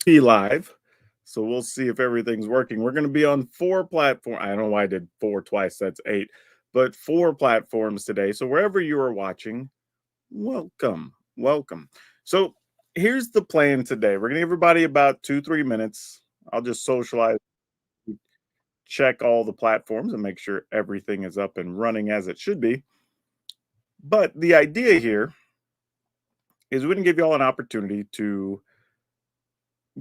be live. So we'll see if everything's working. We're going to be on 4 platforms. I don't know why I did four twice. That's 8, but 4 platforms today. So wherever you are watching, welcome. Welcome. So here's the plan today. We're going to give everybody about 2, 3 minutes. I'll just socialize, check all the platforms, and make sure everything is up and running as it should be. But the idea here is we can give you all an opportunity to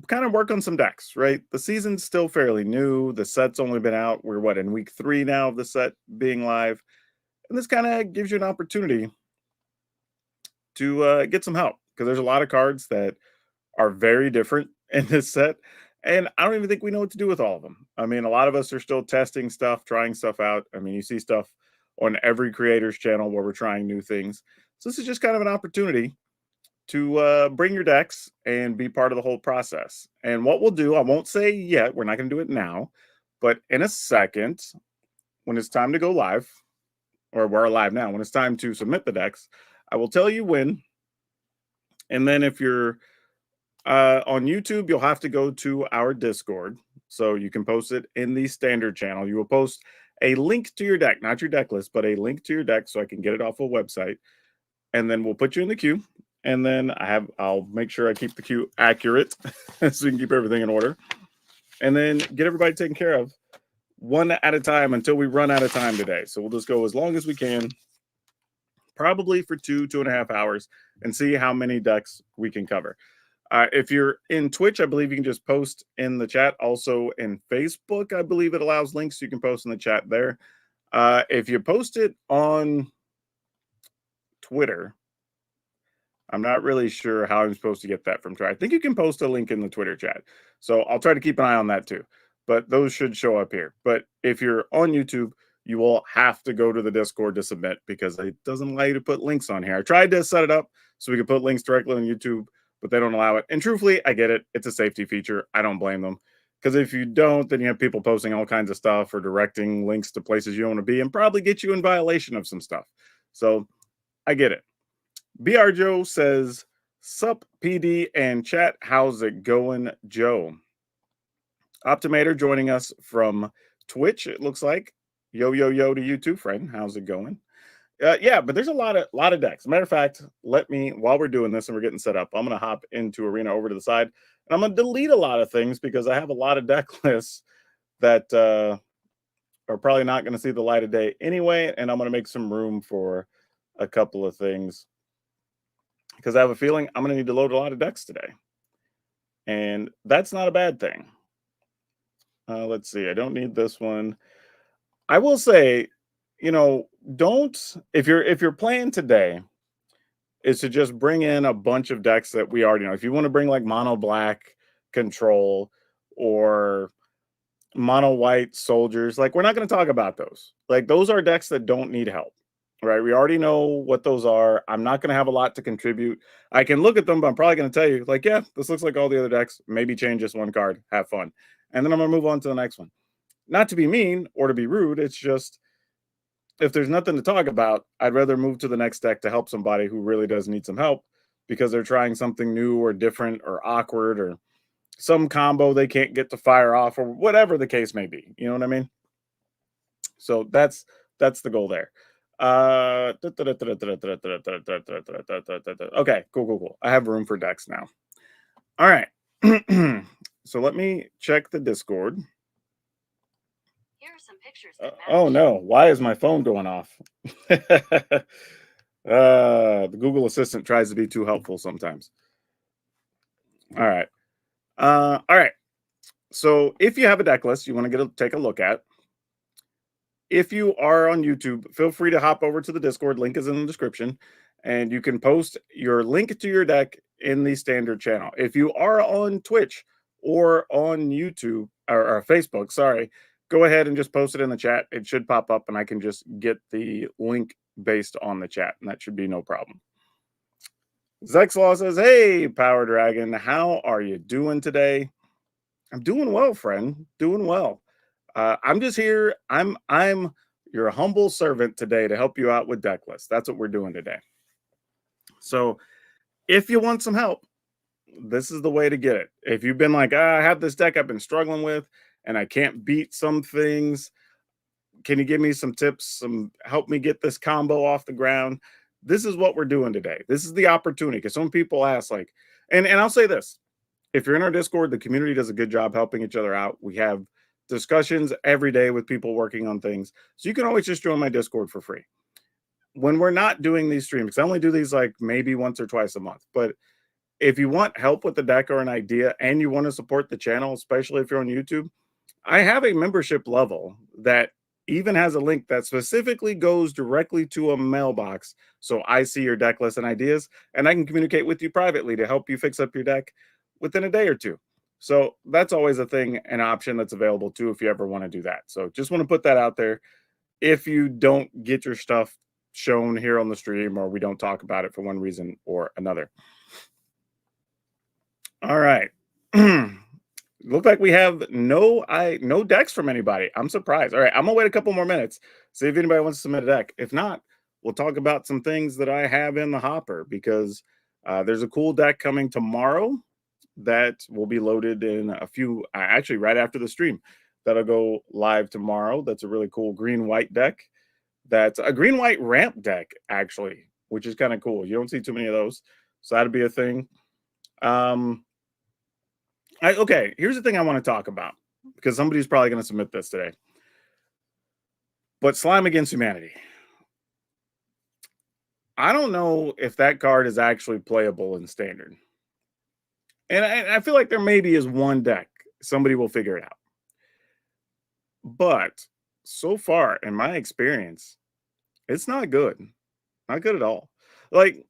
kind of work on some decks, right? The season's still fairly new. The set's only been out. We're what, in week 3 now of the set being live. And this kind of gives you an opportunity to get some help because there's a lot of cards that are very different in this set. And I don't even think we know what to do with all of them. I mean, a lot of us are still testing stuff, trying stuff out. I mean, you see stuff on every creator's channel where we're trying new things. So this is just kind of an opportunity to bring your decks and be part of the whole process. And what we'll do, I won't say yet, we're not going to do it now, but in a second, when it's time to go live, or we're live now, when it's time to submit the decks, I will tell you when. And then if you're on YouTube, you'll have to go to our Discord. So you can post it in the standard channel. You will post a link to your deck, not your deck list, but a link to your deck so I can get it off a website. And then we'll put you in the queue. And then I'll make sure I keep the queue accurate so we can keep everything in order. And then get everybody taken care of one at a time until we run out of time today. So we'll just go as long as we can, probably for 2.5 hours, and see how many decks we can cover. If you're in Twitch, I believe you can just post in the chat. Also in Facebook, I believe it allows links. So you can post in the chat there. If you post it on Twitter, I'm not really sure how I'm supposed to get that from Twitter. I think you can post a link in the Twitter chat. So I'll try to keep an eye on that too. But those should show up here. But if you're on YouTube, you will have to go to the Discord to submit because it doesn't allow you to put links on here. I tried to set it up so we could put links directly on YouTube, but they don't allow it. And truthfully, I get it. It's a safety feature. I don't blame them. Because if you don't, then you have people posting all kinds of stuff or directing links to places you don't want to be and probably get you in violation of some stuff. So I get it. BR Joe says, Sup PD and chat, how's it going, Joe? Optimator joining us from Twitch, it looks like. Yo, yo, yo to you too, friend. How's it going? Yeah, but there's a lot of decks. Matter of fact, let me, while we're doing this and we're getting set up, I'm going to hop into Arena over to the side. And I'm going to delete a lot of things because I have a lot of deck lists that are probably not going to see the light of day anyway. And I'm going to make some room for a couple of things because I have a feeling I'm going to need to load a lot of decks today. And that's not a bad thing. Let's see. I don't need this one. I will say, you know, if your plan today is to just bring in a bunch of decks that we already know. If you want to bring like mono black control or mono white soldiers, like we're not going to talk about those. Like those are decks that don't need help. Right? We already know what those are. I'm not going to have a lot to contribute. I can look at them, but I'm probably going to tell you, like, yeah, this looks like all the other decks. Maybe change this one card. Have fun. And then I'm going to move on to the next one. Not to be mean or to be rude. It's just, if there's nothing to talk about, I'd rather move to the next deck to help somebody who really does need some help because they're trying something new or different or awkward or some combo they can't get to fire off or whatever the case may be. You know what I mean? So that's the goal there. Okay, cool. I have room for decks now. All right. So let me check the Discord. Here are some pictures. Oh no, why is my phone going off? The Google Assistant tries to be too helpful sometimes. All right. All right. So if you have a deck list you want to take a look at, if you are on YouTube, feel free to hop over to the Discord. Link is in the description. And you can post your link to your deck in the standard channel. If you are on Twitch or on YouTube or Facebook, sorry, go ahead and just post it in the chat. It should pop up and I can just get the link based on the chat. And that should be no problem. Zexlaw says, hey, PowrDragn, how are you doing today? I'm doing well, friend. Doing well. I'm just here. I'm your humble servant today to help you out with deck lists. That's what we're doing today. So if you want some help, this is the way to get it. If you've been like, I have this deck I've been struggling with and I can't beat some things, can you give me some tips, some help me get this combo off the ground? This is what we're doing today. This is the opportunity, because some people ask, like, and I'll say this: if you're in our Discord, the community does a good job helping each other out. We have discussions every day with people working on things, so you can always just join my Discord for free. When we're not doing these streams, I only do these like maybe once or twice a month, but if you want help with the deck or an idea and you want to support the channel, especially if you're on YouTube, I have a membership level that even has a link that specifically goes directly to a mailbox. So I see your deck list and ideas, and I can communicate with you privately to help you fix up your deck within a day or two. So that's always a thing, an option that's available too, if you ever want to do that. So just want to put that out there. If you don't get your stuff shown here on the stream, or we don't talk about it for one reason or another. All right. Look like we have no decks from anybody. I'm surprised. All right, I'm gonna wait a couple more minutes, see if anybody wants to submit a deck. If not, we'll talk about some things that I have in the hopper, because there's a cool deck coming tomorrow that will be loaded in a few, actually right after the stream. That'll go live tomorrow. That's a really cool green-white deck. That's a green-white ramp deck, actually, which is kind of cool. You don't see too many of those, so that'd be a thing. Okay, here's the thing I want to talk about, because somebody's probably going to submit this today. But Slime Against Humanity. I don't know if that card is actually playable in Standard. And I feel like there maybe is one deck. Somebody will figure it out. But so far, in my experience, it's not good. Not good at all. Like,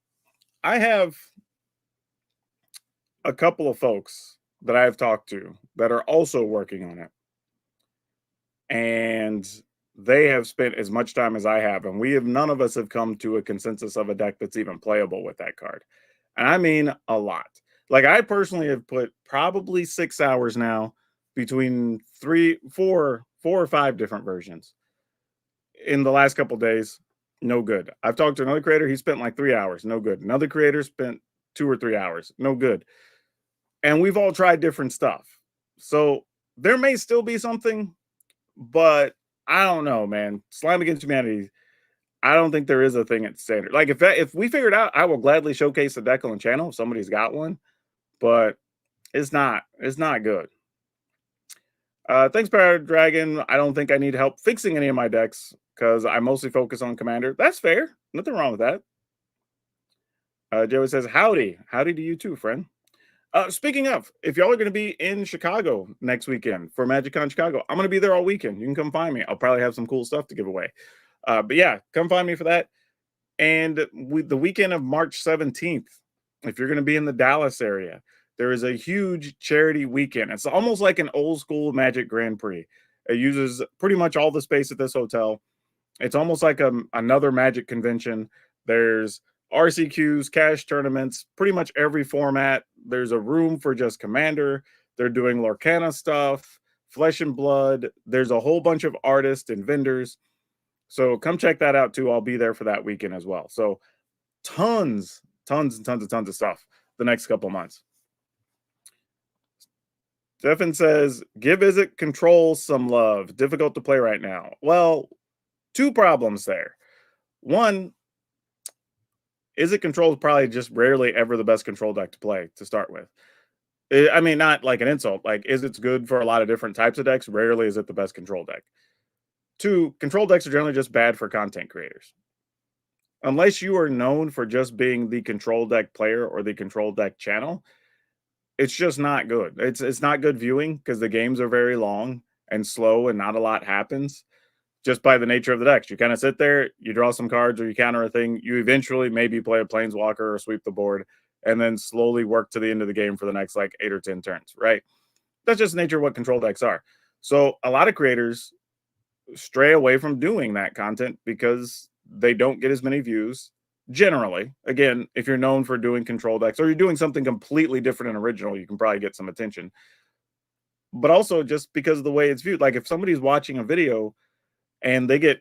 I have a couple of folks that I've talked to that are also working on it. And they have spent as much time as I have, and none of us have come to a consensus of a deck that's even playable with that card. And I mean a lot. Like, I personally have put probably 6 hours now between four or five different versions in the last couple days. No good. I've talked to another creator, he spent like 3 hours, no good. Another creator spent 2 or 3 hours, no good. And we've all tried different stuff. So there may still be something, but I don't know, man. Slime Against Humanity, I don't think there is a thing at Standard. Like, if we figure it out, I will gladly showcase the deck on the channel if somebody's got one, but it's not good. Thanks, PowrDragn. I don't think I need help fixing any of my decks because I mostly focus on Commander. That's fair. Nothing wrong with that. Joey says, howdy. Howdy to you too, friend. Speaking of, if y'all are going to be in Chicago next weekend for MagicCon Chicago, I'm going to be there all weekend. You can come find me. I'll probably have some cool stuff to give away. But yeah, come find me for that. And the weekend of March 17th, if you're going to be in the Dallas area, there is a huge charity weekend. It's almost like an old school Magic Grand Prix. It uses pretty much all the space at this hotel. It's almost like another Magic convention. There's RCQs, cash tournaments, pretty much every format. There's a room for just Commander. They're doing Lorcana stuff, Flesh and Blood. There's a whole bunch of artists and vendors. So come check that out too. I'll be there for that weekend as well. So tons of stuff the next couple months. Stefan says, give Izzet Control some love. Difficult to play right now. Well, two problems there. One, Izzet Control is probably just rarely ever the best control deck to play to start with. I mean, not like an insult. Like, Izzet's good for a lot of different types of decks. Rarely is it the best control deck. Two, control decks are generally just bad for content creators. Unless you are known for just being the control deck player or the control deck channel, it's just not good. It's not good viewing because the games are very long and slow and not a lot happens just by the nature of the decks. You kind of sit there, you draw some cards or you counter a thing. You eventually maybe play a Planeswalker or sweep the board and then slowly work to the end of the game for the next like 8 or 10 turns, right? That's just the nature of what control decks are. So a lot of creators stray away from doing that content because they don't get as many views. Generally, again, if you're known for doing control decks or you're doing something completely different and original, you can probably get some attention. But also just because of the way it's viewed. Like if somebody's watching a video and they get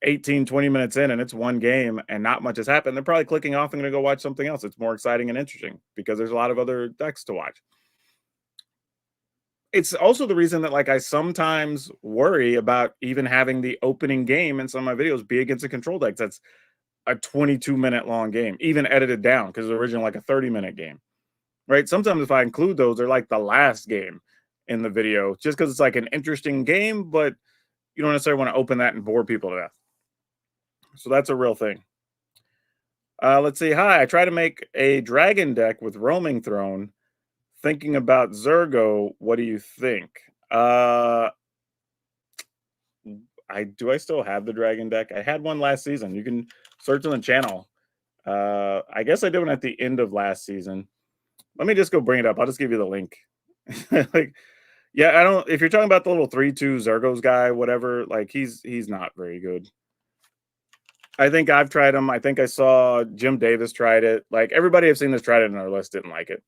18, 20 minutes in and it's one game and not much has happened, they're probably clicking off and going to go watch something else. It's more exciting and interesting because there's a lot of other decks to watch. It's also the reason that like I sometimes worry about even having the opening game in some of my videos be against a control deck that's a 22-minute long game, even edited down because it's originally like a 30-minute game. Right? Sometimes if I include those, they're like the last game in the video just because it's like an interesting game, but you don't necessarily want to open that and bore people to death. So that's a real thing. Let's see. Hi, I try to make a dragon deck with roaming throne. Thinking about Zergo, what do you think? I still have the dragon deck. I had one last season. You can search on the channel. I guess I did one at the end of last season. Let me just go bring it up. I'll just give you the link. Like, yeah, I don't. If you're talking about the little 3/2 Zergos guy, whatever, like he's not very good. I think I've tried him. I think I saw Jim Davis tried it. Like everybody I've seen that's tried it in our list didn't like it.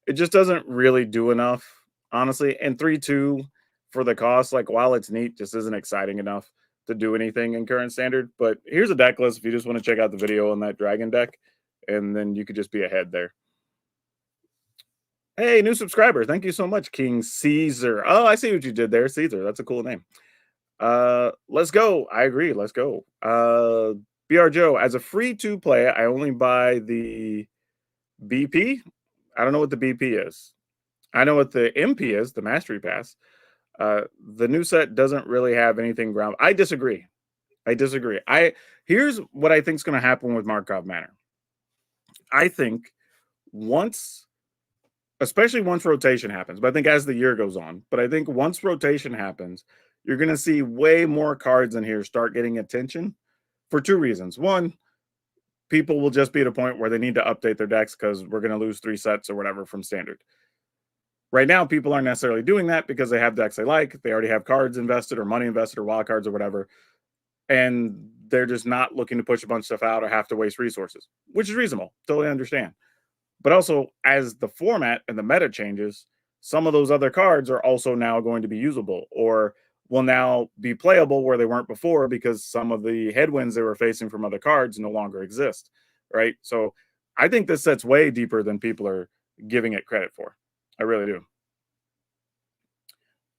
It just doesn't really do enough, honestly. And 3/2 for the cost, like while it's neat, just isn't exciting enough to do anything in current standard. But here's a deck list if you just want to check out the video on that dragon deck, and then you could just be ahead there. Hey, new subscriber. Thank you so much, King Caesar. Oh, I see what you did there, Caesar. That's a cool name. Let's go. I agree. Let's go. BR Joe, as a free to play, I only buy the BP. I don't know what the BP is. I know what the MP is, the Mastery Pass. The new set doesn't really have anything ground. I disagree. Here's what I think is going to happen with Karlov Manor. I think especially once rotation happens, but I think as the year goes on, but I think once rotation happens, you're going to see way more cards in here start getting attention for two reasons. One, people will just be at a point where they need to update their decks because we're going to lose 3 sets or whatever from standard. Right now, people aren't necessarily doing that because they have decks they like. They already have cards invested or money invested or wild cards or whatever. And they're just not looking to push a bunch of stuff out or have to waste resources, which is reasonable. Totally understand. But also, as the format and the meta changes, some of those other cards are also now going to be usable or will now be playable where they weren't before because some of the headwinds they were facing from other cards no longer exist, right? So I think this set's way deeper than people are giving it credit for. I really do.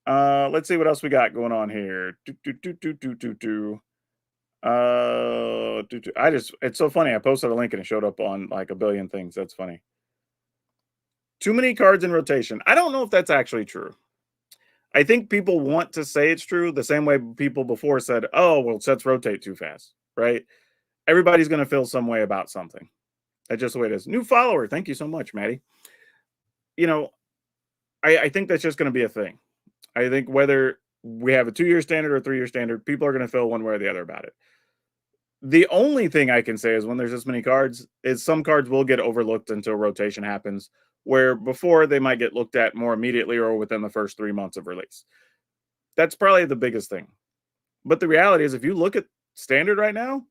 Let's see what else we got going on here. It's so funny. I posted a link and it showed up on like a billion things. That's funny. Too many cards in rotation. I don't know if that's actually true. I think people want to say it's true the same way people before said, oh, well, sets rotate too fast, right? Everybody's going to feel some way about something. That's just the way it is. New follower. Thank you so much, Maddie. You know, I think that's just going to be a thing. I think whether we have a 2-year standard or a 3-year standard, people are going to feel one way or the other about it. The only thing I can say is when there's this many cards is some cards will get overlooked until rotation happens, where before they might get looked at more immediately or within the first 3 months of release. That's probably the biggest thing. But the reality is if you look at standard right now,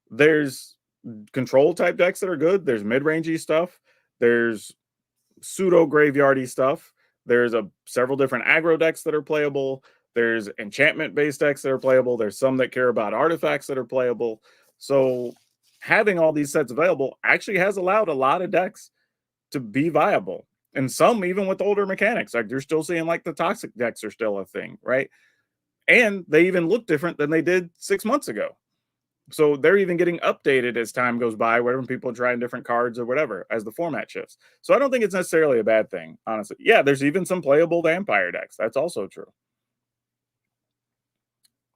there's control type decks that are good. There's mid-rangey stuff. There's pseudo graveyardy stuff. There's several different aggro decks that are playable. There's enchantment-based decks that are playable. There's some that care about artifacts that are playable. So having all these sets available actually has allowed a lot of decks to be viable. And some even with older mechanics. Like you're still seeing like the toxic decks are still a thing, right? And they even look different than they did 6 months ago. So they're even getting updated as time goes by, wherever people are trying different cards or whatever as the format shifts. So I don't think it's necessarily a bad thing, honestly. Yeah, there's even some playable vampire decks. That's also true.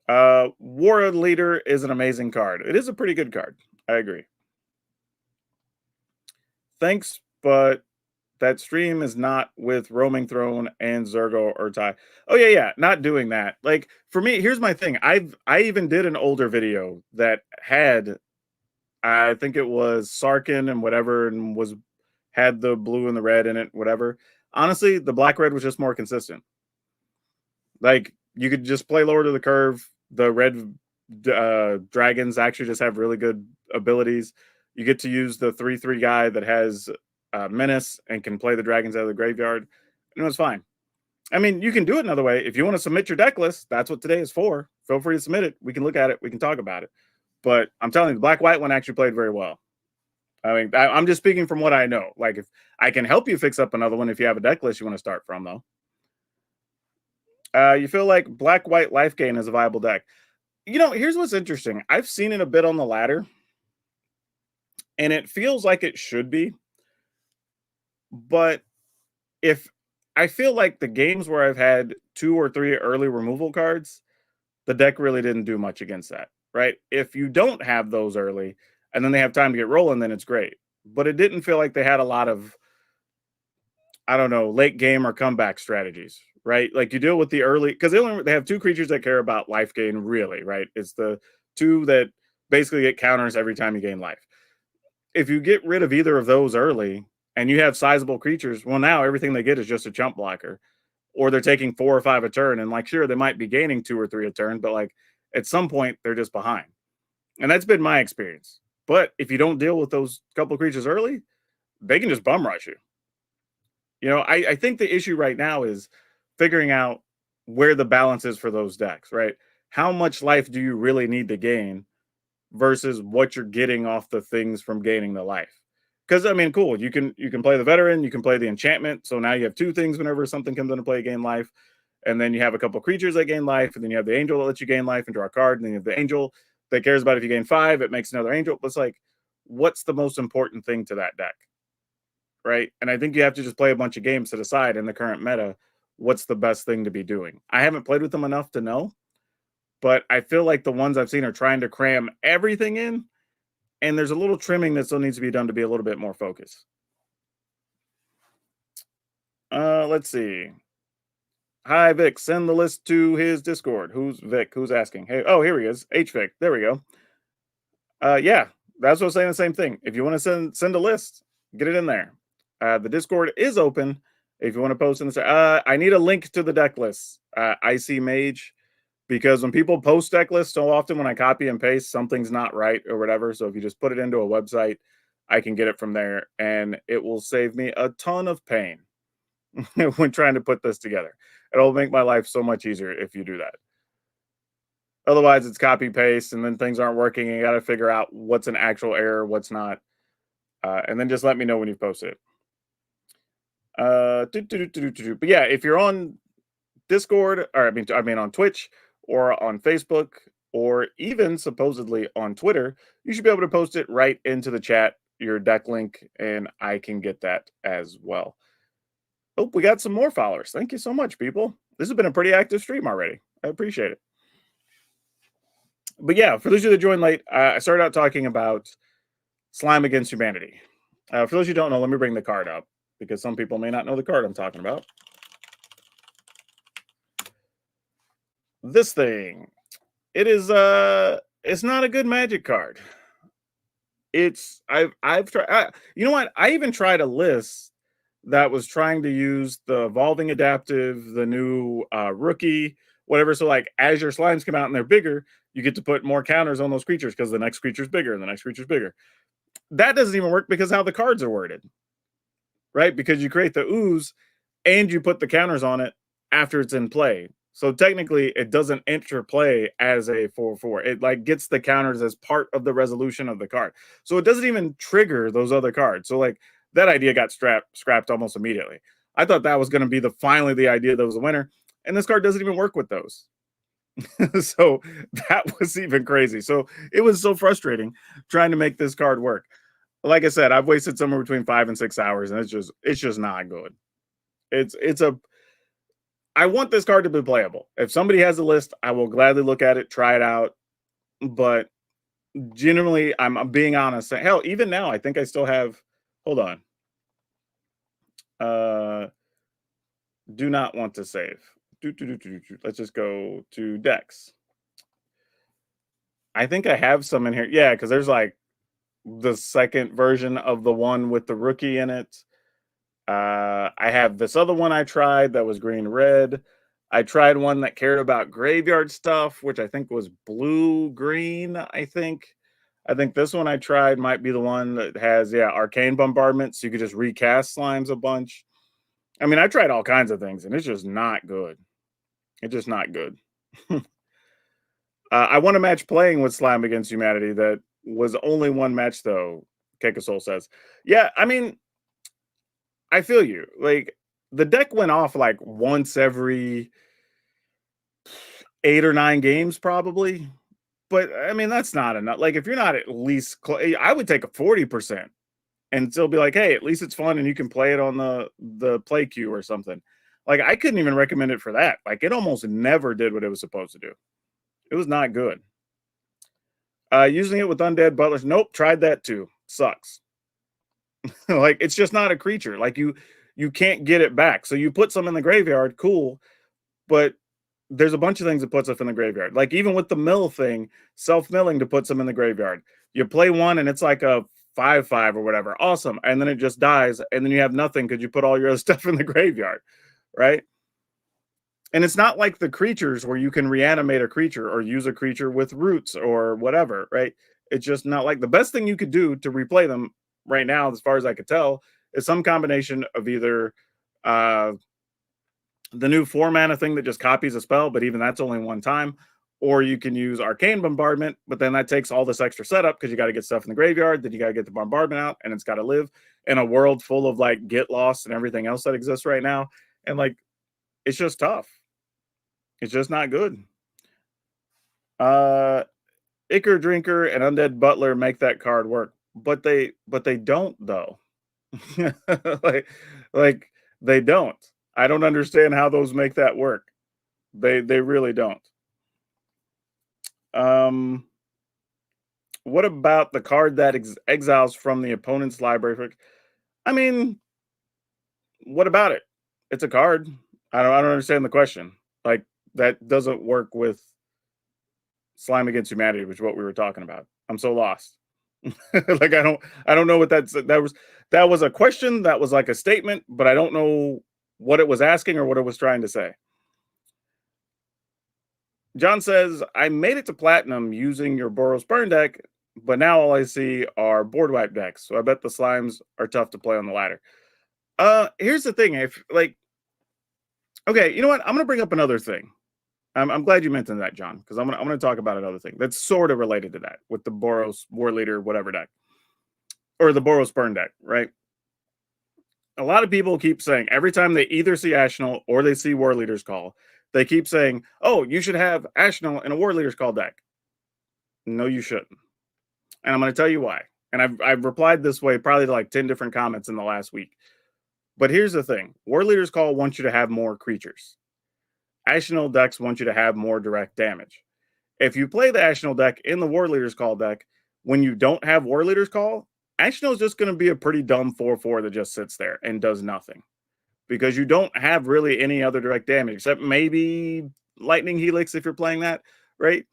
War Leader is an amazing card. It is a pretty good card. I agree. Thanks, but that stream is not with Roaming Throne and Zergo or Ty. Oh yeah, not doing that. Like for me, here's my thing. I even did an older video that had, I think it was Sarkin and whatever, and had the blue and the red in it, whatever. Honestly, the black red was just more consistent. Like you could just play Lord of the Curve. The red dragons actually just have really good abilities. You get to use the 3/3 guy that has menace and can play the dragons out of the graveyard, and it was fine. I mean, you can do it another way. If you want to submit your deck list, that's what today is for. Feel free to submit it. We can look at it. We can talk about it. But I'm telling you, the black white one actually played very well. I mean, I'm just speaking from what I know. Like, if I can help you fix up another one if you have a deck list you want to start from, though. You feel like black white life gain is a viable deck. Here's what's interesting. I've seen it a bit on the ladder, and it feels like it should be. But if I feel like the games where I've had 2 or 3 early removal cards, the deck really didn't do much against that, right? If you don't have those early and then they have time to get rolling, then it's great. But it didn't feel like they had a lot of, I don't know, late game or comeback strategies, right? Like you deal with the early, because they have 2 creatures that care about life gain, really, right? It's the 2 that basically get counters every time you gain life. If you get rid of either of those early and you have sizable creatures, well, now everything they get is just a chump blocker, or they're taking 4 or 5 a turn. And like, sure, they might be gaining 2 or 3 a turn, but like at some point they're just behind. And that's been my experience. But if you don't deal with those couple of creatures early, they can just bum rush you. I think the issue right now is figuring out where the balance is for those decks, right? How much life do you really need to gain versus what you're getting off the things from gaining the life? Because I mean, cool, you can play the veteran, you can play the enchantment. So now you have 2 things whenever something comes into play, gain life. And then you have a couple creatures that gain life, and then you have the angel that lets you gain life and draw a card, and then you have the angel that cares about if you gain 5, it makes another angel. But it's like, what's the most important thing to that deck? Right. And I think you have to just play a bunch of games to decide in the current meta what's the best thing to be doing. I haven't played with them enough to know, but I feel like the ones I've seen are trying to cram everything in, and there's a little trimming that still needs to be done to be a little bit more focused. Let's see. Hi, Vic. Send the list to his Discord. Who's Vic? Who's asking? Hey, oh, here he is. HVic. There we go. Yeah, that's what I was saying. The same thing. If you want to send a list, get it in there. The Discord is open. If you want to post in the, I need a link to the deck list. IC Mage, because when people post deck lists, so often when I copy and paste, something's not right or whatever. So if you just put it into a website, I can get it from there, and it will save me a ton of pain when trying to put this together. It'll make my life so much easier if you do that. Otherwise, it's copy paste, and then things aren't working, and you got to figure out what's an actual error, what's not, and then just let me know when you've posted it. But yeah, if you're on Discord, or I mean on Twitch or on Facebook or even supposedly on Twitter, you should be able to post it right into the chat, your deck link, and I can get that as well. Oh, we got some more followers. Thank you so much, people. This has been a pretty active stream already. I appreciate it. But yeah, for those of you that joined late, I started out talking about Slime Against Humanity. For those of you who don't know, let me bring the card up, because some people may not know the card I'm talking about. This thing, it's not a good Magic card. I've tried. You know what? I even tried a list that was trying to use the evolving adaptive, the new rookie, whatever. So like, as your slimes come out and they're bigger, you get to put more counters on those creatures because the next creature's bigger and the next creature's bigger. That doesn't even work because how the cards are worded, right? Because you create the ooze and you put the counters on it after it's in play. So technically, it doesn't enter play as a 4/4. It like gets the counters as part of the resolution of the card. So it doesn't even trigger those other cards. So like, that idea got scrapped almost immediately. I thought that was going to be finally the idea that was a winner, and this card doesn't even work with those. So that was even crazy. So it was so frustrating trying to make this card work. Like I said, I've wasted somewhere between 5 and 6 hours, and it's just not good. I want this card to be playable. If somebody has a list, I will gladly look at it, try it out. But generally, I'm being honest. Hell, even now, I think I still have. Hold on. Do not want to save. Let's just go to decks. I think I have some in here. Yeah, because there's like the second version of the one with the rookie in it. I have this other one I tried that was green red. I tried one that cared about graveyard stuff, which I think was blue green. I think this one I tried might be the one that has arcane bombardment, so you could just recast slimes a bunch. I mean, I tried all kinds of things, and it's just not good. It's just not good. I won a match playing with Slime Against Humanity that was only one match, though, Kekasol says. Yeah, I mean, I feel you. Like, the deck went off like once every 8 or 9 games, probably. But I mean, that's not enough. Like, if you're not at least, I would take a 40% and still be like, hey, at least it's fun and you can play it on the play queue or something. Like, I couldn't even recommend it for that. Like, it almost never did what it was supposed to do. It was not good. Using it with undead butlers. Nope, tried that too. Sucks. Like, it's just not a creature. Like, you can't get it back. So you put some in the graveyard, cool, but there's a bunch of things that puts stuff in the graveyard. Like, even with the mill thing, self-milling to put some in the graveyard. You play one and it's like a 5/5 or whatever. Awesome. And then it just dies, and then you have nothing because you put all your other stuff in the graveyard, right? And it's not like the creatures where you can reanimate a creature or use a creature with roots or whatever, right? It's just not like the best thing you could do to replay them right now, as far as I could tell, is some combination of either uh, the new 4 mana thing that just copies a spell, but even that's only one time, or you can use Arcane Bombardment, but then that takes all this extra setup because you got to get stuff in the graveyard, then you got to get the bombardment out, and it's got to live in a world full of like Get Lost and everything else that exists right now. And like, it's just tough. It's just not good. Ichor Drinker and Undead Butler make that card work, but they don't though. like like they don't. I don't understand how those make that work. They really don't. What about the card that exiles from the opponent's library? I mean, what about it? It's a card. I don't understand the question. Like, that doesn't work with Slime Against Humanity, which is what we were talking about. I'm so lost. Like, I don't know what that was a question, that was like a statement, but I don't know what it was asking or what it was trying to say. John says, I made it to platinum using your Boros Burn deck, but now all I see are board wipe decks. So I bet the slimes are tough to play on the ladder. Here's the thing. If like, okay, you know what? I'm gonna bring up another thing. I'm glad you mentioned that, John, because I'm gonna talk about another thing that's sort of related to that with the Boros War Leader whatever deck, or the Boros Burn deck, right? A lot of people keep saying every time they either see Ashnell or they see War Leader's Call, they keep saying, "Oh, you should have Ashnell in a War Leader's Call deck." No, you shouldn't, and I'm going to tell you why. And I've replied this way probably to like 10 different comments in the last week. But here's the thing: War Leader's Call wants you to have more creatures. Ashnell decks want you to have more direct damage. If you play the Ashnell deck in the War Leader's Call deck, when you don't have War Leader's Call, Ashnell is just going to be a pretty dumb 4/4 that just sits there and does nothing. Because you don't have really any other direct damage, except maybe Lightning Helix if you're playing that, right?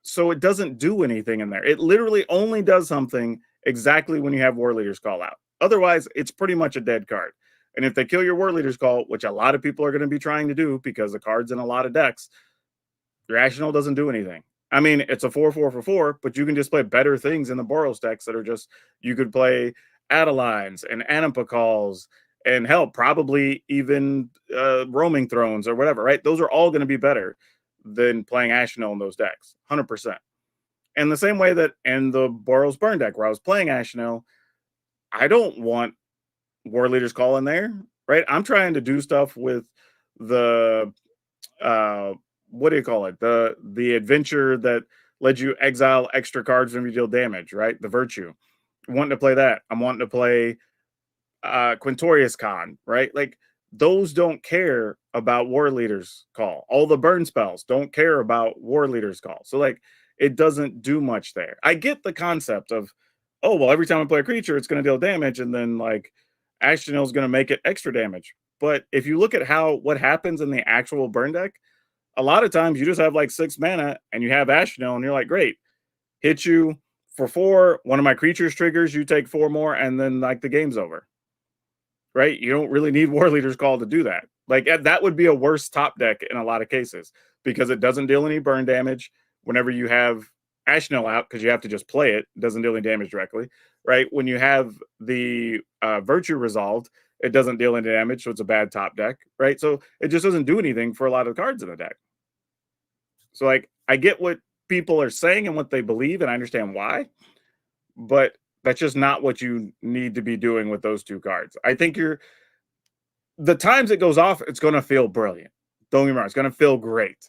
So it doesn't do anything in there. It literally only does something exactly when you have War Leader's Call out. Otherwise, it's pretty much a dead card. And if they kill your War Leader's Call, which a lot of people are going to be trying to do because the card's in a lot of decks, your Ashnell doesn't do anything. I mean, it's a 4/4 for 4, but you can just play better things in the Boros decks that are just, you could play Adelines and Anima Calls and hell, probably even Roaming Thrones or whatever, right? Those are all going to be better than playing Ashnell in those decks, 100%. And the same way that in the Boros Burn deck where I was playing Ashnell, I don't want War Leader's Call in there, right? I'm trying to do stuff with the what do you call it? The adventure that lets you exile extra cards when you deal damage, right? The virtue. I'm wanting to play that. I'm wanting to play Quintorius Khan, right? Like, those don't care about War Leader's Call. All the burn spells don't care about War Leader's Call. So like, it doesn't do much there. I get the concept of, oh well, every time I play a creature, it's going to deal damage, and then like Ashnell is going to make it extra damage. But if you look at what happens in the actual burn deck, a lot of times you just have like 6 mana and you have Ashnell, and you're like, great, hit you for 4. One of my creatures triggers, you take 4 more, and then like the game's over. Right? You don't really need War Leader's Call to do that. Like, that would be a worse top deck in a lot of cases because it doesn't deal any burn damage whenever you have Ashnell out, because you have to just play it. It doesn't deal any damage directly, right? When you have the Virtue resolved, it doesn't deal any damage, so it's a bad top deck, right? So it just doesn't do anything for a lot of cards in the deck. So like I get what people are saying and what they believe, and I understand why, but that's just not what you need to be doing with those two cards. I think the times it goes off, it's going to feel brilliant. Don't get me wrong, it's going to feel great.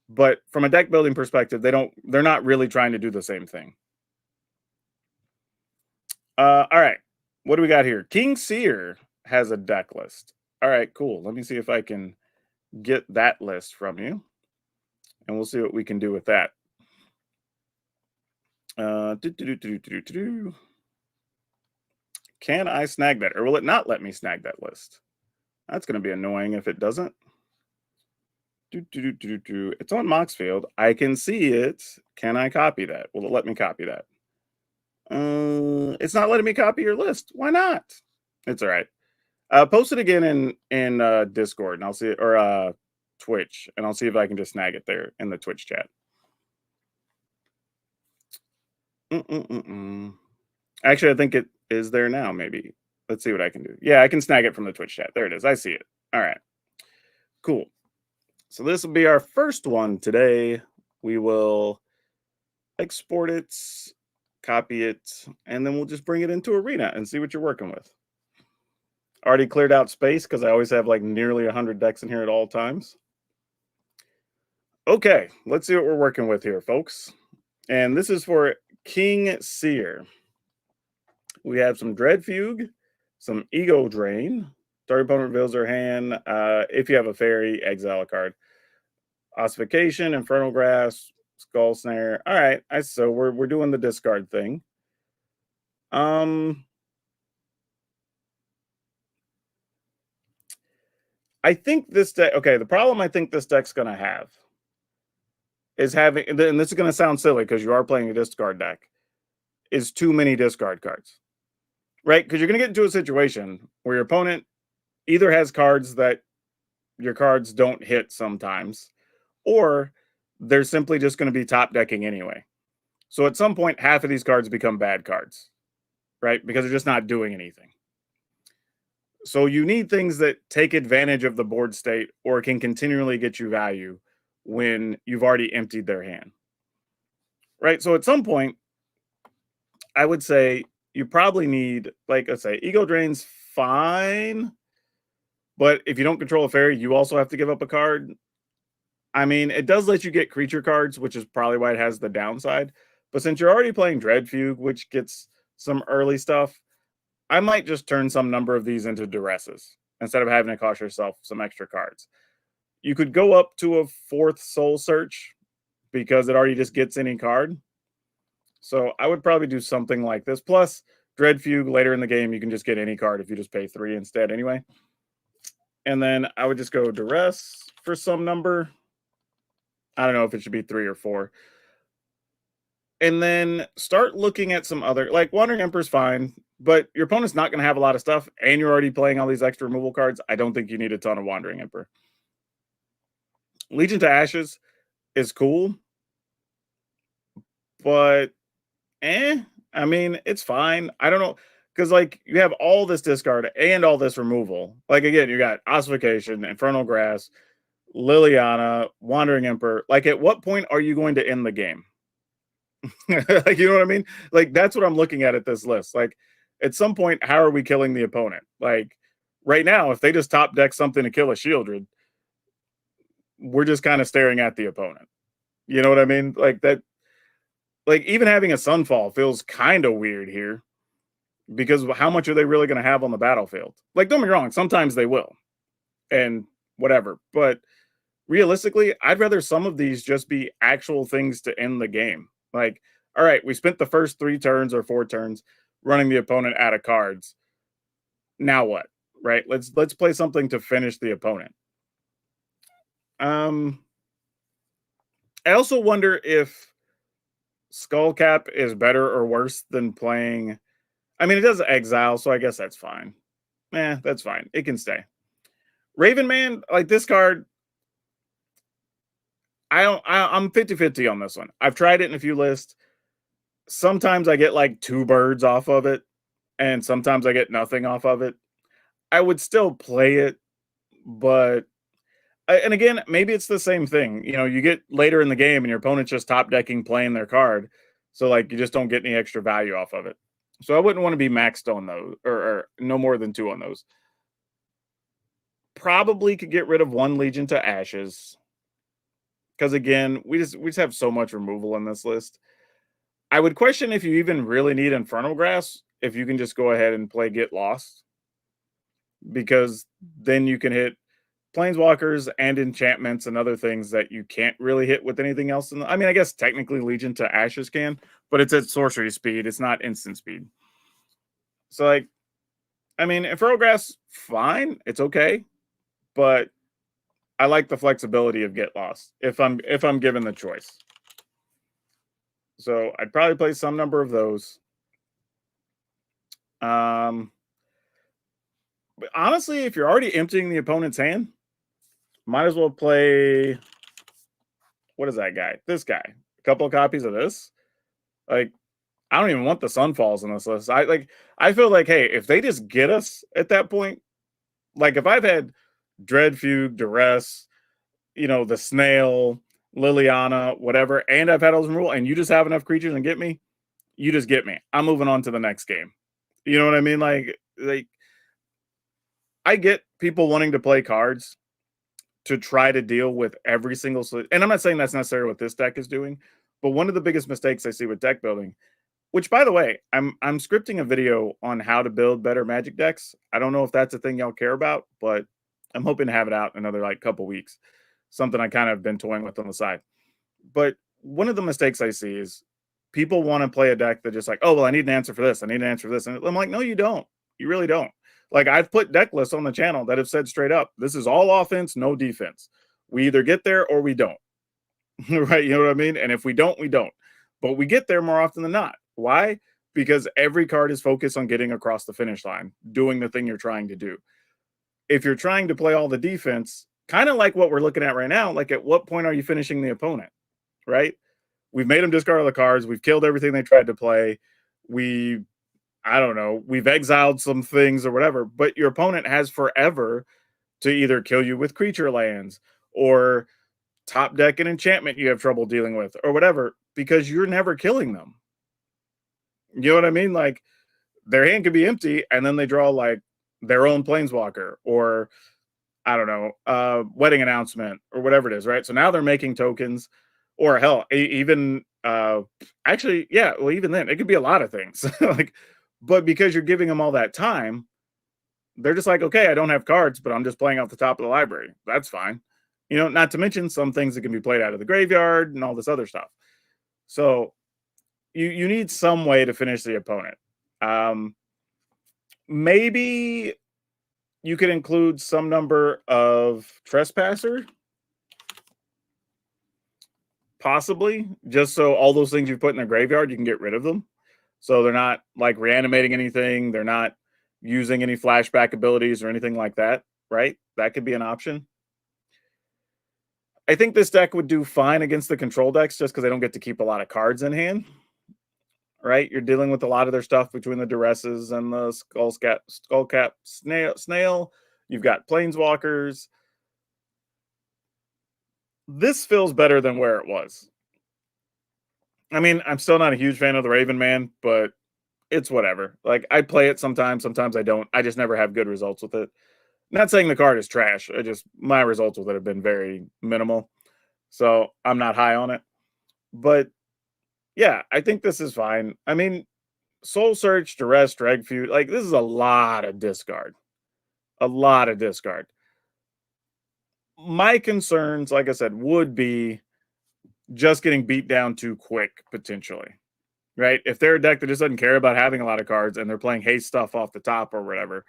But from a deck building perspective, they're not really trying to do the same thing. All right. What do we got here? King Seer has a deck list. All right, cool. Let me see if I can get that list from you. And we'll see what we can do with that. Can I snag that? Or will it not let me snag that list? That's going to be annoying if it doesn't. It's on Moxfield. I can see it. Can I copy that? Will it let me copy that? It's not letting me copy your list. Why not? It's all right. Post it again in Discord, and I'll see it, or Twitch, and I'll see if I can just snag it there in the Twitch chat. Actually, I think it is there now. Maybe. Let's see what I can do. Yeah, I can snag it from the Twitch chat. There it is. I see it. All right. Cool. So this will be our first one today. We will export it, copy it, and then we'll just bring it into Arena and see what you're working with. Already cleared out space because I always have like nearly 100 decks in here at all times. Okay, let's see what we're working with here, folks. And this is for King Seer. We have some Dread Fugue, some Ego Drain. Target opponent reveals their hand. If you have a fairy, exile a card. Ossification, Infernal Grasp, Skull Snare. All right, so we're doing the discard thing. I think this deck. Okay, the problem I think this deck's gonna have is having, and this is gonna sound silly because you are playing a discard deck, is too many discard cards, right? Because you're gonna get into a situation where your opponent either has cards that your cards don't hit sometimes, or they're simply just going to be top decking anyway. So at some point, half of these cards become bad cards, right? Because they're just not doing anything. So you need things that take advantage of the board state or can continually get you value when you've already emptied their hand, right? So at some point, I would say you probably need, like, let's say Ego Drain's fine, but if you don't control a fairy, you also have to give up a card. I mean, it does let you get creature cards, which is probably why it has the downside. But since you're already playing Dread Fugue, which gets some early stuff, I might just turn some number of these into duresses instead of having to cost yourself some extra cards. You could go up to a 4th Soul Search because it already just gets any card. So I would probably do something like this. Plus, Dread Fugue later in the game, you can just get any card if you just pay 3 instead anyway. And then I would just go duress for some number. I don't know if it should be 3 or 4. And then start looking at some other, like Wandering Emperor's fine, but your opponent's not going to have a lot of stuff, and you're already playing all these extra removal cards. I don't think you need a ton of Wandering Emperor. Legion to Ashes is cool, but I mean, it's fine. I don't know, because like you have all this discard and all this removal. Like again, you got Ossification, Infernal Grass, Liliana, Wandering Emperor. Like, at what point are you going to end the game? Like, you know what I mean? Like, that's what I'm looking at this list. Like, at some point, how are we killing the opponent? Like, right now, if they just top deck something to kill a Shieldred, we're just kind of staring at the opponent. You know what I mean? Like that. Like, even having a Sunfall feels kind of weird here because how much are they really going to have on the battlefield? Like, don't get me wrong, sometimes they will, and whatever, but realistically, I'd rather some of these just be actual things to end the game. Like, all right, we spent the first 3 turns or 4 turns running the opponent out of cards. Now what? Right? Let's play something to finish the opponent. I also wonder if Skullcap is better or worse than playing. I mean, it does exile, so I guess that's fine. That's fine. It can stay. Raven Man, like this card, I'm 50-50 on this one. I've tried it in a few lists. Sometimes I get like 2 birds off of it, and sometimes I get nothing off of it. I would still play it, but and again, maybe it's the same thing. You know, you get later in the game and your opponent's just top decking playing their card, so like you just don't get any extra value off of it. So I wouldn't want to be maxed on those, or no more than 2 on those. Probably could get rid of 1 Legion to Ashes, because again, we just have so much removal in this list. I would question if you even really need Infernal Grass if you can just go ahead and play Get Lost, because then you can hit planeswalkers and enchantments and other things that you can't really hit with anything else. I mean, I guess technically Legion to Ashes can, but it's at sorcery speed. It's not instant speed. So like, I mean, Infernal Grass, fine, it's okay, but I like the flexibility of Get Lost if I'm given the choice. So I'd probably play some number of those. But honestly, if you're already emptying the opponent's hand, might as well play. What is that guy? This guy. A couple of copies of this. Like, I don't even want the Sunfalls in this list. I feel like, hey, if they just get us at that point, like if I've had Dread Fugue, Duress, the Snail, Liliana, whatever, and I've had those rule, and you just have enough creatures and get me, you just get me. I'm moving on to the next game. You know what I mean? Like I get people wanting to play cards to try to deal with every single and I'm not saying that's necessarily what this deck is doing, but one of the biggest mistakes I see with deck building, which by the way, I'm scripting a video on how to build better Magic decks. I don't know if that's a thing y'all care about, but I'm hoping to have it out in another like couple weeks. Something I kind of been toying with on the side. But one of the mistakes I see is people want to play a deck that just like, oh well, I need an answer for this. I need an answer for this. And I'm like, no, you don't. You really don't. Like I've put deck lists on the channel that have said straight up, this is all offense, no defense. We either get there or we don't. Right? You know what I mean? And if we don't, we don't. But we get there more often than not. Why? Because every card is focused on getting across the finish line, doing the thing you're trying to do. If you're trying to play all the defense, kind of like what we're looking at right now, like at what point are you finishing the opponent? Right? We've made them discard all the cards. We've killed everything they tried to play. I don't know, we've exiled some things or whatever, but your opponent has forever to either kill you with creature lands or top deck an enchantment you have trouble dealing with or whatever, because you're never killing them. You know what I mean? Like their hand could be empty and then they draw like their own planeswalker or I don't know, wedding announcement or whatever it is, right? So now they're making tokens, or hell, even actually, yeah, well, even then, it could be a lot of things. Like, but because you're giving them all that time, they're just like, okay, I don't have cards, but I'm just playing off the top of the library. That's fine. Not to mention some things that can be played out of the graveyard and all this other stuff. So you need some way to finish the opponent. Maybe you could include some number of Trespasser, possibly, just so all those things you put in the graveyard, you can get rid of them. So they're not like reanimating anything. They're not using any flashback abilities or anything like that, right? That could be an option. I think this deck would do fine against the control decks just because they don't get to keep a lot of cards in hand, right? You're dealing with a lot of their stuff between the Duresses and the Skullcap Snail. You've got Planeswalkers. This feels better than where it was. I mean, I'm still not a huge fan of the Raven Man, but it's whatever. Like I play it sometimes I don't. I just never have good results with it. Not saying the card is trash. My results with it have been very minimal. So I'm not high on it. But yeah, I think this is fine. I mean, Soul Search, Duress, Drag Feud, like this is a lot of discard. A lot of discard. My concerns, like I said, would be just getting beat down too quick, potentially. Right? If they're a deck that just doesn't care about having a lot of cards and they're playing haste stuff off the top or whatever,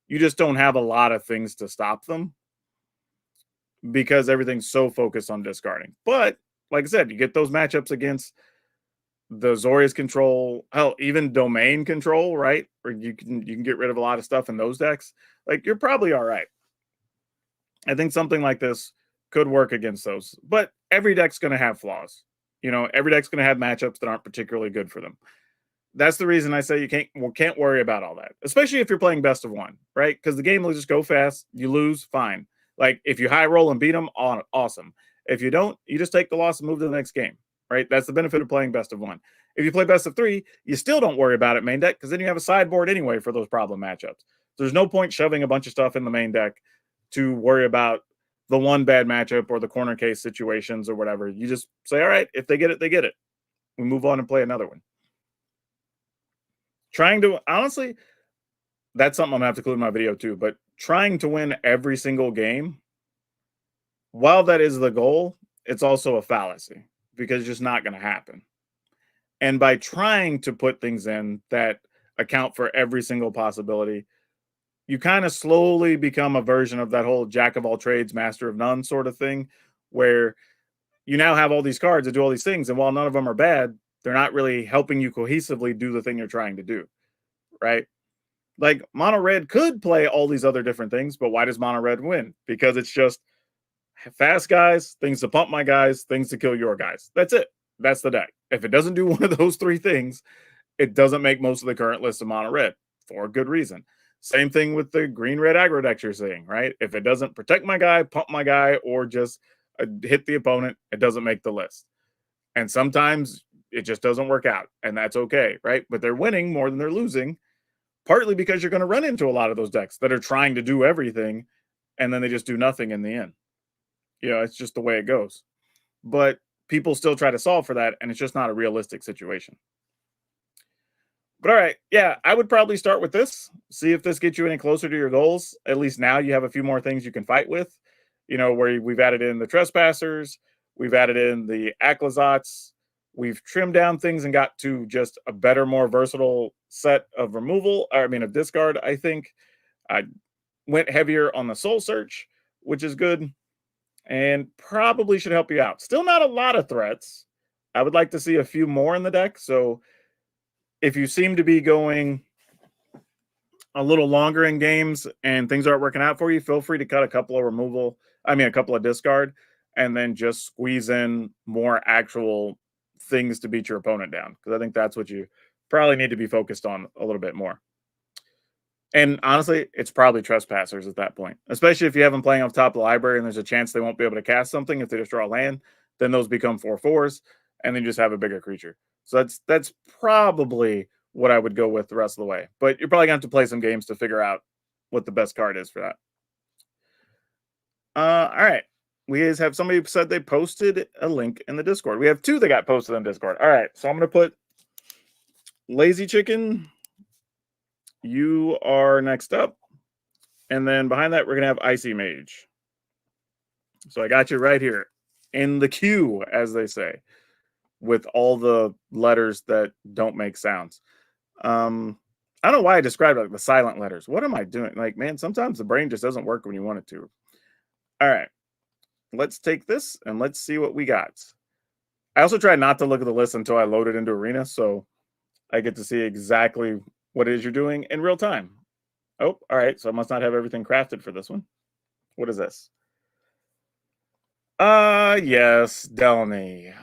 you just don't have a lot of things to stop them because everything's so focused on discarding. But like I said, you get those matchups against the Zorius control, hell, even domain control, right? Or you can get rid of a lot of stuff in those decks. Like you're probably all right. I think something like this could work against those. But every deck's going to have flaws. Every deck's going to have matchups that aren't particularly good for them. that's the reason I say you can't worry about all that, especially if you're playing best of one, right? Because the game will just go fast. You lose, fine. Like if you high roll and beat them, awesome. If you don't, you just take the loss and move to the next game, right? That's the benefit of playing best of one. If you play best of three, you still don't worry about it main deck because then you have a sideboard anyway for those problem matchups. So there's no point shoving a bunch of stuff in the main deck to worry about the one bad matchup or the corner case situations or whatever. You just say, all right, if they get it, they get it. We move on and play another one. Trying to, honestly, that's something I'm gonna have to include in my video too, but trying to win every single game, while that is the goal, it's also a fallacy because it's just not gonna happen. And by trying to put things in that account for every single possibility, you kind of slowly become a version of that whole jack of all trades, master of none sort of thing, where you now have all these cards that do all these things, and while none of them are bad, they're not really helping you cohesively do the thing you're trying to do, right? Like mono red could play all these other different things, but why does mono red win? Because it's just fast guys, things to pump my guys, things to kill your guys. That's it. That's the deck. If it doesn't do one of those three things, it doesn't make most of the current list of mono red for a good reason. Same thing with the green red aggro deck you're seeing, right? If it doesn't protect my guy, pump my guy, or just hit the opponent, it doesn't make the list. And sometimes it just doesn't work out, and that's okay, right? But they're winning more than they're losing, partly because you're going to run into a lot of those decks that are trying to do everything, and then they just do nothing in the end. You know, it's just the way it goes. But people still try to solve for that, and it's just not a realistic situation. But all right, yeah, I would probably start with this. See if this gets you any closer to your goals. At least now you have a few more things you can fight with. You know, where we've added in the trespassers, we've added in the Acklazats, we've trimmed down things and got to just a better, more versatile set of removal. I mean, of discard. I think I went heavier on the Soul Search, which is good, and probably should help you out. Still not a lot of threats. I would like to see a few more in the deck. So if you seem to be going a little longer in games and things aren't working out for you, feel free to cut a couple of removal. I mean, a couple of discard, and then just squeeze in more actual things to beat your opponent down. Because I think that's what you probably need to be focused on a little bit more. And honestly, it's probably trespassers at that point, especially if you have them playing off top of the library and there's a chance they won't be able to cast something if they just draw a land. Then those become 4/4s, and then you just have a bigger creature. So that's probably what I would go with the rest of the way. But you're probably going to have to play some games to figure out what the best card is for that. All right. We guys have somebody who said they posted a link in the Discord. We have two that got posted in Discord. All right. So I'm going to put Lazy Chicken. You are next up. And then behind that, we're going to have Icy Mage. So I got you right here in the queue, as they say, with all the letters that don't make sounds. I don't know why I described it like the silent letters. What am I doing? Like, man, sometimes the brain just doesn't work when you want it to. All right. Let's take this and let's see what we got. I also tried not to look at the list until I load it into Arena, so I get to see exactly what it is you're doing in real time. Oh, all right. So I must not have everything crafted for this one. What is this? Yes, Delny.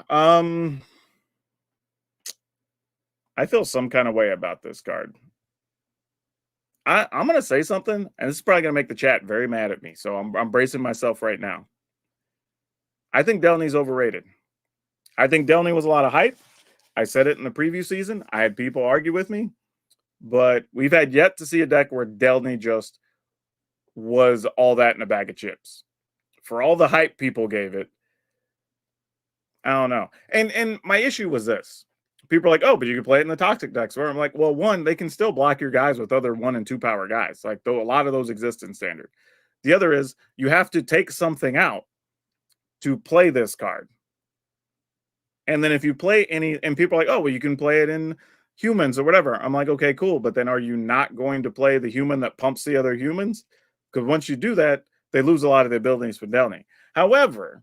I feel some kind of way about this card. I'm gonna say something, and this is probably gonna make the chat very mad at me. So I'm bracing myself right now. I think Delny's overrated. I think Delny was a lot of hype. I said it in the preview season. I had people argue with me, but we've had yet to see a deck where Delny just was all that in a bag of chips. For all the hype people gave it, I don't know. And my issue was this. People are like, oh, but you can play it in the toxic decks. Where I'm like, well, one, they can still block your guys with other 1 and 2 power guys. Like, though a lot of those exist in standard. The other is you have to take something out to play this card. And then if you play any, and people are like, oh, well, you can play it in humans or whatever. I'm like, okay, cool. But then are you not going to play the human that pumps the other humans? Because once you do that, they lose a lot of the abilities for Delny. However,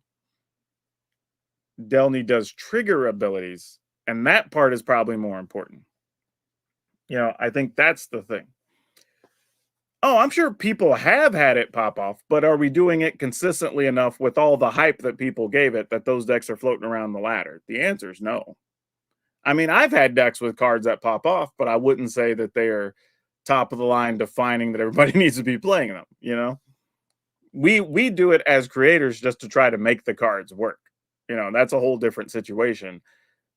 Delny does trigger abilities, and that part is probably more important. You know, I think that's the thing. Oh, I'm sure people have had it pop off, but are we doing it consistently enough with all the hype that people gave it that those decks are floating around the ladder? The answer is no. I mean, I've had decks with cards that pop off, but I wouldn't say that they are top of the line defining that everybody needs to be playing them, you know? We do it as creators just to try to make the cards work. You know, that's a whole different situation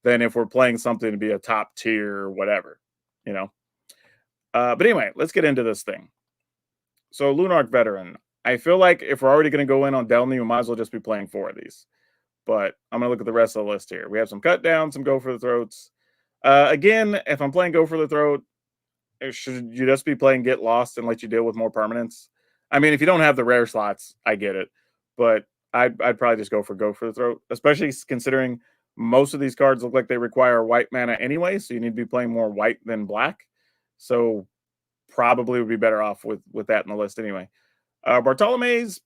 than if we're playing something to be a top tier or whatever, you know? But anyway, let's get into this thing. So Lunarch Veteran. I feel like if we're already going to go in on Delny, we might as well just be playing 4 of these. But I'm going to look at the rest of the list here. We have some cut down, some go for the throats. Again, if I'm playing go for the throat, should you just be playing get lost and let you deal with more permanents? I mean, if you don't have the rare slots, I get it. But I'd probably just go for the throat, especially considering most of these cards look like they require white mana anyway. So you need to be playing more white than black. So probably would be better off with that in the list anyway. Bartolome's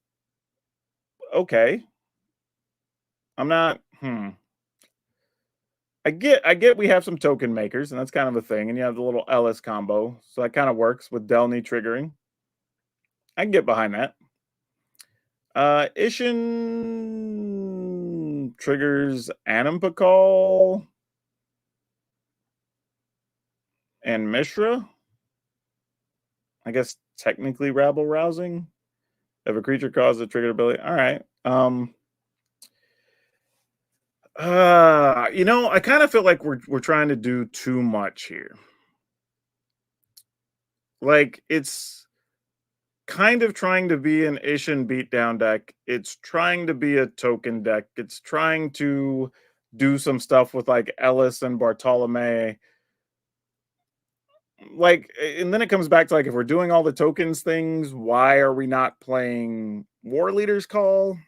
okay. I'm not. I get we have some token makers, and that's kind of a thing. And you have the little Ellis combo, so that kind of works with Delny triggering. I can get behind that. Ishin triggers Animpakal and Mishra. I guess technically rabble rousing. If a creature causes a triggered ability. All right. You know, I kind of feel like we're trying to do too much here. Like it's kind of trying to be an Ishin beatdown deck. It's trying to be a token deck. It's trying to do some stuff with like Ellis and Bartolome. Like, and then it comes back to like, if we're doing all the tokens things, why are we not playing War Leader's Call?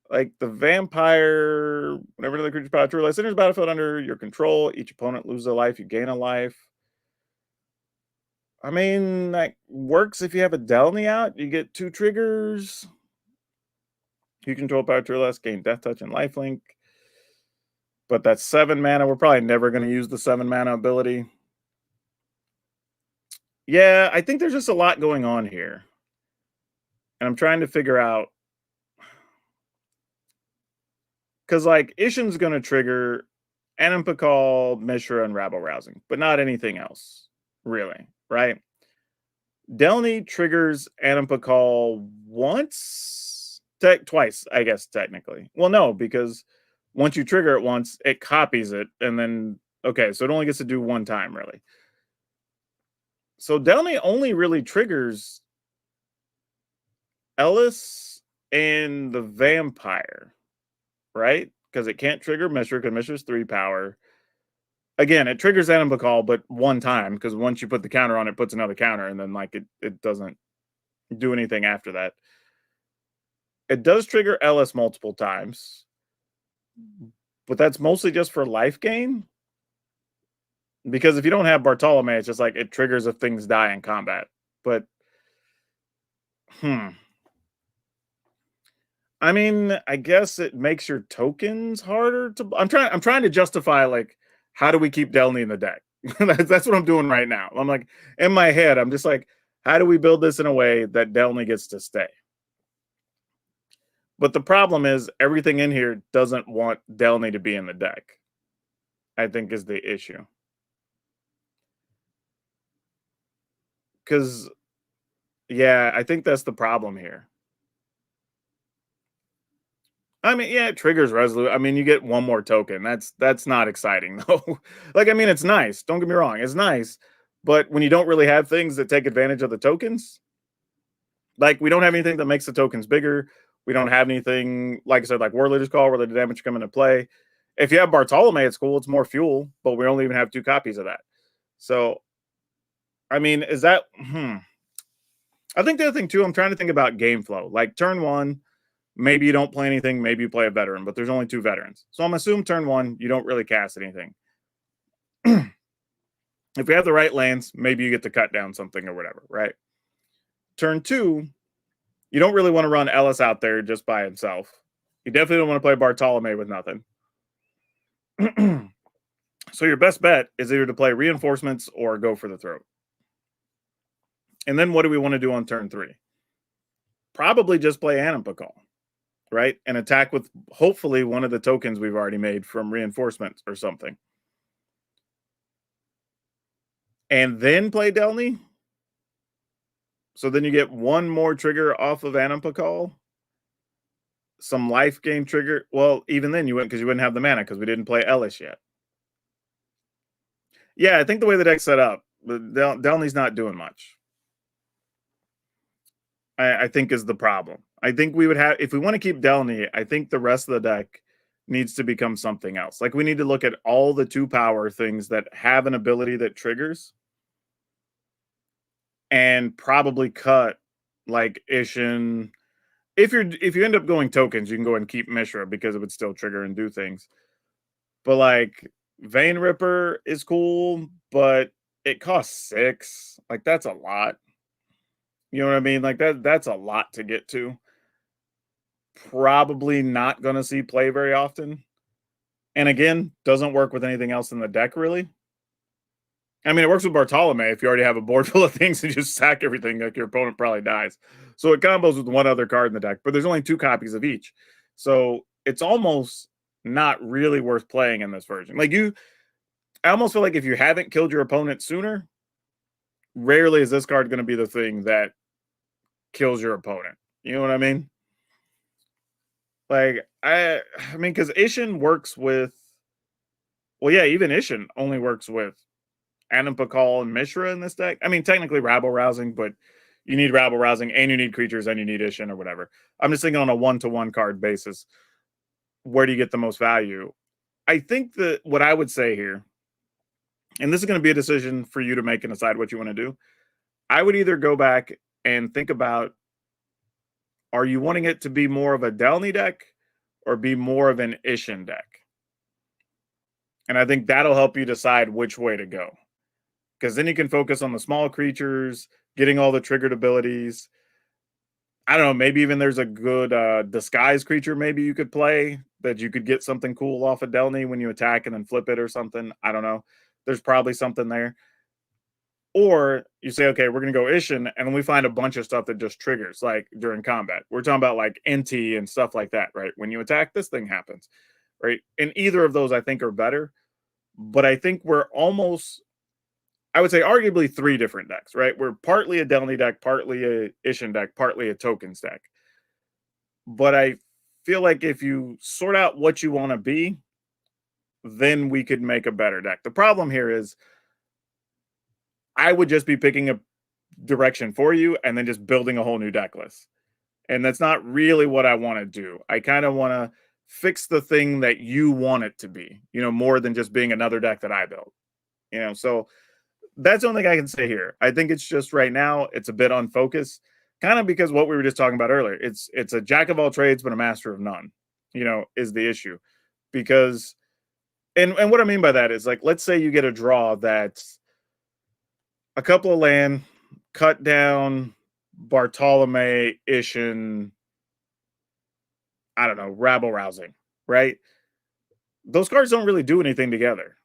Like the vampire, whenever the creature's power true enters battlefield under your control, each opponent loses a life, you gain a life. I mean, that works if you have a Delny out. You get 2 triggers. You control power true less, gain death touch and lifelink. But that's 7 mana. We're probably never going to use the 7 mana ability. Yeah, I think there's just a lot going on here. And I'm trying to figure out. Because, like, Ishin's going to trigger Animpakal, Mishra, and Rabble Rousing, but not anything else, really, right? Delny triggers Animpakal once? Twice, I guess, technically. Well, no, because once you trigger it once, it copies it, and then, okay, so it only gets to do 1 time, really. So Delny only really triggers Ellis and the vampire, right? Because it can't trigger Mishra, because Mishra's 3 power. Again, it triggers Animpakal, but 1 time, because once you put the counter on it, puts another counter, and then like it doesn't do anything after that. It does trigger Ellis multiple times, but that's mostly just for life gain. Because if you don't have Bartolome, it's just like it triggers if things die in combat. But I mean, I guess it makes your tokens harder to. I'm trying to justify like how do we keep Delny in the deck? That's what I'm doing right now. I'm like in my head, I'm just like, how do we build this in a way that Delny gets to stay? But the problem is everything in here doesn't want Delny to be in the deck, I think is the issue. Because, yeah, I think that's the problem here. I mean, yeah, it triggers Resolute. I mean, you get 1 more token. That's not exciting, though. Like, I mean, it's nice. Don't get me wrong. It's nice. But when you don't really have things that take advantage of the tokens, like, we don't have anything that makes the tokens bigger. We don't have anything, like I said, like War Leader's Call, where the damage come into play. If you have Bartolome, it's cool. It's more fuel, but we only even have 2 copies of that. So, I mean, is that... I think the other thing, too, I'm trying to think about game flow. Like, turn 1, maybe you don't play anything, maybe you play a veteran, but there's only 2 veterans. So I'm assuming turn 1, you don't really cast anything. If you have the right lands, maybe you get to cut down something or whatever, right? Turn 2, you don't really want to run Ellis out there just by himself. You definitely don't want to play Bartolome with nothing. So your best bet is either to play reinforcements or go for the throat. And then what do we want to do on turn 3? Probably just play Animpakal. right? And attack with hopefully one of the tokens we've already made from reinforcements or something. And then play Delny. So then you get one more trigger off of Anipakal. Some life gain trigger. Well, even then you wouldn't, because you wouldn't have the mana because we didn't play Ellis yet. Yeah, I think the way the deck's set up, Delny's not doing much. I think is the problem. I think we would have, if we want to keep Delny, I think the rest of the deck needs to become something else. Like we need to look at all the 2-power things that have an ability that triggers, and probably cut like Ishin. If you end up going tokens, you can go and keep Mishra because it would still trigger and do things. But like Vein Ripper is cool, but it costs 6. Like that's a lot. You know what I mean? Like that's a lot to get to. Probably not going to see play very often. And again, doesn't work with anything else in the deck really. I mean, it works with Bartolome if you already have a board full of things and just sack everything, like your opponent probably dies. So it combos with one other card in the deck, but there's only 2 copies of each. So it's almost not really worth playing in this version. Like I almost feel like if you haven't killed your opponent sooner, rarely is this card going to be the thing that kills your opponent. You know what I mean? Like I mean, because Ishin works with, well, yeah, even Ishin only works with Anipakal and Mishra in this deck. I mean, technically rabble rousing, but you need rabble rousing and you need creatures and you need Ishin or whatever. I'm just thinking on a 1-to-1 card basis. Where do you get the most value? I think that what I would say here, and this is going to be a decision for you to make and decide what you want to do. I would either go back and think about, are you wanting it to be more of a Delny deck or be more of an Ishin deck? And I think that'll help you decide which way to go. Because then you can focus on the small creatures, getting all the triggered abilities. I don't know, maybe even there's a good disguise creature maybe you could play that you could get something cool off of Delny when you attack and then flip it or something. I don't know. There's probably something there. Or you say, okay, we're going to go Ishin, and then we find a bunch of stuff that just triggers, like during combat. We're talking about like NT and stuff like that, right? When you attack, this thing happens, right? And either of those I think are better. But I think we're almost, I would say arguably 3 different decks, right? We're partly a Delny deck, partly a Ishin deck, partly a tokens deck. But I feel like if you sort out what you want to be, then we could make a better deck. The problem here is I would just be picking a direction for you and then just building a whole new deck list. And that's not really what I want to do. I kind of want to fix the thing that you want it to be, more than just being another deck that I built. So that's the only thing I can say here. I think it's just right now it's a bit unfocused, kind of because what we were just talking about earlier. It's a jack of all trades but a master of none, is the issue. Because and what I mean by that is, like, let's say you get a draw that's a couple of land, cut down, Bartolome, Ishin, I don't know, rabble rousing, right? Those cards don't really do anything together,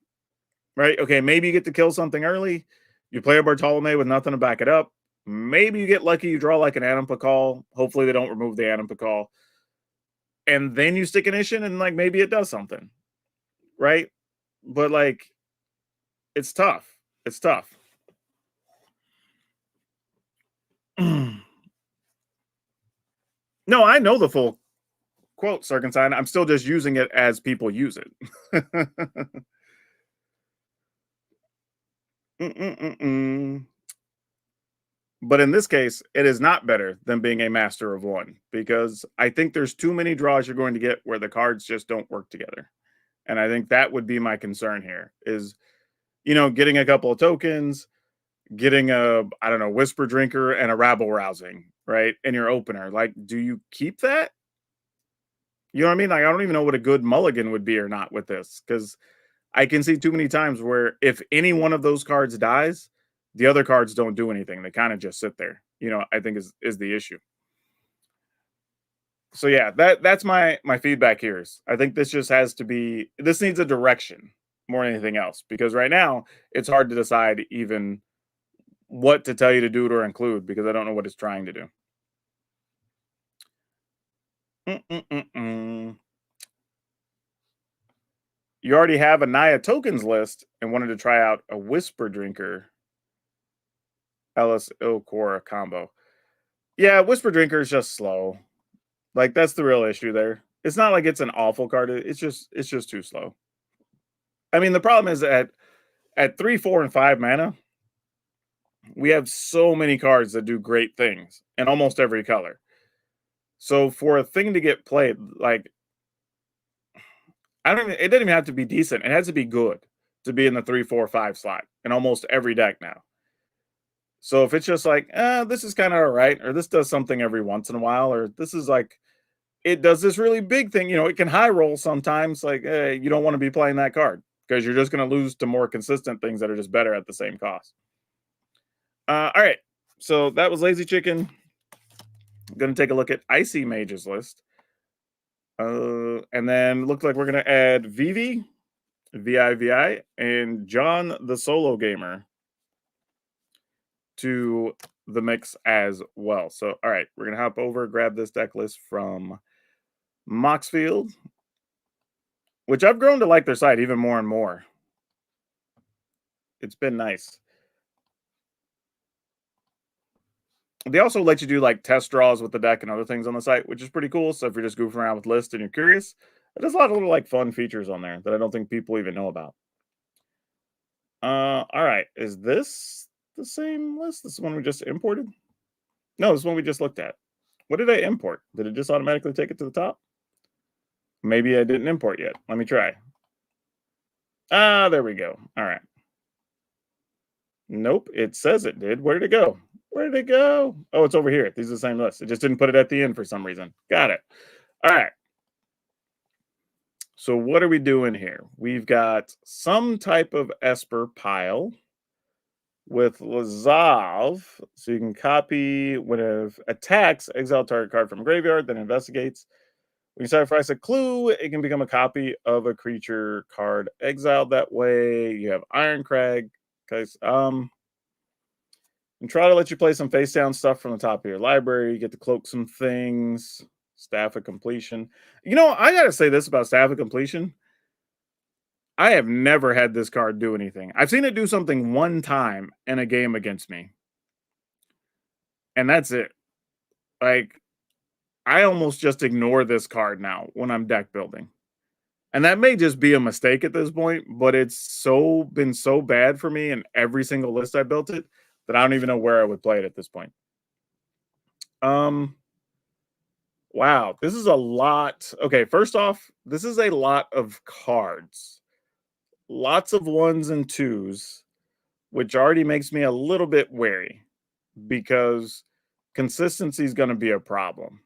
right? Okay, maybe you get to kill something early. You play a Bartolome with nothing to back it up. Maybe you get lucky, you draw like an Anipakal. Hopefully they don't remove the Anipakal. And then you stick an Ishin and like maybe it does something, right? But like, it's tough. It's tough. No, I know the full quote, Circumcised. I'm still just using it as people use it. But in this case, it is not better than being a master of one, because I think there's too many draws you're going to get where the cards just don't work together. And I think that would be my concern here is, getting a couple of tokens, getting I don't know, Whisper Drinker and a Rabble Rousing, right? In your opener. Like, do you keep that? You know what I mean? Like, I don't even know what a good mulligan would be or not with this, because I can see too many times where if any one of those cards dies, the other cards don't do anything. They kind of just sit there. I think is the issue. So yeah, that's my feedback here is I think this just has to be, this needs a direction more than anything else, because right now it's hard to decide even what to tell you to do or include, because I don't know what it's trying to do. Mm-mm-mm-mm. You already have a Naya tokens list and wanted to try out a Whisper Drinker Ellis Ilcora combo. Yeah, Whisper Drinker is just slow. Like that's the real issue there. It's not like it's an awful card. It's just too slow. I mean, the problem is that at 3, 4, and 5 mana, we have so many cards that do great things in almost every color. So for a thing to get played, like I don't even, it doesn't even have to be decent. It has to be good to be in the 3, 4, 5 slot in almost every deck now. So if it's just like, this is kind of all right, or this does something every once in a while, or this is like it does this really big thing, it can high roll sometimes. Like, you don't want to be playing that card because you're just going to lose to more consistent things that are just better at the same cost. All right, so that was Lazy Chicken. I'm going to take a look at Icy Mage's list. And then looked like we're going to add Vivi, VIVI, and John the Solo Gamer to the mix as well. So, all right, we're going to hop over, grab this deck list from Moxfield, which I've grown to like their site even more and more. It's been nice. They also let you do like test draws with the deck and other things on the site, which is pretty cool. So if you're just goofing around with lists and you're curious, there's a lot of little like fun features on there that I don't think people even know about. All right. Is this the same list? This is one we just imported? No, this is one we just looked at. What did I import? Did it just automatically take it to the top? Maybe I didn't import yet. Let me try. There we go. All right. Nope, it says it did. Where did it go? Where did it go? Oh, it's over here. These are the same list. It just didn't put it at the end for some reason. Got it. All right. So what are we doing here? We've got some type of Esper pile with Lazav. So you can copy when it attacks, exile target card from graveyard, then investigates. When you sacrifice a clue, it can become a copy of a creature card exiled that way. You have Iron Crag. Guys, and try to let you play some face down stuff from the top of your library. You get to cloak some things. Staff of Completion. I got to say this about Staff of Completion. I have never had this card do anything. I've seen it do something one time in a game against me. And that's it. Like, I almost just ignore this card now when I'm deck building. And that may just be a mistake at this point, but it's been so bad for me in every single list I built it that I don't even know where I would play it at this point. Wow, this is a lot. Okay, first off, this is a lot of cards. Lots of ones and twos, which already makes me a little bit wary because consistency is going to be a problem.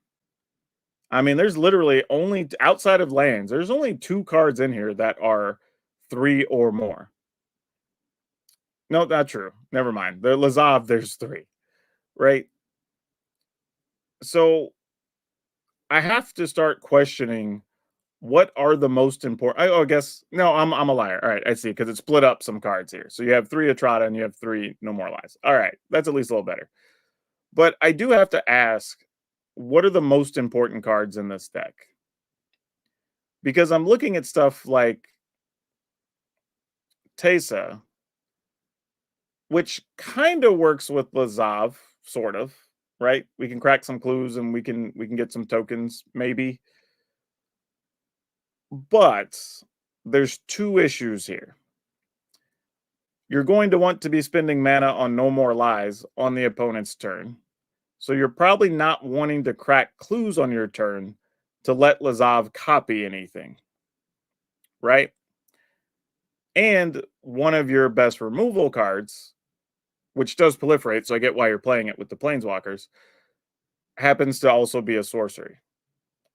I mean, there's literally only outside of lands, there's only 2 cards in here that are 3 or more. No, not true. Never mind. The Lazav, there's 3, right? So I have to start questioning what are the most important. I guess no, I'm a liar. All right, I see, because it split up some cards here. So you have 3 Atrata and you have 3 No More Lies. All right, that's at least a little better. But I do have to ask, what are the most important cards in this deck? Because I'm looking at stuff like Teysa, which kind of works with Lazav, sort of, right? We can crack some clues and we can get some tokens, maybe. But there's 2 issues here. You're going to want to be spending mana on No More Lies on the opponent's turn. So you're probably not wanting to crack clues on your turn to let Lazav copy anything, right? And one of your best removal cards, which does proliferate, so I get why you're playing it with the Planeswalkers, happens to also be a sorcery.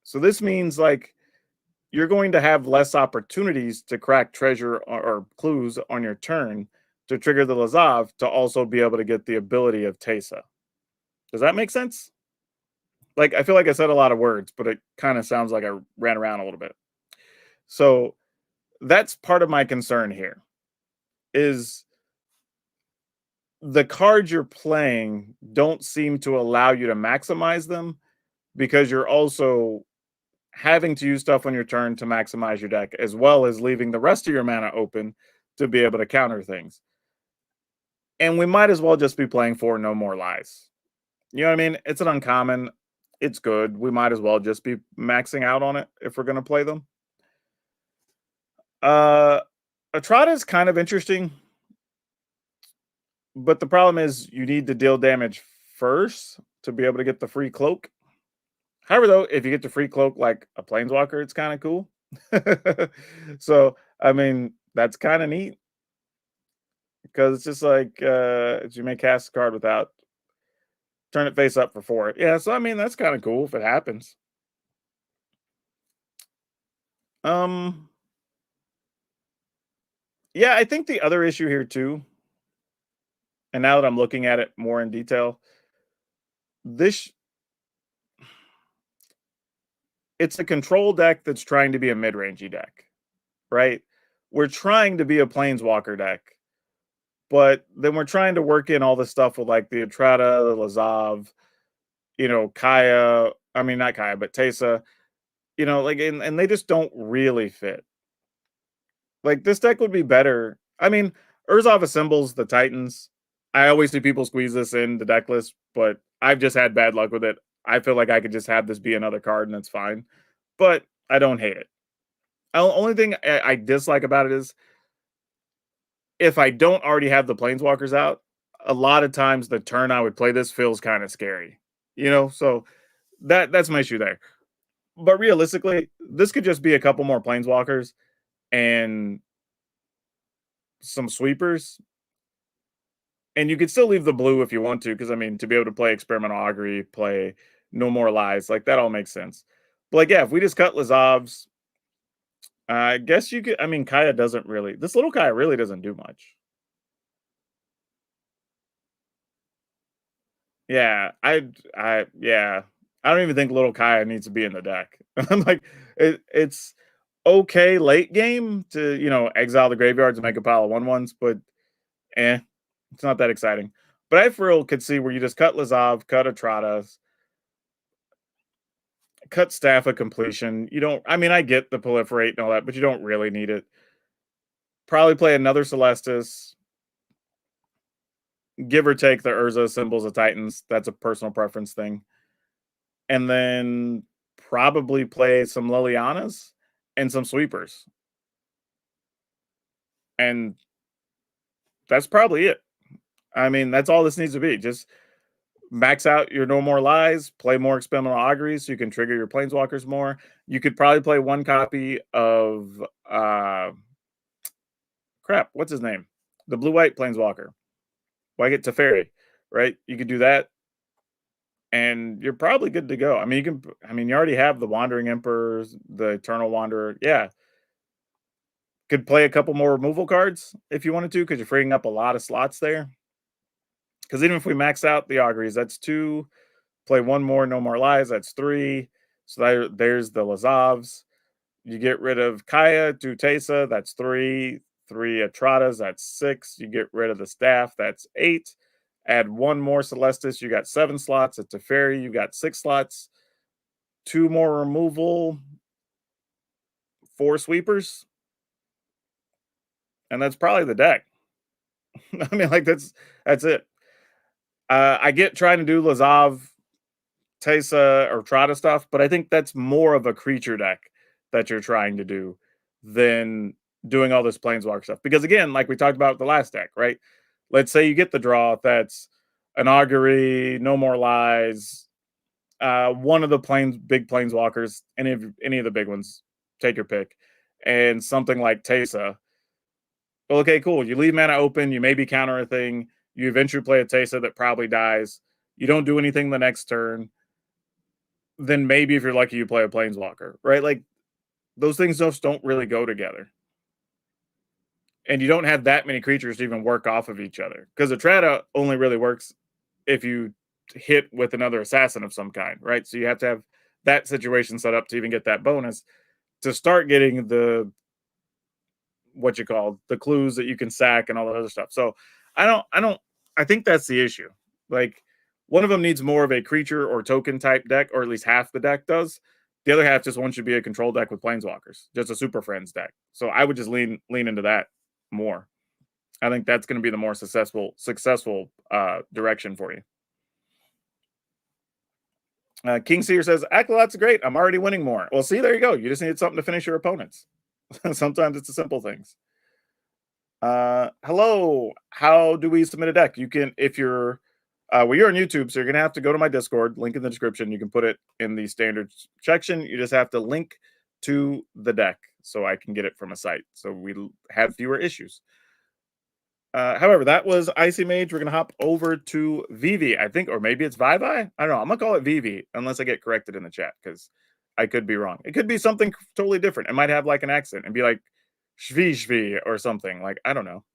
So this means like you're going to have less opportunities to crack treasure or clues on your turn to trigger the Lazav to also be able to get the ability of Teysa. Does that make sense? Like, I feel like I said a lot of words, but it kind of sounds like I ran around a little bit. So that's part of my concern here is the cards you're playing don't seem to allow you to maximize them because you're also having to use stuff on your turn to maximize your deck, as well as leaving the rest of your mana open to be able to counter things. And we might as well just be playing for No More Lies. You know what I mean? It's an uncommon. It's good. We might as well just be maxing out on it if we're going to play them. Atrata is kind of interesting, but the problem is you need to deal damage first to be able to get the free cloak. However, though, if you get the free cloak like a planeswalker, it's kind of cool. So, I mean, that's kind of neat because it's just like you may cast a card without turn it face up for 4. Yeah, so I mean that's kind of cool if it happens. Um, yeah, I think the other issue here too, and now that I'm looking at it more in detail, this it's a control deck that's trying to be a mid-rangey deck, right? We're trying to be a planeswalker deck, but then we're trying to work in all the stuff with like the Atrata, the Lazav, Kaya. I mean, not Kaya, but Tesa. Like, and they just don't really fit. Like, this deck would be better. I mean, Urzov assembles the Titans. I always see people squeeze this in the deck list, but I've just had bad luck with it. I feel like I could just have this be another card and it's fine. But I don't hate it. The only thing I dislike about it is if I don't already have the Planeswalkers out, a lot of times the turn I would play this feels kind of scary. So that's my issue there. But realistically, this could just be a couple more Planeswalkers and some sweepers. And you could still leave the blue if you want to, because I mean, to be able to play Experimental Augury, play No More Lies, like that all makes sense. But like, yeah, if we just cut Lazav's, I guess you could. I mean, Kaya doesn't really. This little Kaya really doesn't do much. Yeah, yeah. I don't even think little Kaya needs to be in the deck. I'm like, it's okay late game to exile the graveyards and make a pile of 1/1s, but it's not that exciting. But I for real could see where you just cut Lazav, cut Atratas, cut Staff of Completion. You don't. I mean, I get the proliferate and all that, but you don't really need it. Probably play another Celestis, give or take the Urza symbols of Titans. That's a personal preference thing. And then probably play some Lilianas and some sweepers. And that's probably it. I mean, that's all this needs to be. Just max out your No More Lies, play more Experimental Auguries so you can trigger your Planeswalkers more. You could probably play one copy of what's his name? The blue-white Planeswalker. Why get Teferi, right? You could do that, and you're probably good to go. I mean, you already have the Wandering Emperors, the Eternal Wanderer. Yeah. Could play a couple more removal cards if you wanted to, because you're freeing up a lot of slots there. Because even if we max out the Auguries, that's 2. Play one more, No More Lies, that's 3. So there's the Lazavs. You get rid of Kaya, Tesa, that's 3. 3 Atratas, that's 6. You get rid of the staff, that's 8. Add one more Celestis, you got 7 slots. At Teferi, you got 6 slots. 2 more removal, 4 sweepers. And that's probably the deck. I mean, like that's it. I get trying to do Lazav, Tesa, or Trata stuff, but I think that's more of a creature deck that you're trying to do than doing all this Planeswalker stuff. Because again, like we talked about with the last deck, right? Let's say you get the draw that's an Augury, No More Lies, one of the big Planeswalkers, any of the big ones, take your pick, and something like Tesa. Well, okay, cool. You leave mana open, you maybe counter a thing, you eventually play a Tesa that probably dies, you don't do anything the next turn, then maybe if you're lucky, you play a Planeswalker, right? Like, those things just don't really go together. And you don't have that many creatures to even work off of each other. Because Atrata only really works if you hit with another assassin of some kind, right? So you have to have that situation set up to even get that bonus to start getting the the clues that you can sack and all that other stuff. So I think that's the issue. Like, one of them needs more of a creature or token type deck, or at least half the deck does, The other half just wants you to be a control deck with Planeswalkers, just a Super Friends deck. So I would just lean into that more. I think that's going to be the more successful direction for you. King Seer says, Acolyte's great. I'm already winning more. Well, see, there you go. You just needed something to finish your opponents. Sometimes it's the simple things. Hello. How do we submit a deck? You can, if you're, well, you're on YouTube, so you're going to have to go to my Discord, link in the description. You can put it in the standard section. You just have to link to the deck so I can get it from a site. So we have fewer issues. However, that was Icy Mage. We're going to hop over to Vivi, I think, or maybe it's Vivi. I don't know. I'm going to call it Vivi unless I get corrected in the chat because I could be wrong. It could be something totally different. It might have like an accent and be like Shvi or something. Like, I don't know.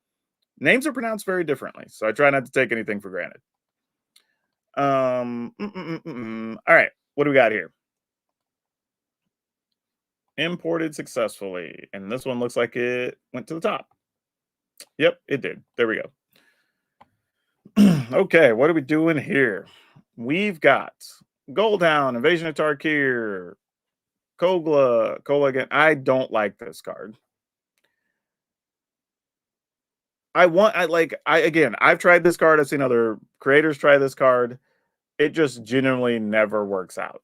Names are pronounced very differently, so I try not to take anything for granted. All right. What do we got here? Imported successfully. And this one looks like it went to the top. Yep, it did. There we go. Okay, what are we doing here? We've got Goldhound, Invasion of Tarkir, Kogla again. I don't like this card. I've tried this card. I've seen other creators try this card. It just genuinely never works out.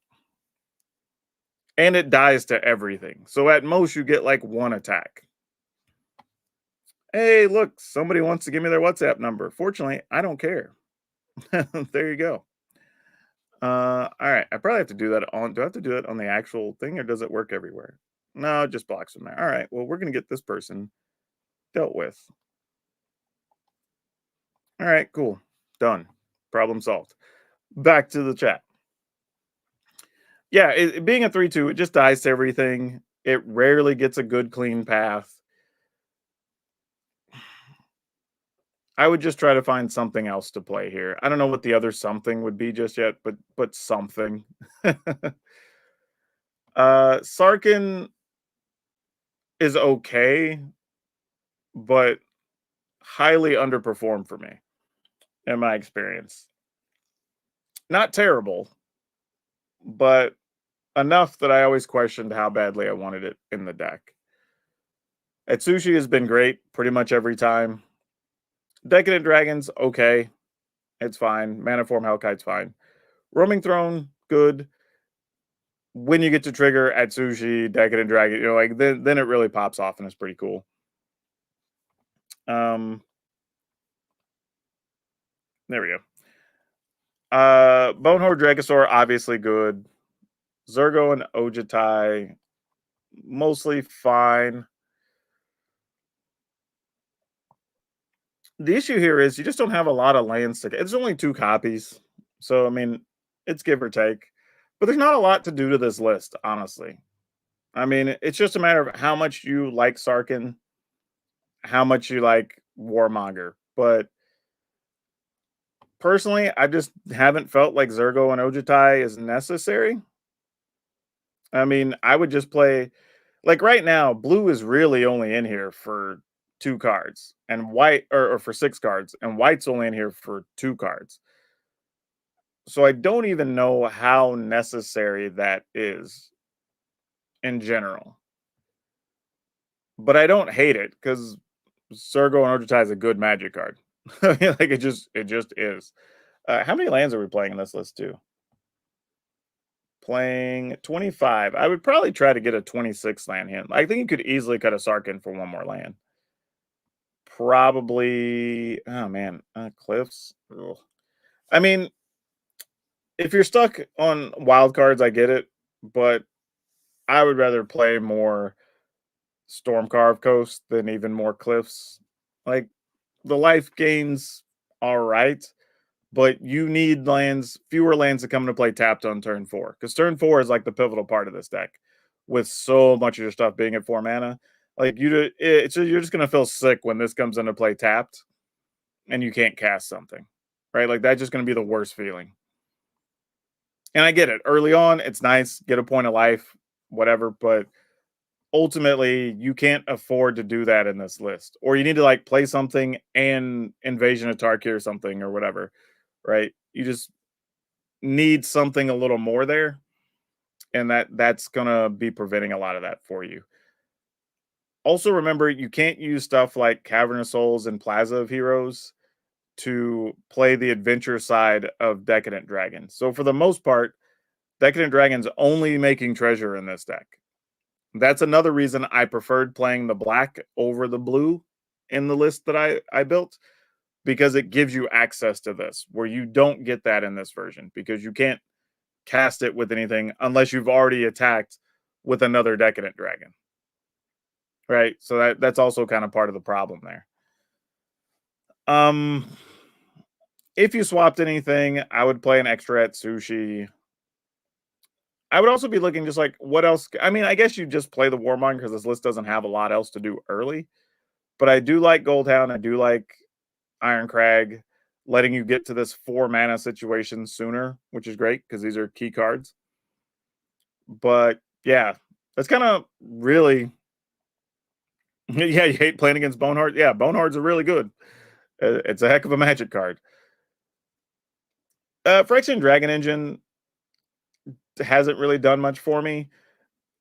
And it dies to everything. So at most you get like one attack. Hey, look, somebody wants to give me their WhatsApp number. Fortunately, I don't care. There you go. All right. I probably have to do that on. Do I have to do it on the actual thing, or does it work everywhere? No, it just blocks from there. All right. Well, we're gonna get this person dealt with. All right. Cool. Done. Problem solved. Back to the chat. Yeah, it being a 3/2, it just dies to everything. It rarely gets a good clean path. I would just try to find something else to play here. I don't know what the other something would be just yet, but something. Sarkin is okay, but highly underperformed for me in my experience. Not terrible, but enough that I always questioned how badly I wanted it in the deck. Atsushi has been great pretty much every time. Decadent Dragons, okay. It's fine. Maniform Hellkite's fine. Roaming Throne, good. When you get to trigger Atsushi, Decadent Dragon, like then it really pops off and it's pretty cool. There we go. Bonehorde Dragosaur, obviously good. Zergo and Ojitai, mostly fine. The issue here is you just don't have a lot of lands to get. It's only 2 copies. So, I mean, it's give or take. But there's not a lot to do to this list, honestly. I mean, it's just a matter of how much you like Sarkin, how much you like Warmonger. But personally, I just haven't felt like Zergo and Ojitai is necessary. I mean, I would just play like right now, blue is really only in here for 2 cards, and white or for 6 cards, and white's only in here for 2 cards. So I don't even know how necessary that is in general. But I don't hate it because Zergo and Ojitai is a good magic card. Like it just is. How many lands are we playing in this list too? Playing 25. I would probably try to get a 26 land hand. I think you could easily cut a Sarkin for 1 more land. Probably, oh man, Cliffs. Ugh. I mean, if you're stuck on wild cards, I get it, but I would rather play more Stormcarved Coast than even more Cliffs. Like the life gains, all right, but you need fewer lands to come into play tapped on turn 4 because turn 4 is like the pivotal part of this deck, with so much of your stuff being at 4 mana. Like you're just gonna feel sick when this comes into play tapped, and you can't cast something, right? Like that's just gonna be the worst feeling. And I get it. Early on, it's nice, get a point of life, whatever, but ultimately you can't afford to do that in this list. Or you need to like play something and Invasion of Tarkir or something or whatever, right? You just need something a little more there. and that's gonna be preventing a lot of that for you. Also, remember you can't use stuff like Cavern of Souls and Plaza of Heroes to play the adventure side of Decadent Dragon. So for the most part, Decadent Dragon's only making treasure in this deck. That's another reason I preferred playing the black over the blue in the list that I built, because it gives you access to this where you don't get that in this version, because you can't cast it with anything unless you've already attacked with another Decadent Dragon. Right? So that's also kind of part of the problem there. Um if you swapped anything, I would play an extra at sushi. I would also be looking just like what else. I mean, I guess you just play the Warmonger because this list doesn't have a lot else to do early. But I do like Goldhound. I do like Iron Crag, letting you get to this 4 mana situation sooner, which is great because these are key cards. But yeah, that's kind of really. Yeah, you hate playing against Boneheart. Yeah, Bonehearts are really good. It's a heck of a magic card. Phyrexian Dragon Engine hasn't really done much for me.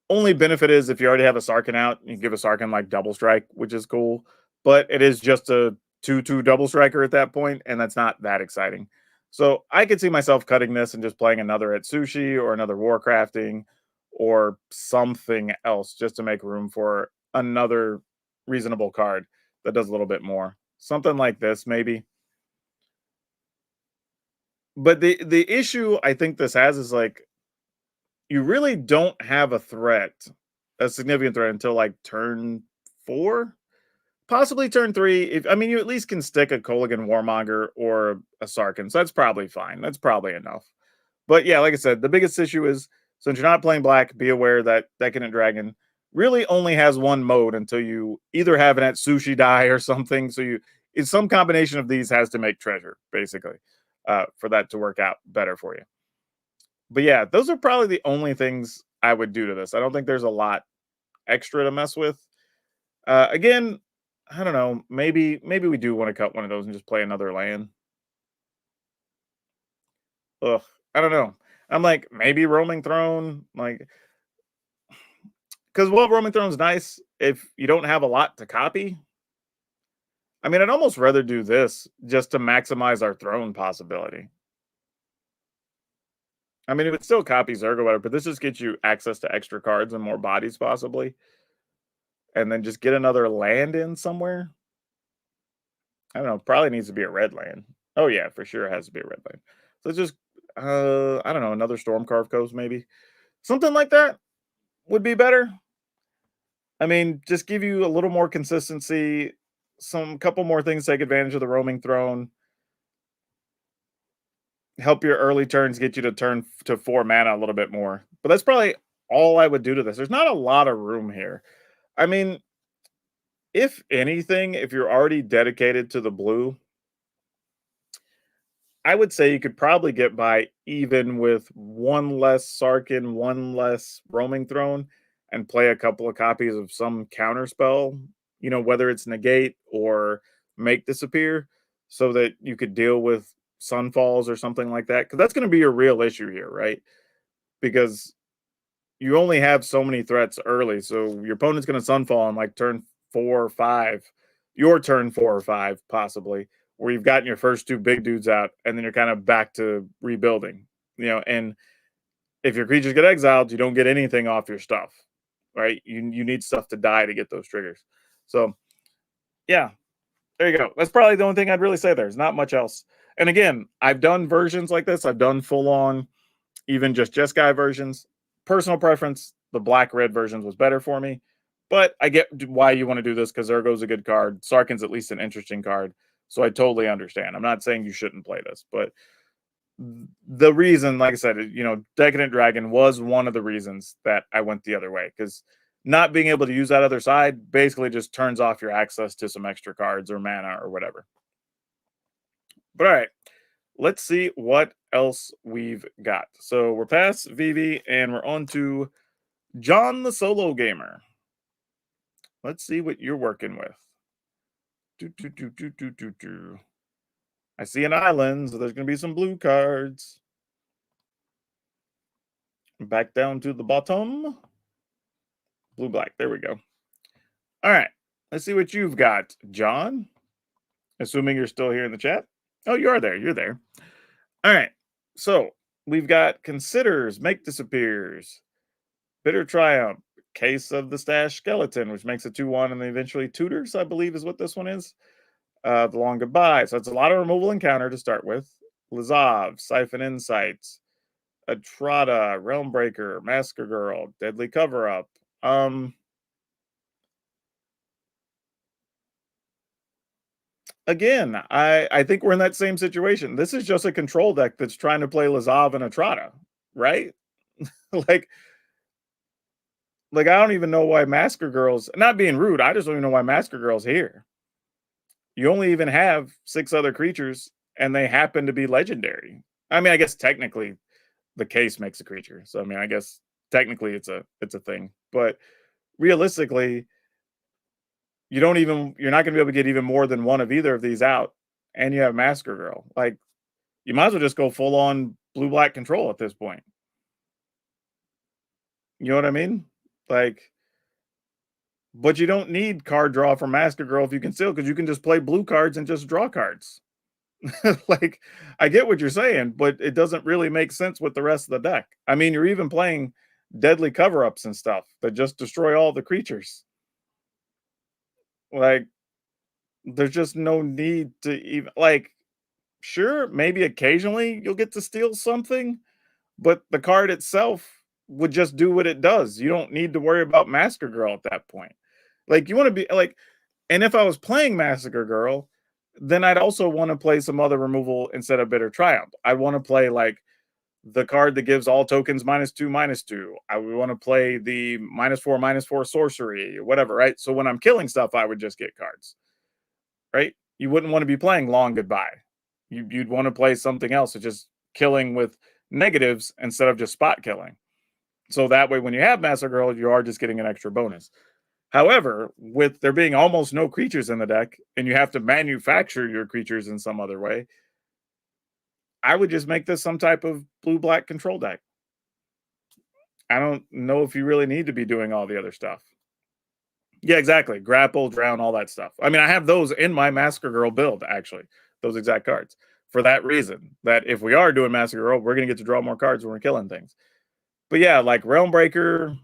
Only benefit is if you already have a Sarkhan out, you can give a Sarkhan like double strike, which is cool. But it is just a 2/2 double striker at that point, and that's not that exciting. So I could see myself cutting this and just playing another at sushi or another warcrafting or something else just to make room for another reasonable card that does a little bit more. Something like this, maybe. But the issue I think this has is like you really don't have a threat, a significant threat until like turn 4, possibly turn 3. If I mean, you at least can stick a Kolaghan Warmonger or a Sarkhan, so that's probably fine. That's probably enough. But yeah, like I said, the biggest issue is since you're not playing black, be aware that Decadent Dragon really only has one mode until you either have an at sushi die or something. So you, it's some combination of these has to make treasure basically for that to work out better for you. But yeah, those are probably the only things I would do to this. I don't think there's a lot extra to mess with. Again, I don't know. Maybe we do want to cut one of those and just play another land. Ugh, I don't know. I'm like maybe Roaming Throne, like because while Roaming Throne's nice, if you don't have a lot to copy, I mean, I'd almost rather do this just to maximize our throne possibility. I mean, if it still copies Zerg or whatever, but this just gets you access to extra cards and more bodies possibly, and then just get another land in somewhere. I don't know. Probably needs to be a red land. Oh yeah, for sure it has to be a red land. So it's just I don't know, another Stormcarved Coast maybe. Something like that would be better. I mean, just give you a little more consistency, some couple more things take advantage of the roaming throne, help your early turns get you to turn to 4 mana a little bit more. But that's probably all I would do to this. There's not a lot of room here. I mean, if anything, if you're already dedicated to the blue, I would say you could probably get by even with one less Sarkin, one less roaming throne, and play a couple of copies of some counter spell, whether it's negate or make disappear, so that you could deal with sunfalls or something like that. Because that's going to be your real issue here, right? Because you only have so many threats early. So your opponent's going to sunfall on like turn 4 or 5, your turn 4 or 5, possibly, where you've gotten your first two big dudes out, and then you're kind of back to rebuilding. And if your creatures get exiled, you don't get anything off your stuff, right? You need stuff to die to get those triggers. So yeah, there you go. That's probably the only thing I'd really say. There's not much else. And again, I've done versions like this. I've done full on even just Jeskai versions. Personal preference, the black red versions was better for me. But I get why you want to do this because Ergo's a good card. Sarkin's at least an interesting card. So I totally understand. I'm not saying you shouldn't play this, but the reason, like I said, Decadent Dragon was one of the reasons that I went the other way, because not being able to use that other side basically just turns off your access to some extra cards or mana or whatever. But all right, let's see what else we've got. So we're past Vivi and we're on to John the Solo Gamer. Let's see what you're working with. Do, do, do, do, do, do, do. I see an island, so there's going to be some blue cards. Back down to the bottom. Blue, black. There we go. All right. Let's see what you've got, John. Assuming you're still here in the chat. Oh, you are there. You're there. All right. So we've got considers, make disappears, bitter triumph, case of the stash skeleton, which makes it 2-1, and then eventually tutors, I believe, is what this one is. The long goodbye. So it's a lot of removal encounter to start with. Lazov, Siphon Insights, Atrata, Realmbreaker, Masker Girl, Deadly Cover Up. Again, I think we're in that same situation. This is just a control deck that's trying to play Lazov and Atrata, right? like I don't even know why Masker Girl's not being rude. I just don't even know why Masker Girl's here. You only even have 6 other creatures, and they happen to be legendary. I mean, I guess technically the case makes a creature. So I mean, I guess technically it's a thing. But realistically, you're not going to be able to get even more than one of either of these out, and you have Masker Girl. Like, you might as well just go full on blue black control at this point. You know what I mean? Like, but you don't need card draw from Masker Girl if you can still, because you can just play blue cards and just draw cards. Like, I get what you're saying, but it doesn't really make sense with the rest of the deck. I mean, you're even playing deadly cover-ups and stuff that just destroy all the creatures. Like, there's just no need to even, like, sure, maybe occasionally you'll get to steal something, but the card itself would just do what it does. You don't need to worry about Masker Girl at that point. Like, you want to be like, and if I was playing Massacre Girl, then I'd also want to play some other removal instead of Bitter Triumph. I'd want to play like the card that gives all tokens -2/-2. I would want to play the -4/-4 sorcery, whatever, right? So when I'm killing stuff, I would just get cards, right? You wouldn't want to be playing Long Goodbye. You'd want to play something else, just killing with negatives instead of just spot killing. So that way, when you have Massacre Girl, you are just getting an extra bonus. However, with there being almost no creatures in the deck, and you have to manufacture your creatures in some other way, I would just make this some type of blue-black control deck. I don't know if you really need to be doing all the other stuff. Yeah, exactly. Grapple, drown, all that stuff. I mean, I have those in my Massacre Girl build, actually, those exact cards. For that reason, that if we are doing Massacre Girl, we're going to get to draw more cards when we're killing things. But yeah, like Realmbreaker,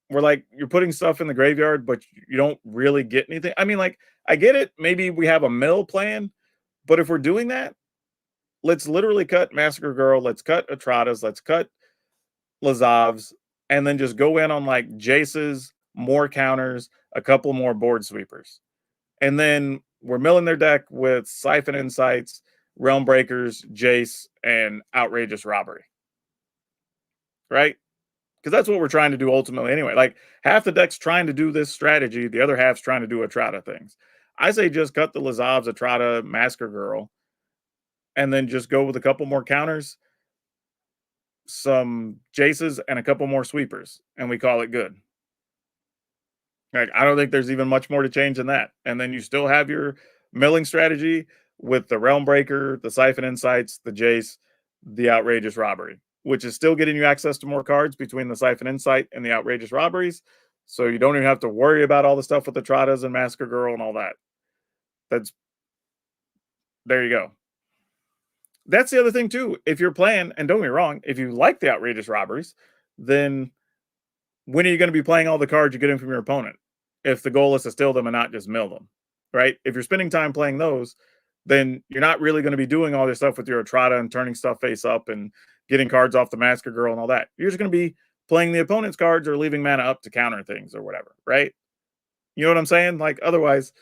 where like you're putting stuff in the graveyard, but you don't really get anything. I mean, like, I get it. Maybe we have a mill plan, but if we're doing that, let's literally cut Massacre Girl, let's cut Atratas, let's cut Lazovs, and then just go in on like Jace's, more counters, a couple more board sweepers. And then we're milling their deck with Siphon Insights, Realm Breakers, Jace, and Outrageous Robbery. Right? Because that's what we're trying to do ultimately anyway. Like, half the deck's trying to do this strategy, the other half's trying to do Atrata things. I say just cut the Lazovs, Atrata, Masker Girl, and then just go with a couple more counters, some Jaces, and a couple more sweepers, and we call it good. Like, I don't think there's even much more to change than that. And then you still have your milling strategy with the Realm Breaker, the Siphon Insights, the Jace, the Outrageous Robbery, which is still getting you access to more cards between the Siphon Insight and the Outrageous Robberies. So you don't even have to worry about all the stuff with the Tratas and Masker Girl and all that. There you go. That's the other thing too. If you're playing, and don't get me wrong, if you like the Outrageous Robberies, then when are you going to be playing all the cards you're getting from your opponent? If the goal is to steal them and not just mill them, right? If you're spending time playing those, then you're not really going to be doing all this stuff with your Atrata and turning stuff face up and getting cards off the Masker Girl and all that. You're just going to be playing the opponent's cards or leaving mana up to counter things or whatever, right? You know what I'm saying? Like, otherwise,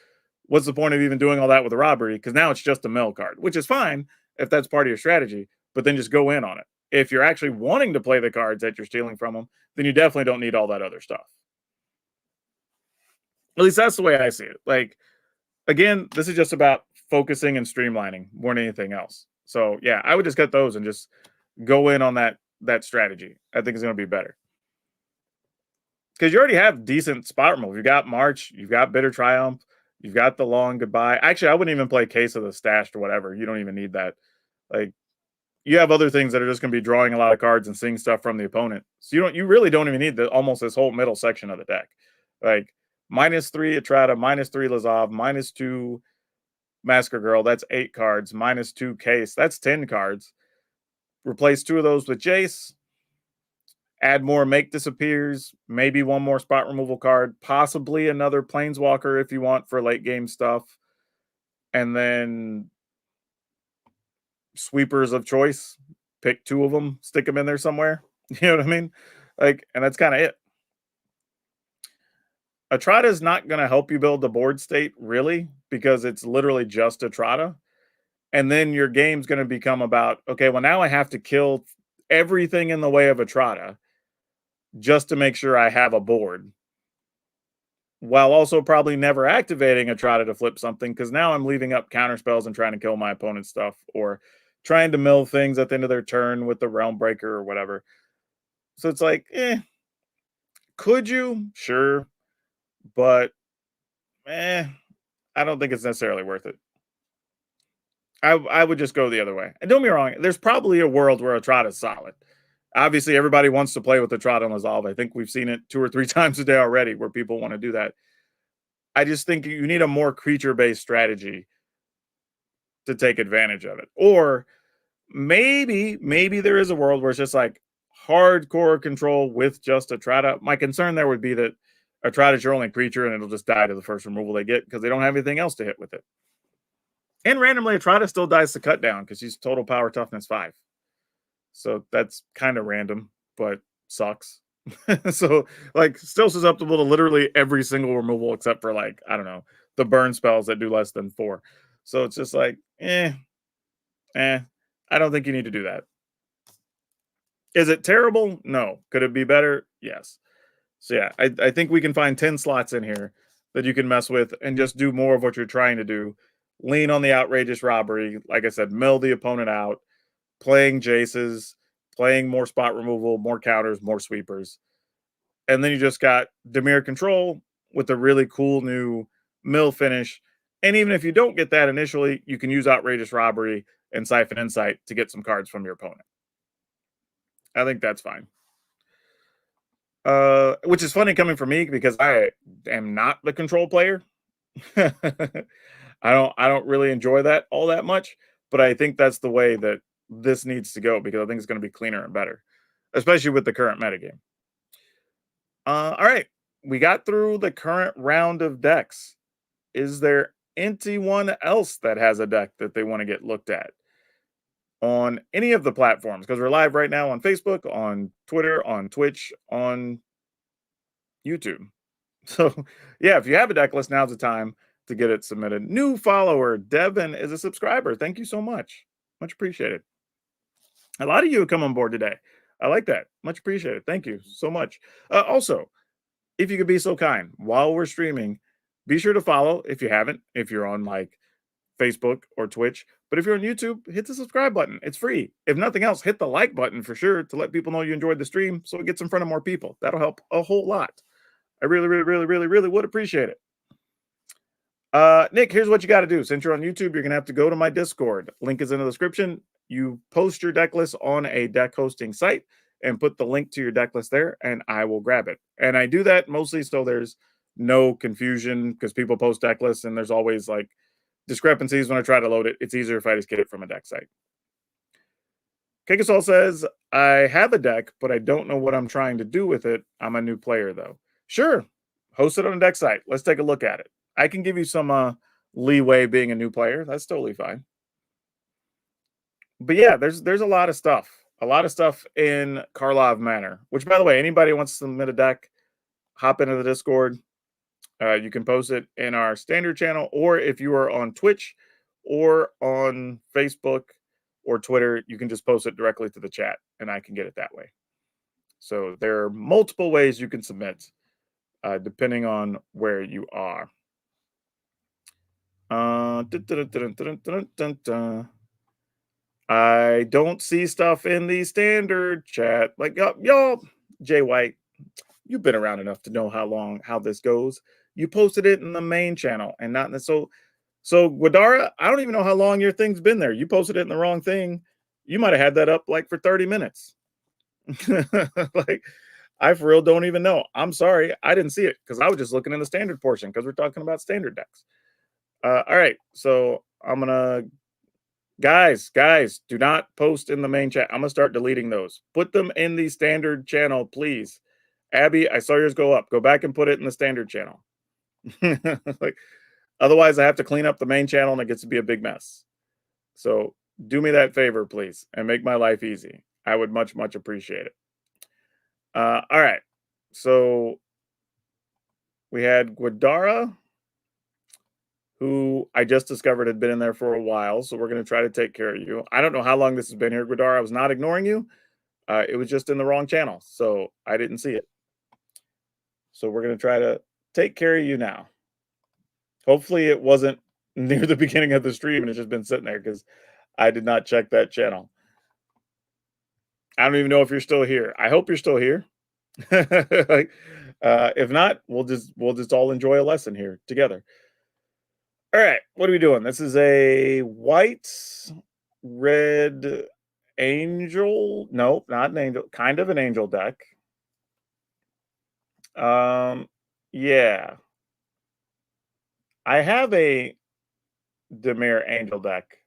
what's the point of even doing all that with a robbery? Because now it's just a mill card, which is fine if that's part of your strategy, but then just go in on it. If you're actually wanting to play the cards that you're stealing from them, then you definitely don't need all that other stuff. At least that's the way I see it. Like, again, this is just about focusing and streamlining more than anything else. So yeah, I would just cut those and just go in on that strategy. I think it's going to be better. Because you already have decent spot removal. You've got March, you've got Bitter Triumph, you've got the Long Goodbye. Actually, I wouldn't even play Case of the Stashed or whatever. You don't even need that. Like, you have other things that are just going to be drawing a lot of cards and seeing stuff from the opponent. So you really don't even need almost this whole middle section of the deck. Like -3 Etrata, -3 Lazov, -2 Masker Girl. That's 8 cards. -2 Case. That's 10 cards. Replace 2 of those with Jace. Add more Make Disappears. Maybe one more spot removal card. Possibly another Planeswalker if you want for late game stuff. And then sweepers of choice. Pick 2 of them, stick them in there somewhere. You know what I mean? Like, and that's kind of it. Etrata is not going to help you build the board state really because it's literally just Etrata. And then your game's going to become about, okay, well, now I have to kill everything in the way of Etrata just to make sure I have a board, while also probably never activating Etrata to flip something, because now I'm leaving up counter spells and trying to kill my opponent's stuff, or trying to mill things at the end of their turn with the Realm Breaker or whatever. So it's like, could you? Sure. But I don't think it's necessarily worth it. I would just go the other way. And don't be wrong, there's probably a world where Etrata is solid. Obviously, everybody wants to play with Etrata and Resolve. I think we've seen it 2 or 3 times a day already where people want to do that. I just think you need a more creature-based strategy to take advantage of it. Or maybe there is a world where it's just like hardcore control with just Etrata. My concern there would be that Etrata is your only creature and it'll just die to the first removal they get because they don't have anything else to hit with it. And randomly, Etrata still dies to cut down because she's total power toughness 5. So that's kind of random, but sucks. So, like, still susceptible to literally every single removal except for, like, I don't know, the burn spells that do less than 4. So it's just like, I don't think you need to do that. Is it terrible? No. Could it be better? Yes. So yeah, I think we can find 10 slots in here that you can mess with and just do more of what you're trying to do. Lean on the outrageous robbery. Like I said, mill the opponent out, playing Jaces, playing more spot removal, more counters, more sweepers. And then you just got Dimir Control with a really cool new mill finish. And even if you don't get that initially, you can use Outrageous Robbery and Siphon Insight to get some cards from your opponent. I think that's fine. Which is funny coming from me because I am not the control player. I don't really enjoy that all that much, but I think that's the way that this needs to go because I think it's going to be cleaner and better, especially with the current metagame. All right, we got through the current round of decks. Is there anyone else that has a deck that they want to get looked at on any of the platforms? Because we're live right now on Facebook, on Twitter, on Twitch, on YouTube. So, yeah, if you have a deck list, now's the time to get it submitted. New follower, Devin, is a subscriber. Thank you so much. Much appreciated. A lot of you have come on board today. I like that. Much appreciated. Thank you so much. Also, if you could be so kind, while we're streaming, be sure to follow if you haven't, if you're on like Facebook or Twitch. But if you're on YouTube, hit the subscribe button. It's free. If nothing else, hit the like button for sure to let people know you enjoyed the stream so it gets in front of more people. That'll help a whole lot. I really, really, really, really, really would appreciate it. Nick, here's what you got to do. Since you're on YouTube, you're going to have to go to my Discord. Link is in the description. You post your deck list on a deck hosting site and put the link to your deck list there, and I will grab it. And I do that mostly so there's no confusion because people post deck lists and there's always like discrepancies when I try to load it. It's easier if I just get it from a deck site. Kikasol says, I have a deck, but I don't know what I'm trying to do with it. I'm a new player, though. Sure, host it on a deck site. Let's take a look at it. I can give you some leeway being a new player. That's totally fine. But yeah, there's a lot of stuff. A lot of stuff in Karlov Manor, which, by the way, anybody wants to submit a deck, hop into the Discord. You can post it in our standard channel, or if you are on Twitch or on Facebook or Twitter, you can just post it directly to the chat, and I can get it that way. So there are multiple ways you can submit, depending on where you are. I don't see stuff in the standard chat. Like, y'all, Jay White, you've been around enough to know how this goes. You posted it in the main channel and not in the so Guadara, I don't even know how long your thing's been there. You posted it in the wrong thing. You might have had that up like for 30 minutes. Like, I for real don't even know. I'm sorry. I didn't see it because I was just looking in the standard portion because we're talking about standard decks. All right. So I'm going to, guys, do not post in the main chat. I'm going to start deleting those. Put them in the standard channel, please. Abby, I saw yours go up. Go back and put it in the standard channel. Like, otherwise, I have to clean up the main channel and it gets to be a big mess. So do me that favor, please, and make my life easy. I would much, much appreciate it. All right. So we had Guadara, who I just discovered had been in there for a while. So we're going to try to take care of you. I don't know how long this has been here, Guadara. I was not ignoring you. It was just in the wrong channel. So I didn't see it. So we're going to try to take care of you now. Hopefully it wasn't near the beginning of the stream and it's just been sitting there because I did not check that channel. I don't even know if you're still here. I hope you're still here. Like, if not, we'll just all enjoy a lesson here together. All right, what are we doing? This is a white, red angel. Nope, not an angel. Kind of an angel deck. Yeah. I have a Demir angel deck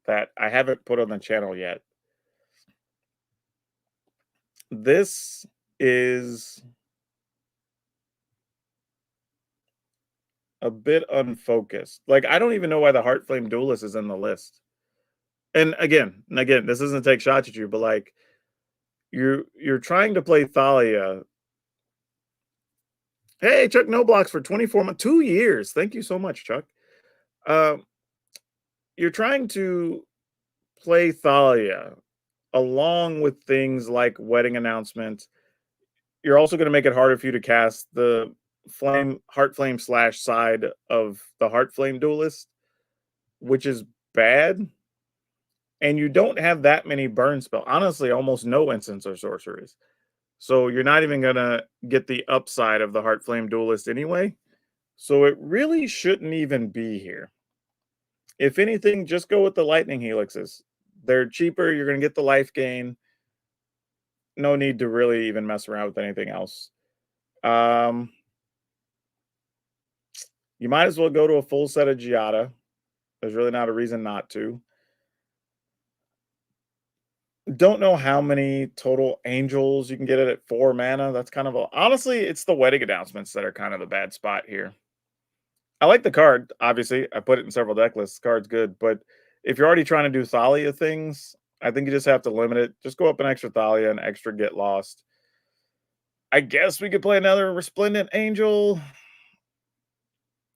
that I haven't put on the channel yet. This is a bit unfocused. Like, I don't even know why the Heartflame Duelist is in the list. And again, this isn't to take shots at you, but like, you're trying to play Thalia. Hey, Chuck No Blocks for 24 months, 2 years. Thank you so much, Chuck. You're trying to play Thalia along with things like Wedding Announcement. You're also going to make it harder for you to cast the Heartflame / side of the Heartflame Duelist, which is bad. And you don't have that many burn spells. Honestly, almost no instants or sorceries. So you're not even going to get the upside of the Heartflame Duelist anyway. So it really shouldn't even be here. If anything, just go with the Lightning Helixes. They're cheaper. You're going to get the life gain. No need to really even mess around with anything else. You might as well go to a full set of Giada. There's really not a reason not to. Don't know how many total angels you can get it at 4 mana. That's kind of honestly, it's the wedding announcements that are kind of the bad spot here. I like the card, obviously. I put it in several deck lists. The card's good, but if you're already trying to do Thalia things, I think you just have to limit it. Just go up an extra Thalia and extra Get Lost. I guess we could play another Resplendent Angel.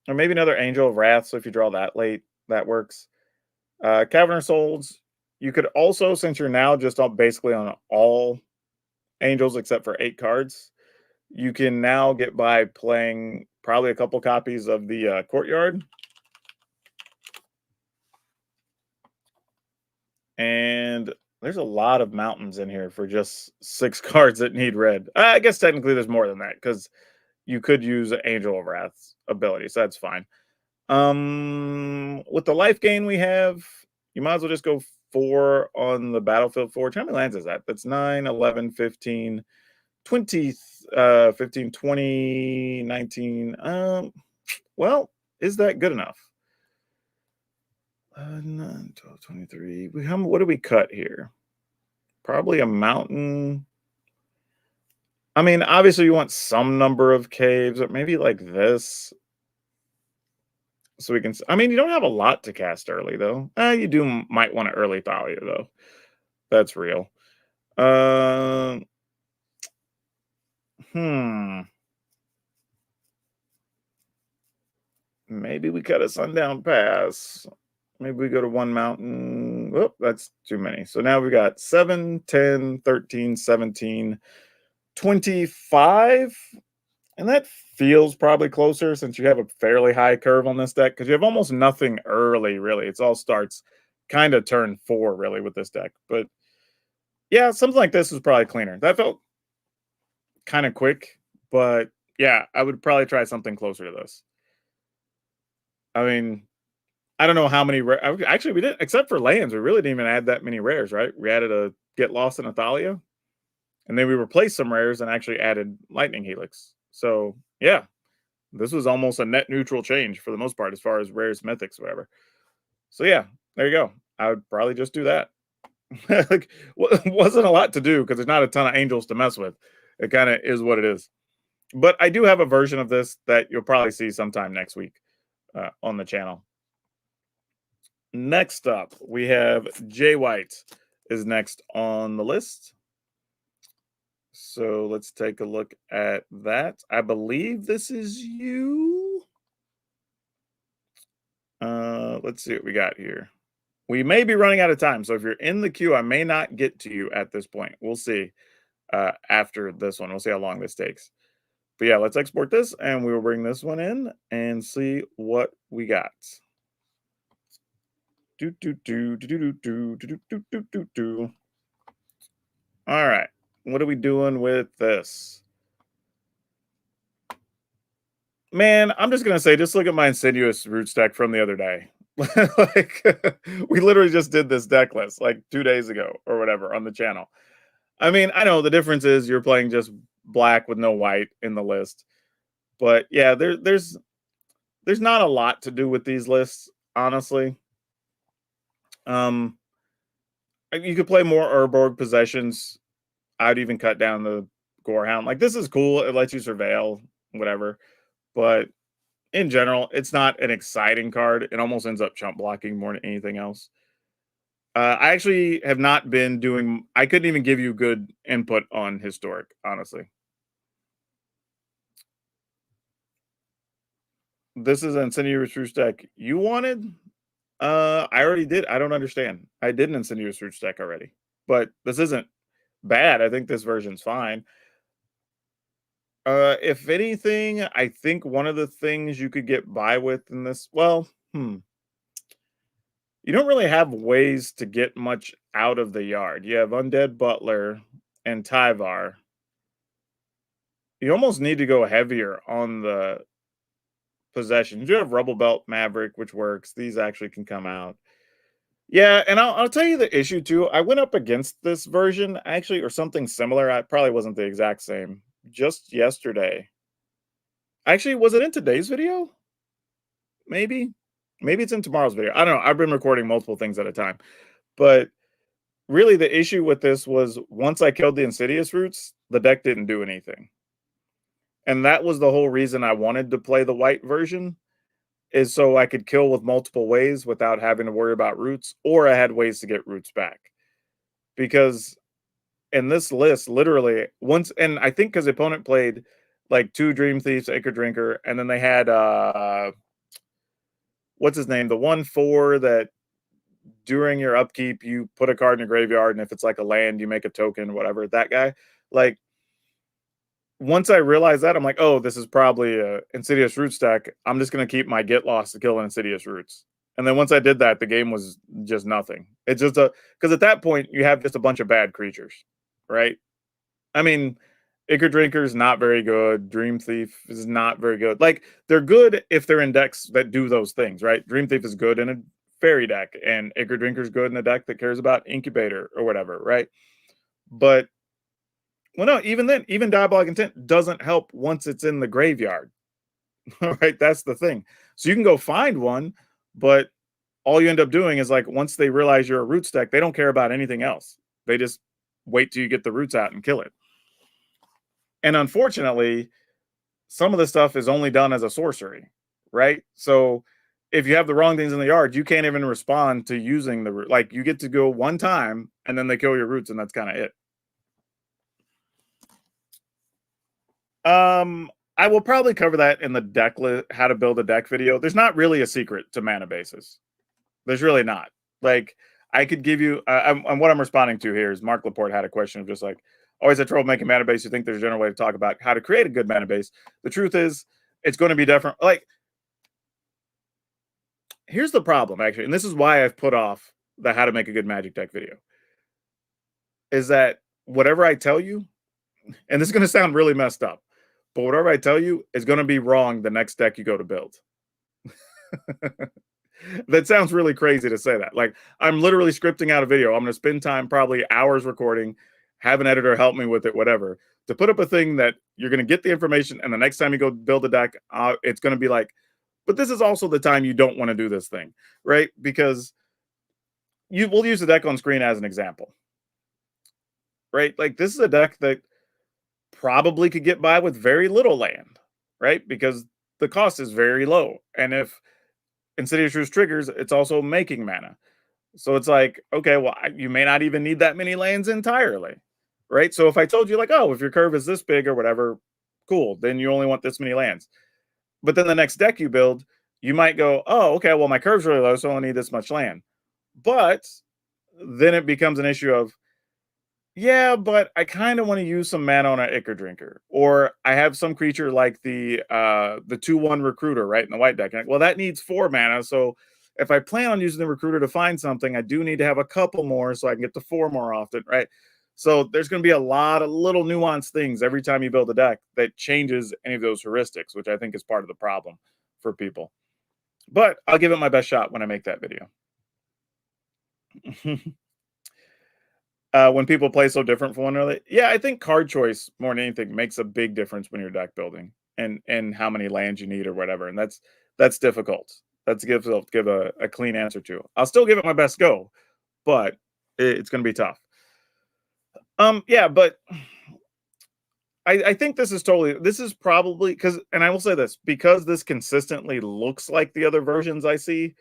Or maybe another Angel of Wrath, so if you draw that late, that works. Cavern Souls. You could also, since you're now just basically on all angels except for 8 cards, you can now get by playing probably a couple copies of the Courtyard. And there's a lot of mountains in here for just 6 cards that need red. I guess technically there's more than that because you could use Angel of Wrath's ability, so that's fine. With the life gain we have, you might as well just go 4 on the battlefield forge. How many lands is that? That's 9, 11, 15, 20, 15, 20, 19. Well, is that good enough? 9, 12, 23. What do we cut here? Probably a mountain. I mean, obviously you want some number of caves, or maybe like this. So we can, I mean, you don't have a lot to cast early, though. You might want to early Thalia, though. That's real. Maybe we cut a Sundown Pass. Maybe we go to 1 mountain. Whoop, that's too many. So now we got 7, 10, 13, 17, 25. And that feels probably closer since you have a fairly high curve on this deck because you have almost nothing early, really. It's all starts kind of turn 4, really, with this deck. But yeah, something like this is probably cleaner. That felt kind of quick, but yeah, I would probably try something closer to this. I mean, I don't know how many actually we didn't, except for lands, we really didn't even add that many rares, right? We added a Get Lost in Athalia, and then we replaced some rares and actually added Lightning Helix. So yeah, this was almost a net neutral change for the most part as far as rares, mythics, whatever. So yeah, there you go. I would probably just do that. Like, wasn't a lot to do because there's not a ton of angels to mess with. It kind of is what it is. But I do have a version of this that you'll probably see sometime next week on the channel. Next up, we have Jay White is next on the list. So let's take a look at that. I believe this is you. Let's see what we got here. We may be running out of time, so if you're in the queue, I may not get to you at this point. We'll see after this one. We'll see how long this takes. But yeah, let's export this, and we will bring this one in and see what we got. All right, what are we doing with this? Man, I'm just gonna say, just look at my Insidious Roots deck from the other day. Like, we literally just did this deck list like 2 days ago or whatever on the channel. I mean, I know the difference is you're playing just black with no white in the list, but yeah, there's not a lot to do with these lists, honestly. You could play more Urborg possessions. I'd even cut down the Gorehound. Like, this is cool. It lets you surveil, whatever. But in general, it's not an exciting card. It almost ends up chump blocking more than anything else. I actually have not been doing. I couldn't even give you good input on Historic, honestly. This is an Incendiary Roots deck you wanted. I already did. I don't understand. I did an Incendiary Roots deck already, but this isn't bad. I think this version's fine. If anything, I think one of the things you could get by with in this, well, you don't really have ways to get much out of the yard. You have Undead Butler and Tyvar. You almost need to go heavier on the possessions. You have Rubble Belt Maverick, which works. These actually can come out. Yeah, and I'll tell you the issue too. I went up against this version actually, or something similar. I probably wasn't the exact same. Just yesterday. Actually, was it in today's video? Maybe. Maybe it's in tomorrow's video. I don't know. I've been recording multiple things at a time. But really the issue with this was once I killed the Insidious Roots, the deck didn't do anything. And that was the whole reason I wanted to play the white version, is so I could kill with multiple ways without having to worry about roots, or I had ways to get roots back. Because in this list, literally once, and I think because the opponent played like 2 Dream Thieves, Acre Drinker, and then they had what's his name? The 1/4 that during your upkeep you put a card in your graveyard, and if it's like a land, you make a token, whatever. That guy. Like, once I realized that, I'm like, oh, this is probably a Insidious Roots deck. I'm just gonna keep my Get Lost to kill an Insidious Roots. And then once I did that, the game was just nothing. It's just because at that point you have just a bunch of bad creatures, right? I mean, Acre Drinker is not very good. Dream Thief is not very good. Like, they're good if they're in decks that do those things, right? Dream Thief is good in a fairy deck, and Acre Drinker is good in a deck that cares about Incubator or whatever, right? But, well, no, even then, even Diabolic Intent doesn't help once it's in the graveyard, right? That's the thing. So you can go find one, but all you end up doing is, like, once they realize you're a roots deck, they don't care about anything else. They just wait till you get the roots out and kill it. And unfortunately, some of the stuff is only done as a sorcery, right? So if you have the wrong things in the yard, you can't even respond to using the root. Like, you get to go one time and then they kill your roots, and that's kind of it. I will probably cover that in the deck list, how to build a deck video. There's not really a secret to mana bases. There's really not. Like, I could give you, and what I'm responding to here is Mark Laporte had a question of just like, always had trouble making mana base. You think there's a general way to talk about how to create a good mana base? The truth is, it's going to be different. Like, here's the problem, actually, and this is why I've put off the how to make a good Magic deck video, is that whatever I tell you, and this is going to sound really messed up, but whatever I tell you is going to be wrong the next deck you go to build. That sounds really crazy to say that. Like, I'm literally scripting out a video. I'm going to spend time, probably hours recording, have an editor help me with it, whatever, to put up a thing that you're going to get the information. And the next time you go build a deck, it's going to be like, but this is also the time you don't want to do this thing, right? Because we'll use the deck on screen as an example, right? Like, this is a deck that probably could get by with very little land, right? Because the cost is very low. And if Insidious Ruse triggers, it's also making mana. So it's like, okay, well, you may not even need that many lands entirely, right? So if I told you, like, oh, if your curve is this big or whatever, cool, then you only want this many lands. But then the next deck you build, you might go, oh, okay, well, my curve's really low, so I only need this much land. But then it becomes an issue of, yeah, but I kind of want to use some mana on an Ichor Drinker, or I have some creature like the 2/1 Recruiter, right, in the white deck. Well, that needs 4 mana, so if I plan on using the Recruiter to find something, I do need to have a couple more so I can get to 4 more often, right? So there's going to be a lot of little nuanced things every time you build a deck that changes any of those heuristics, which I think is part of the problem for people. But I'll give it my best shot when I make that video. When people play so different from one another. Yeah, I think card choice more than anything makes a big difference when you're deck building and how many lands you need or whatever. And that's difficult. That's difficult to give a clean answer to. I'll still give it my best go, but it's going to be tough. Yeah, but I think this is probably because, and I will say this, because this consistently looks like the other versions I see,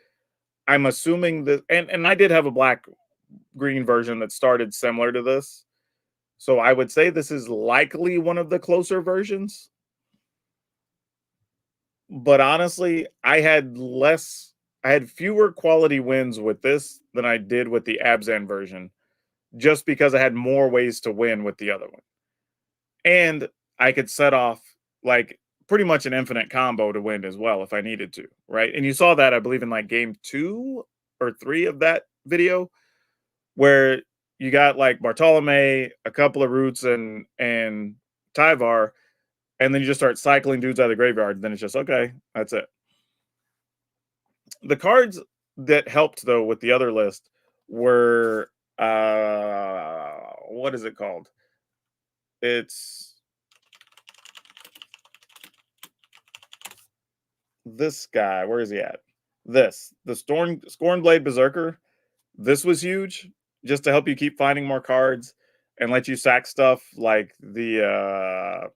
I'm assuming that, and I did have a black green version that started similar to this. So I would say this is likely one of the closer versions. But honestly, I had fewer quality wins with this than I did with the Abzan version, just because I had more ways to win with the other one. And I could set off like pretty much an infinite combo to win as well if I needed to, right? And you saw that, I believe, in like game 2 or 3 of that video, where you got like Bartolome, a couple of roots, and Tyvar, and then you just start cycling dudes out of the graveyard. And then it's just, okay, that's it. The cards that helped though with the other list were what is it called? It's this guy. Where is he at? The Scornblade Berserker. This was huge, just to help you keep finding more cards and let you sack stuff like the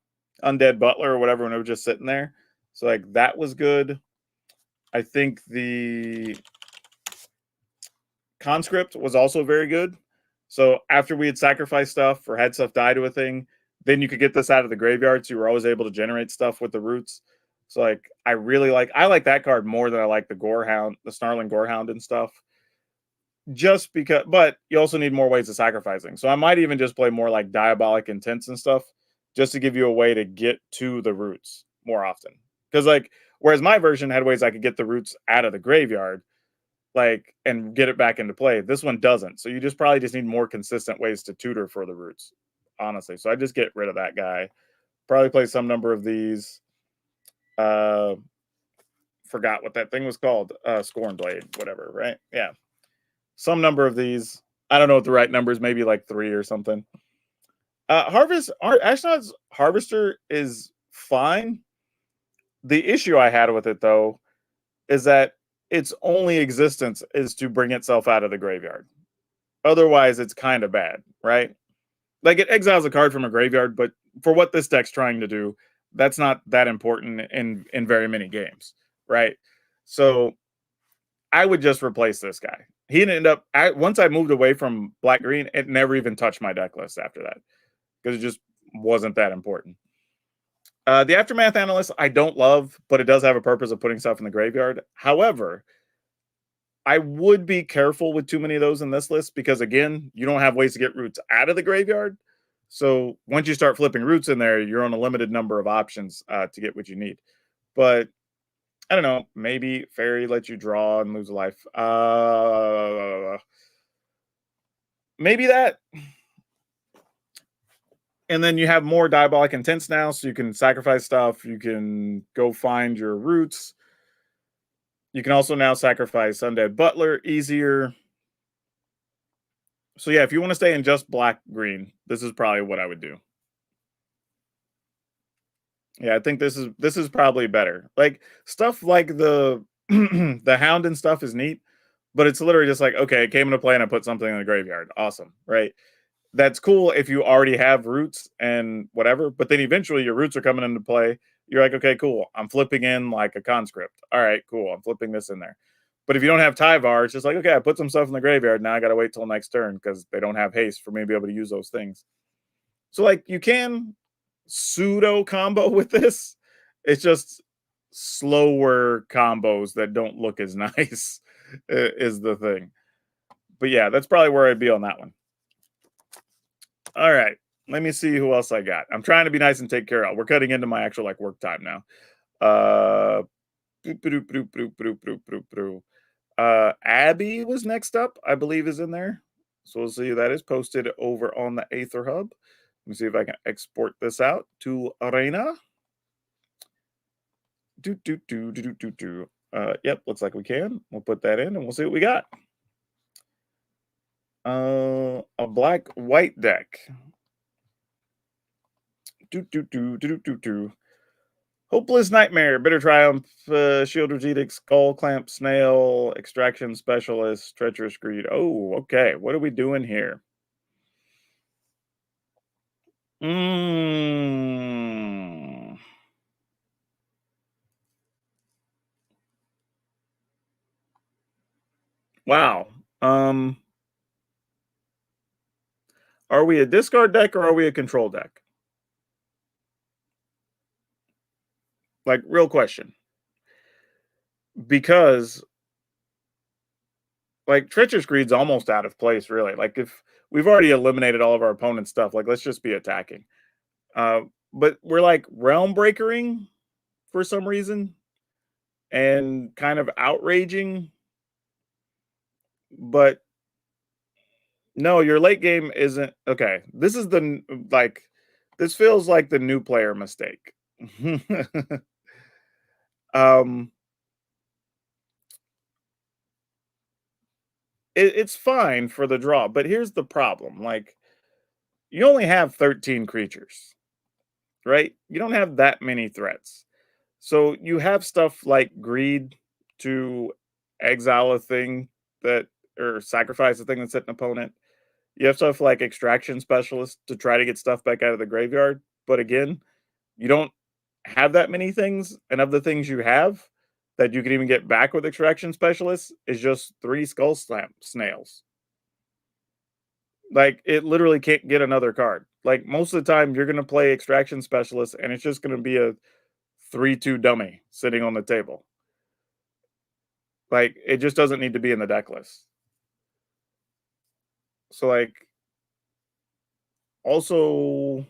Undead Butler or whatever when it was just sitting there. So like that was good. I think the Conscript was also very good. So after we had sacrificed stuff or had stuff die to a thing, then you could get this out of the graveyard. So you were always able to generate stuff with the roots. So like I like that card more than I like the Gorehound, the Snarling Gorehound and stuff. Just because, but you also need more ways of sacrificing. So I might even just play more like Diabolic Intents and stuff, just to give you a way to get to the roots more often. Because like, whereas my version had ways I could get the roots out of the graveyard, like, and get it back into play. This one doesn't. So you probably just need more consistent ways to tutor for the roots, honestly. So I just get rid of that guy. Probably play some number of these. Forgot what that thing was called. Scornblade, whatever, right? Yeah. Some number of these. I don't know what the right number is, maybe like 3 or something. Ashnod's Harvester is fine. The issue I had with it though is that its only existence is to bring itself out of the graveyard. Otherwise, it's kind of bad, right? Like it exiles a card from a graveyard, but for what this deck's trying to do, that's not that important in very many games, right? So I would just replace this guy. He ended up once I moved away from black green, it never even touched my deck list after that because it just wasn't that important. The Aftermath Analyst I don't love, but it does have a purpose of putting stuff in the graveyard. However, I would be careful with too many of those in this list because, again, you don't have ways to get roots out of the graveyard. So once you start flipping roots in there, you're on a limited number of options to get what you need. But I don't know. Maybe Fairy lets you draw and lose a life. Maybe that. And then you have more Diabolic Intents now, so you can sacrifice stuff. You can go find your roots. You can also now sacrifice Undead Butler easier. So yeah, if you want to stay in just black green, this is probably what I would do. Yeah, I think this is probably better. Like stuff like the the Hound and stuff is neat, but it's literally just like, okay, it came into play and I put something in the graveyard. Awesome, right? That's cool if you already have roots and whatever, but then eventually your roots are coming into play. You're like, okay, cool. I'm flipping in like a conscript. All right, cool. I'm flipping this in there. But if you don't have Tyvar, it's just like, okay, I put some stuff in the graveyard. Now I got to wait till next turn because they don't have haste for me to be able to use those things. So, like, you can pseudo combo with this. It's just slower combos that don't look as nice, is the thing. But yeah, that's probably where I'd be on that one. All right. Let me see who else I got. I'm trying to be nice and take care of. We're cutting into my actual like work time now. Abby was next up, I believe, is in there. So we'll see that is posted over on the Aether Hub. Let me see if I can export this out to Arena. Yep, looks like we can. We'll put that in and we'll see what we got. A black white deck. Hopeless Nightmare, Bitter Triumph, Shielder's Edict, Skull Clamp, Snail, Extraction Specialist, Treacherous Greed. Oh, okay. What are we doing here? Wow. Are we a discard deck or are we a control deck? Like, real question. Because like Treacherous Greed's almost out of place, really. Like if we've already eliminated all of our opponent's stuff, like let's just be attacking. But we're like realm breakering for some reason and kind of outraging. But no, your late game isn't okay. This is the like this feels like the new player mistake. um it's fine for the draw, but here's the problem. Like you only have 13 creatures, right? You don't have that many threats. So you have stuff like greed to exile a thing that or sacrifice a thing that's hit an opponent. You have stuff like extraction specialist to try to get stuff back out of the graveyard. But again, you don't have that many things, and of the things you have that you can even get back with extraction specialists is just 3 skull snails. Like it literally can't get another card. Like most of the time you're gonna play extraction specialist and it's just gonna be a 3/2 dummy sitting on the table. Like it just doesn't need to be in the deck list. So like also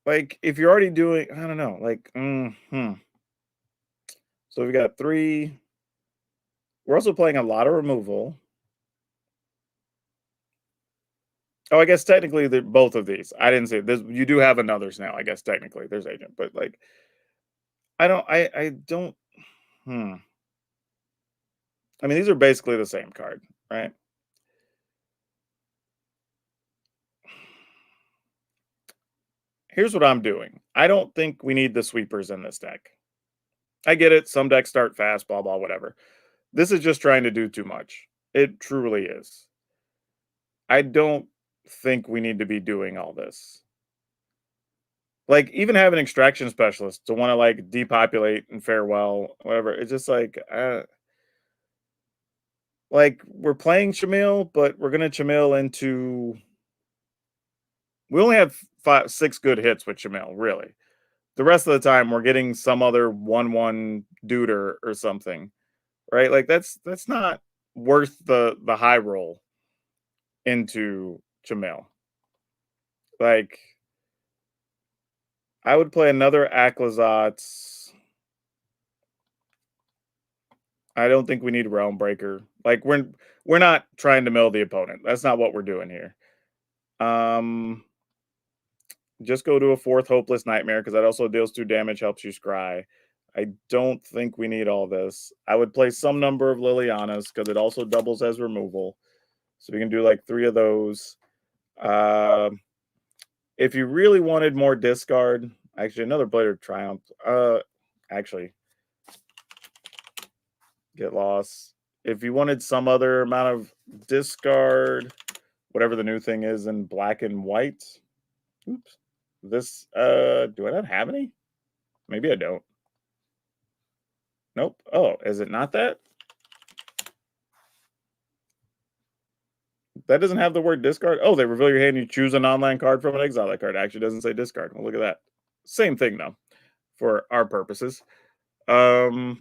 like if you're already doing I don't know, like so we got 3. We're also playing a lot of removal. Oh, I guess technically they're both of these. I didn't say this. You do have another snail, I guess technically. There's agent, but like I don't I mean these are basically the same card, right? Here's what I'm doing. I don't think we need the sweepers in this deck. I get it. Some decks start fast, blah, blah, whatever. This is just trying to do too much. It truly is. I don't think we need to be doing all this. Like, even having extraction specialists to want to like depopulate and farewell, whatever. It's just like we're playing Chamil, but we're gonna Chamil into. We only have 6 good hits with Chamil, really. The rest of the time, we're getting some other 1/1 duder or something, right? Like that's not worth the high roll into Jamil. Like I would play another Aclazotz. I don't think we need Realm Breaker. Like we're not trying to mill the opponent. That's not what we're doing here. Just go to a 4th Hopeless Nightmare because that also deals 2 damage, helps you scry. I don't think we need all this. I would play some number of Lilianas because it also doubles as removal. So we can do like 3 of those. If you really wanted more discard, actually another Blade of Triumph. Actually, get lost. If you wanted some other amount of discard, whatever the new thing is in black and white. Oops. This do I not have any? Maybe I don't. Nope. Oh, is it not that? That doesn't have the word discard. Oh, they reveal your hand. You choose an online card from an exile. That card actually doesn't say discard. Well, look at that. Same thing though, for our purposes. Painful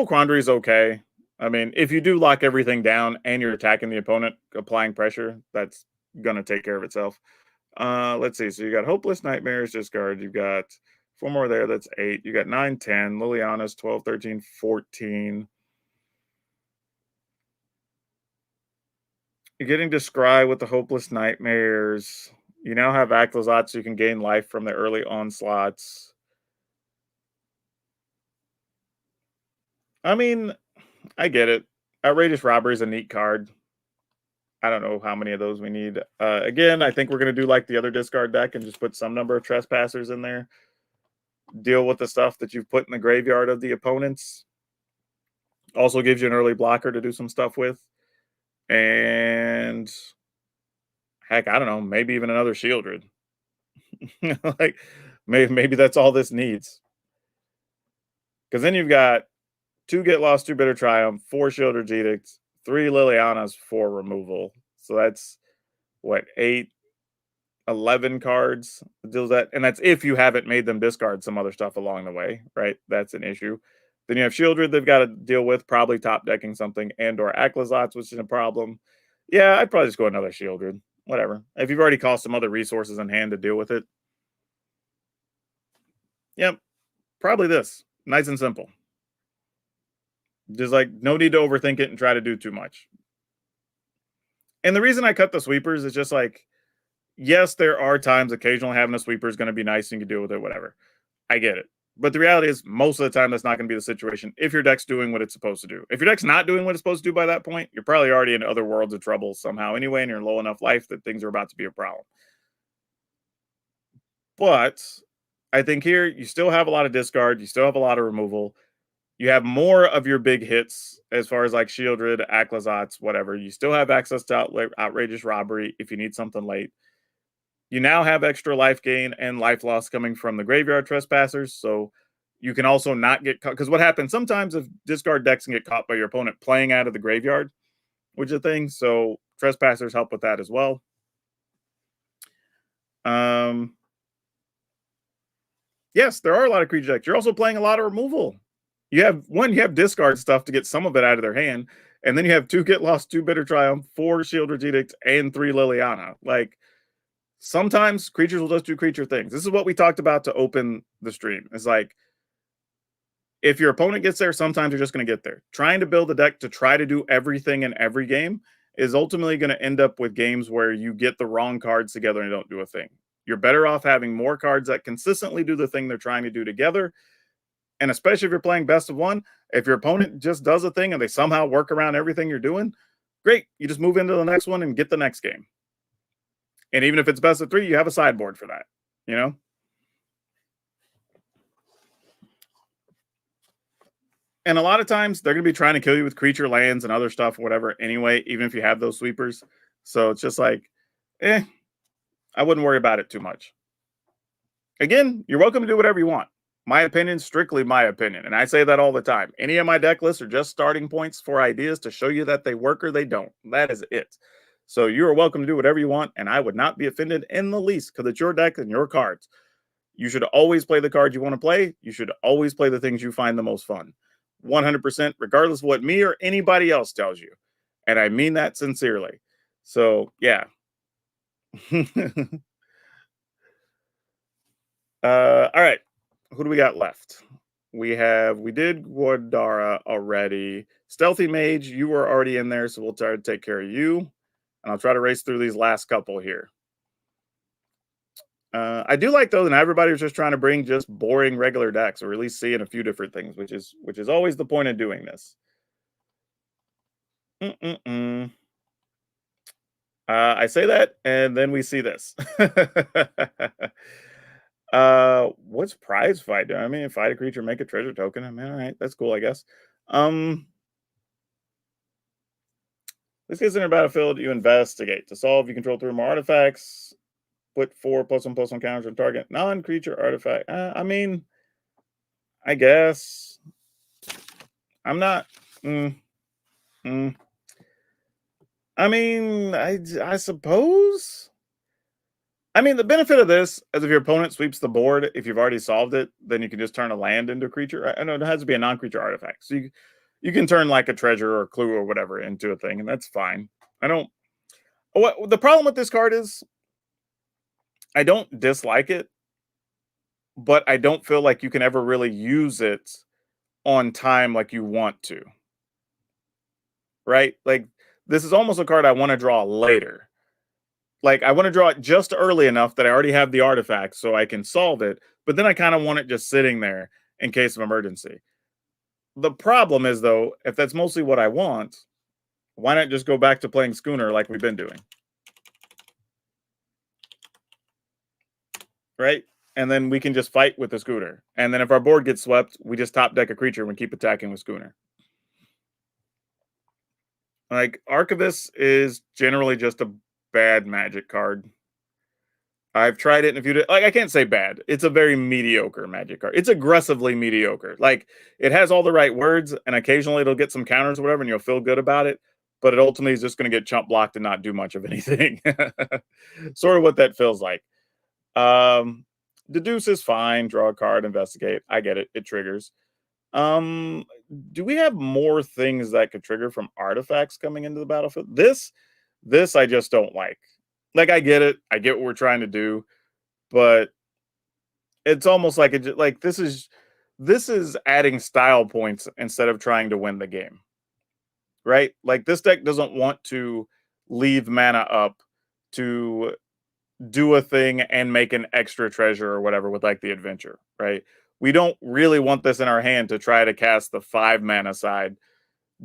Quandary is okay. I mean, if you do lock everything down and you're attacking the opponent, applying pressure, that's gonna take care of itself. Let's see. So you got Hopeless Nightmares, discard. You've got 4 more there. That's 8. You got 9, 10. Liliana's 12, 13, 14. You're getting to scry with the Hopeless Nightmares. You now have Aclazot, so you can gain life from the early onslaughts. I mean, I get it. Outrageous Robbery is a neat card. I don't know how many of those we need. Again, I think we're going to do like the other discard deck and just put some number of Trespassers in there. Deal with the stuff that you've put in the graveyard of the opponents. Also gives you an early blocker to do some stuff with. And heck, I don't know, maybe even another Shieldred. Like maybe that's all this needs. Because then you've got 2 Get Lost, 2 Bitter Triumph, 4 Shieldred's Edicts, 3 Lilianas for removal. So that's what, 8, 11 cards deals that. And that's if you haven't made them discard some other stuff along the way, right? That's an issue. Then you have Shieldred they've got to deal with, probably top decking something, and or Aclazots, which is a problem. Yeah, I'd probably just go another Shieldred. Whatever. If you've already cost some other resources in hand to deal with it. Yep. Probably this. Nice and simple. Just like no need to overthink it and try to do too much. And the reason I cut the sweepers is just like, yes, there are times occasionally having a sweeper is going to be nice and you can deal with it, whatever. I get it. But the reality is most of the time that's not going to be the situation if your deck's doing what it's supposed to do. If your deck's not doing what it's supposed to do by that point, you're probably already in other worlds of trouble somehow anyway, and you're in low enough life that things are about to be a problem. But I think here you still have a lot of discard, you still have a lot of removal. You have more of your big hits as far as like Shieldred, Aclazots, whatever. You still have access to Outrageous Robbery if you need something late. You now have extra life gain and life loss coming from the graveyard Trespassers, so you can also not get caught. Because what happens sometimes if discard decks can get caught by your opponent playing out of the graveyard, which is a thing. So Trespassers help with that as well. Yes, there are a lot of creature decks. You're also playing a lot of removal. You have discard stuff to get some of it out of their hand, and then you have 2 Get Lost, 2 Bitter Triumph, 4 Shieldred's Edict, and 3 Liliana. Like sometimes creatures will just do creature things. This is what we talked about to open the stream. It's like if your opponent gets there, sometimes you're just going to get there. Trying to build a deck to try to do everything in every game is ultimately going to end up with games where you get the wrong cards together and don't do a thing. You're better off having more cards that consistently do the thing they're trying to do together. And especially if you're playing best of one, if your opponent just does a thing and they somehow work around everything you're doing, great. You just move into the next one and get the next game. And even if it's best of 3, you have a sideboard for that, you know? And a lot of times they're going to be trying to kill you with creature lands and other stuff, whatever, anyway, even if you have those sweepers. So it's just like, I wouldn't worry about it too much. Again, you're welcome to do whatever you want. My opinion, strictly my opinion. And I say that all the time. Any of my deck lists are just starting points for ideas to show you that they work or they don't. That is it. So you are welcome to do whatever you want. And I would not be offended in the least because it's your deck and your cards. You should always play the cards you want to play. You should always play the things you find the most fun. 100%, regardless of what me or anybody else tells you. And I mean that sincerely. So, yeah. All right. Who do we got left? We did Guadara already. Stealthy Mage, you were already in there, so we'll try to take care of you. And I'll try to race through these last couple here. I do like though that everybody was just trying to bring just boring regular decks, or at least seeing a few different things, which is always the point of doing this. I say that, and then we see this. What's prize fight? I mean, fight a creature, make a treasure token. I mean, all right, that's cool, I guess. This gets in a battlefield. You investigate to solve. You control 3 more artifacts. Put 4+1/+1 counters on target non-creature artifact. I mean, I guess I'm not. I mean, I suppose. I mean, the benefit of this is if your opponent sweeps the board, if you've already solved it, then you can just turn a land into a creature. I know it has to be a non-creature artifact, so you can turn like a treasure or a clue or whatever into a thing, and that's fine. I don't. What the problem with this card is, I don't dislike it, but I don't feel like you can ever really use it on time like you want to. Right? Like this is almost a card I want to draw later. Like I want to draw it just early enough that I already have the artifact so I can solve it, but then I kind of want it just sitting there in case of emergency. The problem is though, if that's mostly what I want, why not just go back to playing Schooner like we've been doing? Right? And then we can just fight with the Schooner. And then if our board gets swept, we just top deck a creature and we keep attacking with Schooner. Like Archivist is generally just a bad Magic card. I've tried it in a few. Like I can't say bad. It's a very mediocre Magic card. It's aggressively mediocre. Like it has all the right words, and occasionally it'll get some counters or whatever, and you'll feel good about it. But it ultimately is just going to get chump blocked and not do much of anything. Sort of what that feels like. Deduce is fine. Draw a card, investigate. I get it. It triggers. Do we have more things that could trigger from artifacts coming into the battlefield? This I just don't like. Like I get it. I get what we're trying to do, but it's almost like this is adding style points instead of trying to win the game. Right? Like this deck doesn't want to leave mana up to do a thing and make an extra treasure or whatever with like the adventure, right? We don't really want this in our hand to try to cast the 5 mana side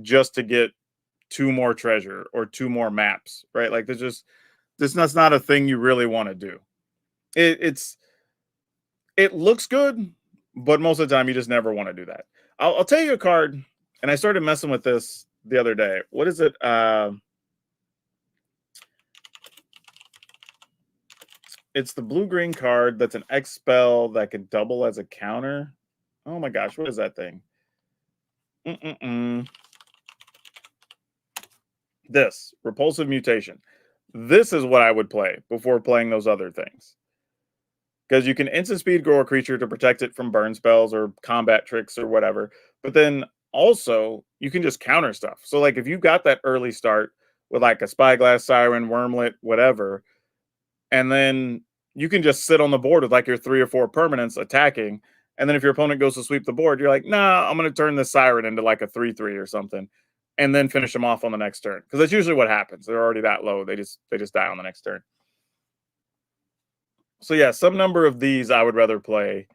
just to get 2 more treasure or 2 more maps, right? Like that's not a thing you really want to do. It looks good, but most of the time you just never want to do that. I'll tell you a card, and I started messing with this the other day. What is it? It's the blue-green card that's an X spell that can double as a counter. Oh my gosh, what is that thing? This, Repulsive Mutation. This is what I would play before playing those other things. Because you can instant speed grow a creature to protect it from burn spells or combat tricks or whatever. But then also, you can just counter stuff. So like if you got that early start with like a Spyglass, Siren, Wormlet, whatever, and then you can just sit on the board with like your 3 or 4 permanents attacking. And then if your opponent goes to sweep the board, you're like, nah, I'm going to turn this Siren into like a 3/3 or something, and then finish them off on the next turn. Because that's usually what happens. They're already that low. They just die on the next turn. So yeah, some number of these I would rather play,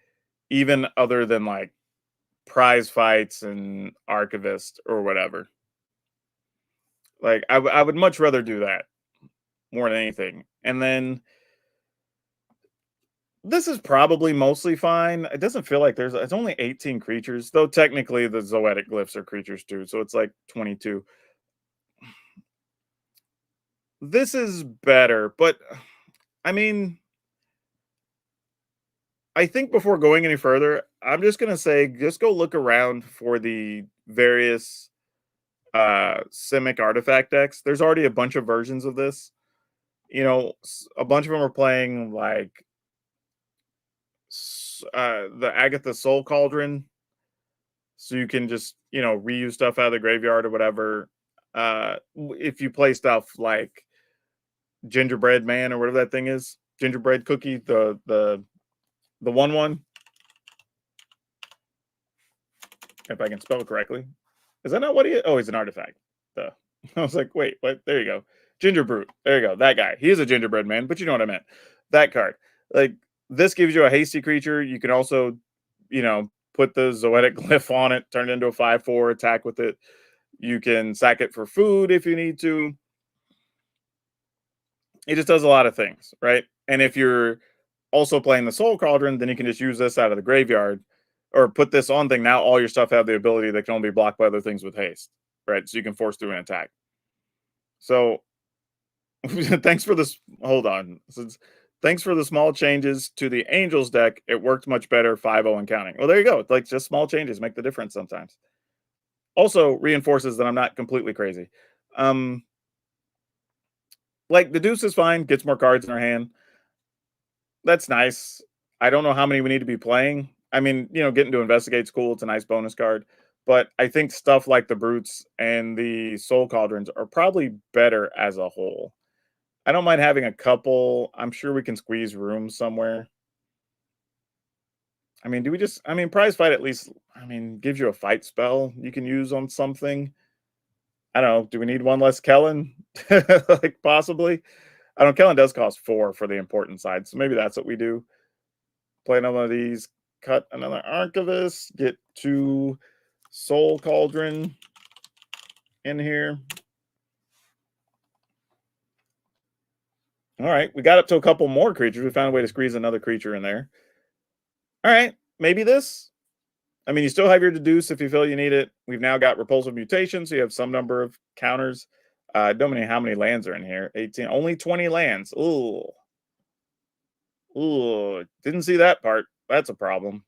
even other than like prize fights and Archivist or whatever. Like I would much rather do that more than anything. And then this is probably mostly fine. It doesn't feel like it's only 18 creatures, though technically the Zoetic Glyphs are creatures too, so it's like 22. This is better, but I mean, I think before going any further, I'm just gonna say just go look around for the various Simic artifact decks. There's already a bunch of versions of this. You know, a bunch of them are playing like the Agatha Soul Cauldron, so you can just reuse stuff out of the graveyard or whatever. If you play stuff like Gingerbread Man or whatever that thing is, Gingerbread Cookie, the 1/1, if I can spell it correctly. Is that not what he is? Oh, he's an artifact. I was like, wait, what? There you go. Ginger Brute. There you go. That guy. He is a gingerbread man, but you know what I meant. That card. Like, this gives you a hasty creature. You can also, put the Zoetic Glyph on it, turn it into a 5/4, attack with it. You can sack it for food if you need to. It just does a lot of things, right? And if you're also playing the Soul Cauldron, then you can just use this out of the graveyard or put this on thing. Now all your stuff have the ability that can only be blocked by other things with haste, right? So you can force through an attack. So thanks for this. Hold on. Thanks for the small changes to the Angels deck. It worked much better 5-0 and counting. Well, there you go. Like, just small changes make the difference sometimes. Also reinforces that I'm not completely crazy. Like, the deuce is fine, gets more cards in our hand. That's nice. I don't know how many we need to be playing. I mean, getting to investigate's cool. It's a nice bonus card. But I think stuff like the Brutes and the Soul Cauldrons are probably better as a whole. I don't mind having a couple. I'm sure we can squeeze room somewhere. I mean, Prize Fight at least, gives you a fight spell you can use on something. I don't know. Do we need one less Kellen? Like, possibly. I don't know. Kellen does cost 4 for the important side, so maybe that's what we do. Play another one of these, cut another Archivist, get 2 Soul Cauldron in here. All right, we got up to a couple more creatures. We found a way to squeeze another creature in there. All right, maybe this. You still have your Deduce if you feel you need it. We've now got Repulsive Mutation, so you have some number of counters. Don't know how many lands are in here. 18, only 20 lands. Ooh. Didn't see that part. That's a problem.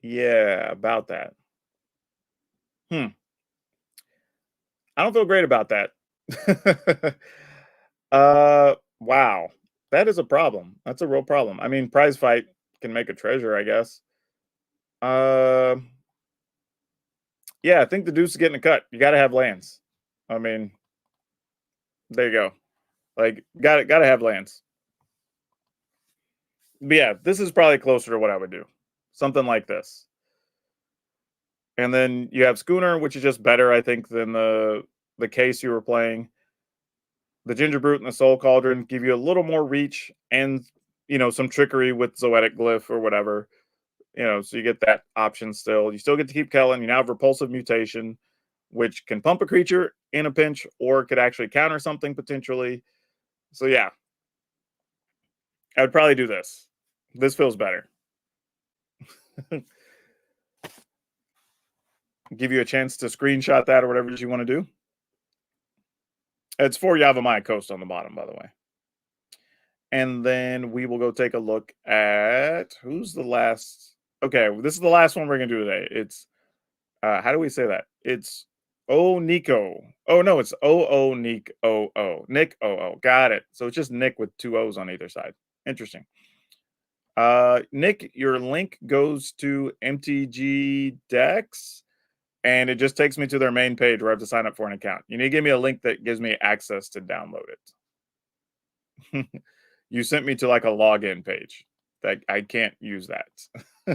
Yeah, about that. I don't feel great about that. Wow. That is a problem. That's a real problem. Prize Fight can make a treasure, I guess. Yeah, I think the Deuce is getting a cut. You got to have lands. There you go. Like, gotta have lands. But yeah, this is probably closer to what I would do. Something like this. And then you have Schooner, which is just better, I think, than the case you were playing. The Ginger Brute and the Soul Cauldron give you a little more reach and, some trickery with Zoetic Glyph or whatever. So you get that option still. You still get to keep Kellen. You now have Repulsive Mutation, which can pump a creature in a pinch or could actually counter something potentially. So yeah, I would probably do this. This feels better. Give you a chance to screenshot that or whatever you want to do. It's for Yavimaya Coast on the bottom, by the way. And then we will go take a look at who's the last. Okay, this is the last one we're going to do today. It's, how do we say that? It's Nico. Oh, no, it's Nick O. Nick O. Got it. So it's just Nick with 2 O's on either side. Interesting. Nick, your link goes to MTG Decks, and it just takes me to their main page where I have to sign up for an account. You need to give me a link that gives me access to download it. You sent me to like a login page. That I can't use that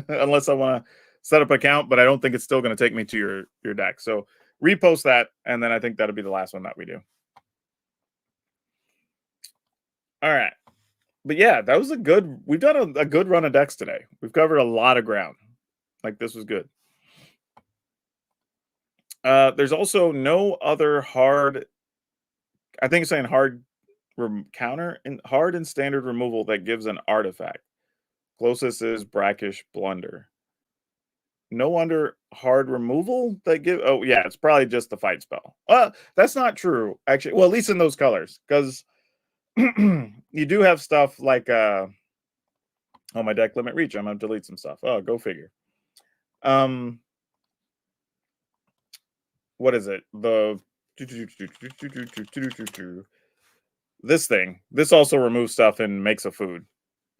unless I want to set up an account, but I don't think it's still going to take me to your deck. So repost that, and then I think that'll be the last one that we do. All right. But yeah, that was we've done a good run of decks today. We've covered a lot of ground. Like, this was good. There's also no other hard, I think it's saying hard counter and hard and standard removal that gives an artifact. Closest is Brackish Blunder. No under hard removal that give. Oh yeah, it's probably just the fight spell. That's not true actually. Well, at least in those colors, because you do have stuff like oh, my deck limit reach. I'm gonna delete some stuff. Oh, go figure. What is it? The this thing. This also removes stuff and makes a food.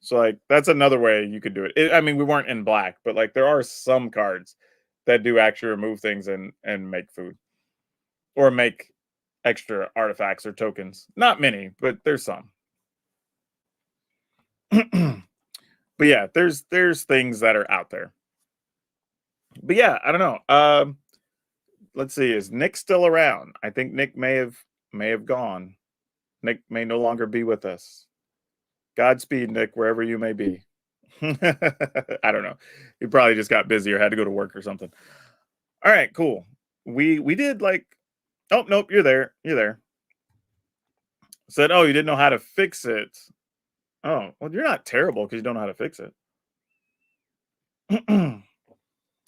So like that's another way you could do it. We weren't in black, but like there are some cards that do actually remove things and make food or make extra artifacts or tokens. Not many, but there's some. But yeah, there's things that are out there. But yeah, I don't know. let's see, is Nick still around? I think Nick may have gone. Nick may no longer be with us. Godspeed, Nick, wherever you may be. I don't know. He probably just got busy or had to go to work or something. All right, cool. We did like, oh nope, you're there. You're there. Said, oh, you didn't know how to fix it. Oh, well, you're not terrible because you don't know how to fix it.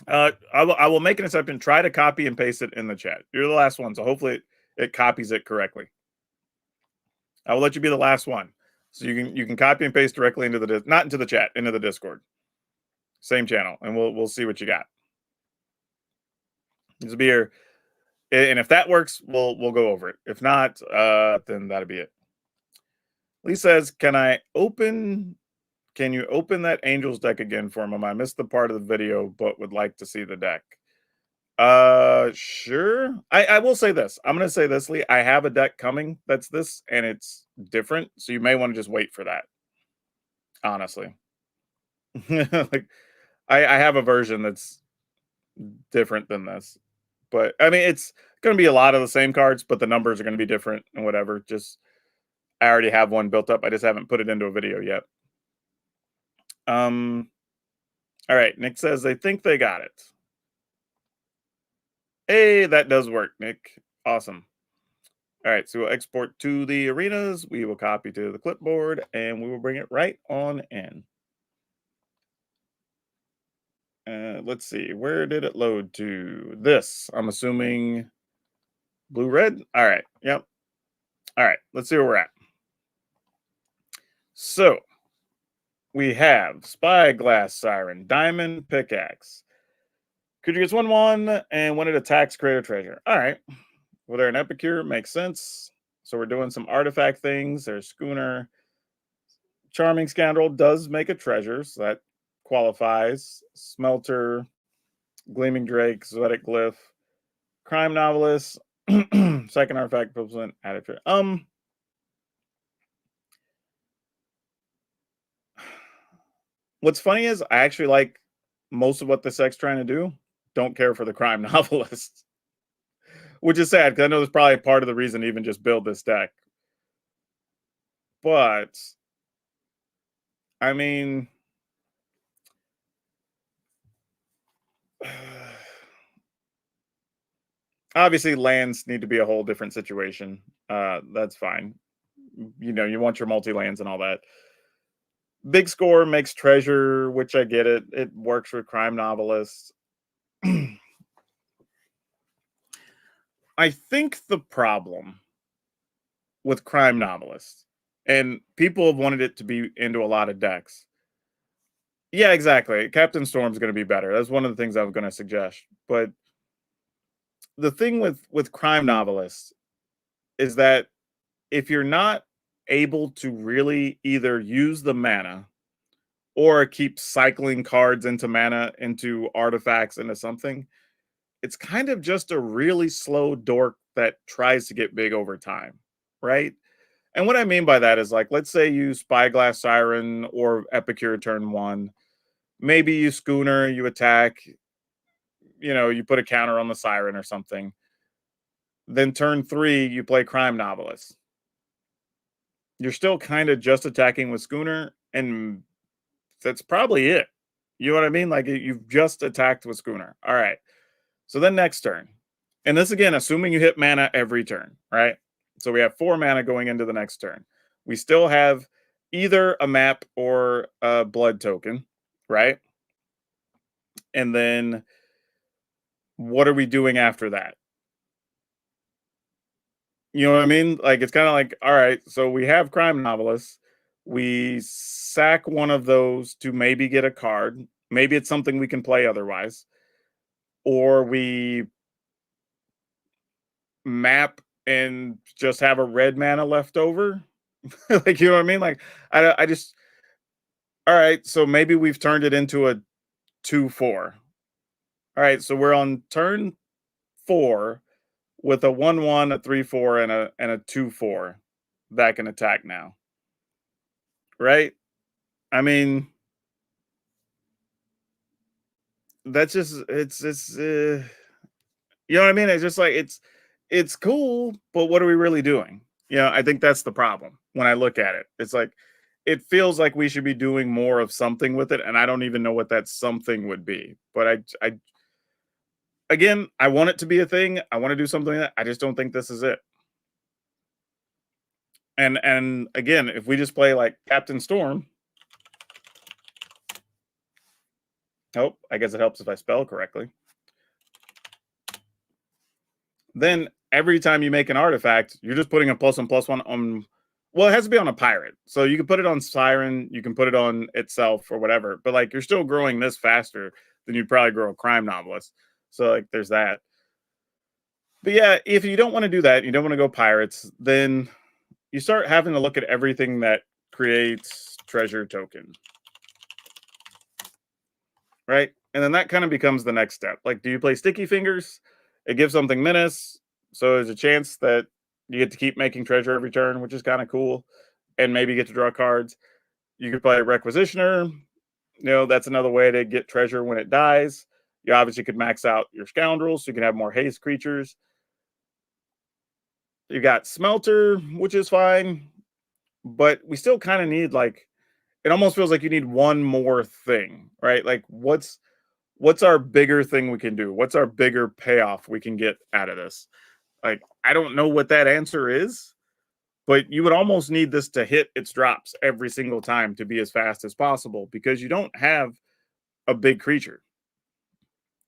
I will make an exception. Try to copy and paste it in the chat. You're the last one, so hopefully it copies it correctly. I will let you be the last one, so you can copy and paste directly into the not into the chat, into the Discord. Same channel, and we'll see what you got. This will be here, and if that works, we'll go over it. If not, then that'll be it. Lee says, Can you open that Angels deck again for him? I missed the part of the video, but would like to see the deck. Sure. I will say this. I'm gonna say this, Lee. I have a deck coming that's this, and it's different. So you may want to just wait for that. Honestly. Like I have a version that's different than this. But I mean it's gonna be a lot of the same cards, but the numbers are gonna be different and whatever. Just I already have one built up. I just haven't put it into a video yet. All right, Nick says they think they got it. Hey, that does work, Nick. Awesome. All right, so we'll export to the arenas. We will copy to the clipboard, and we will bring it right on in. Let's see. Where did it load to? This. I'm assuming blue, red. All right. Yep. All right. Let's see where we're at. So we have Spyglass Siren, Diamond Pickaxe. Creature gets 1/1, and when it attacks, create a treasure. All right. Well, they're an Epicure. Makes sense. So we're doing some artifact things. There's Schooner. Charming Scoundrel does make a treasure, so that qualifies. Smelter, Gleaming Drake, Zoetic Glyph, Crime Novelist, second artifact equivalent, added treasure. What's funny is I actually like most of what this deck's trying to do. Don't care for the Crime Novelist, which is sad because I know that's probably part of the reason to even just build this deck. But I mean, obviously lands need to be a whole different situation. That's fine. You know, you want your multi-lands and all that. Big score makes treasure, which I get it. It works with crime novelists. I think the problem with crime novelists, and people have wanted it to be into a lot of decks. Yeah, exactly. Captain Storm's going to be better. That's one of the things I was going to suggest. But the thing with crime novelists is that if you're not able to really either use the mana or keep cycling cards into mana, into artifacts, into something, it's kind of just a really slow dork that tries to get big over time, right? And what I mean by that is like, let's say you Spyglass Siren or Epicure turn 1, maybe you Schooner, you attack, you know, you put a counter on the Siren or something. Then turn 3, you play Crime Novelist. You're still kind of just attacking with Schooner, and that's probably it. You know what I mean? Like you've just attacked with Schooner. All right. So then next turn. And this again, assuming you hit mana every turn, right? So we have 4 mana going into the next turn. We still have either a map or a blood token, right? And then what are we doing after that? You know what I mean? Like it's kind of like, all right, so we have crime novelists. We sack one of those to maybe get a card. Maybe it's something we can play otherwise. Or we map and just have a red mana left over. Like, you know what I mean? Like, I just, all right, so maybe we've turned it into a 2/4. All right, so we're on turn 4 with a 1/1, a 3/4, and a 2/4 that can attack now. Right? I mean, that's just it's You know what I mean? It's just like it's cool, but what are we really doing? You know, I think that's the problem when I look at it. It's like it feels like we should be doing more of something with it, and I don't even know what that something would be. But I again, I want it to be a thing. I want to do something that I just don't think this is it. And again, if we just play like Captain Storm, oh, I guess it helps if I spell correctly. Then every time you make an artifact, you're just putting a +1/+1 on. Well, it has to be on a pirate, so you can put it on Siren, you can put it on itself or whatever. But like, you're still growing this faster than you'd probably grow a crime novelist. So like, there's that. But yeah, if you don't want to do that, you don't want to go pirates, then you start having to look at everything that creates treasure token, right? And then that kind of becomes the next step. Like, do you play Sticky Fingers? It gives something menace, so there's a chance that you get to keep making treasure every turn, which is kind of cool, and maybe you get to draw cards. You could play Requisitioner. You know, that's another way to get treasure when it dies. You obviously could max out your Scoundrels, so you can have more haste creatures. You got Smelter, which is fine, but we still kind of need like it almost feels like you need one more thing, right? Like what's our bigger thing we can do? What's our bigger payoff we can get out of this? Like I don't know what that answer is, but you would almost need this to hit its drops every single time to be as fast as possible because you don't have a big creature.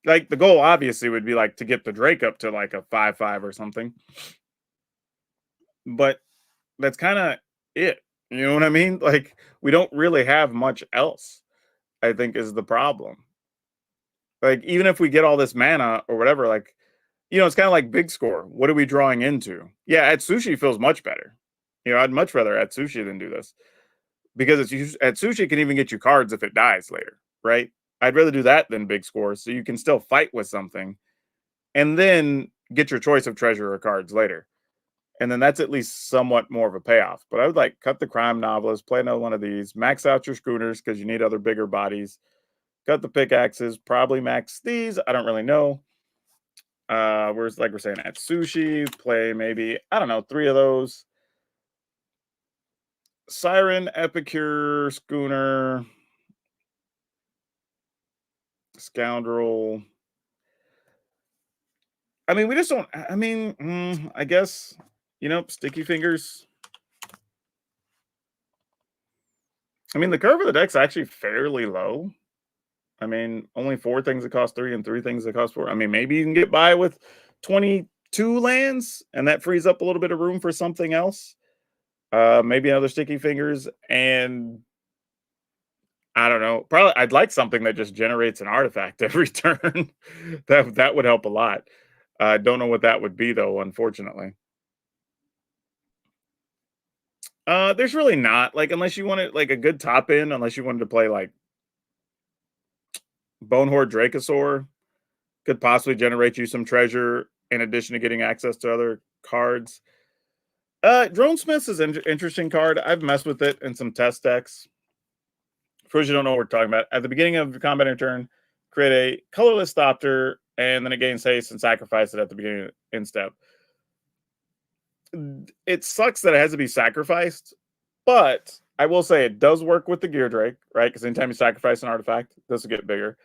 Like the goal obviously would be like to get the Drake up to like a 5/5 or something. But that's kind of it. You know what I mean? Like we don't really have much else, I think is the problem. Like even if we get all this mana or whatever, like it's kind of like big score. What are we drawing into? Yeah, at sushi feels much better. I'd much rather at sushi than do this because at sushi can even get you cards if it dies later, right? I'd rather do that than big score, so you can still fight with something and then get your choice of treasure or cards later. And then that's at least somewhat more of a payoff. But I would like cut the crime novelist, play another one of these, max out your schooners because you need other bigger bodies, cut the pickaxes, probably max these. I don't really know. Where's like we're saying at sushi, play maybe, I don't know, 3 of those. Siren, Epicure, Schooner, Scoundrel. I mean, we just don't. I mean, I guess, Sticky Fingers. I mean, the curve of the deck's actually fairly low. I mean, only 4 things that cost 3 and 3 things that cost 4. I mean, maybe you can get by with 22 lands, and that frees up a little bit of room for something else. Maybe another Sticky Fingers, and I don't know. Probably I'd like something that just generates an artifact every turn. That would help a lot. I don't know what that would be though, unfortunately. There's really not like unless you wanted like a good top end, unless you wanted to play like Bonehorde Dracosaur, could possibly generate you some treasure in addition to getting access to other cards. Drone Smiths is an interesting card. I've messed with it in some test decks. For those you don't know what we're talking about, at the beginning of the combat in turn, create a colorless Thopter, and then it gains haste and sacrifice it at the beginning in step. It sucks that it has to be sacrificed, but I will say it does work with the Gear Drake, right? Because anytime you sacrifice an artifact, this will get bigger.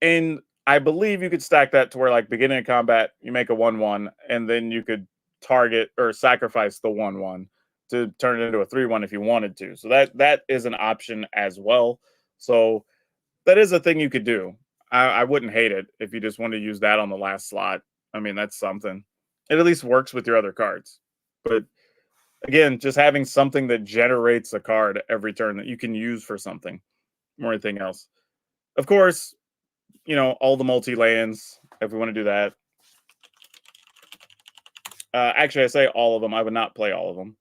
And I believe you could stack that to where, like, beginning of combat, you make a 1/1, and then you could target or sacrifice the 1/1 to turn it into a 3/1 if you wanted to. So that is an option as well. So that is a thing you could do. I wouldn't hate it if you just wanted to use that on the last slot. I mean, that's something. It at least works with your other cards. But again, just having something that generates a card every turn that you can use for something or anything else. Of course, all the multi-lands, if we want to do that. Actually, I say all of them. I would not play all of them.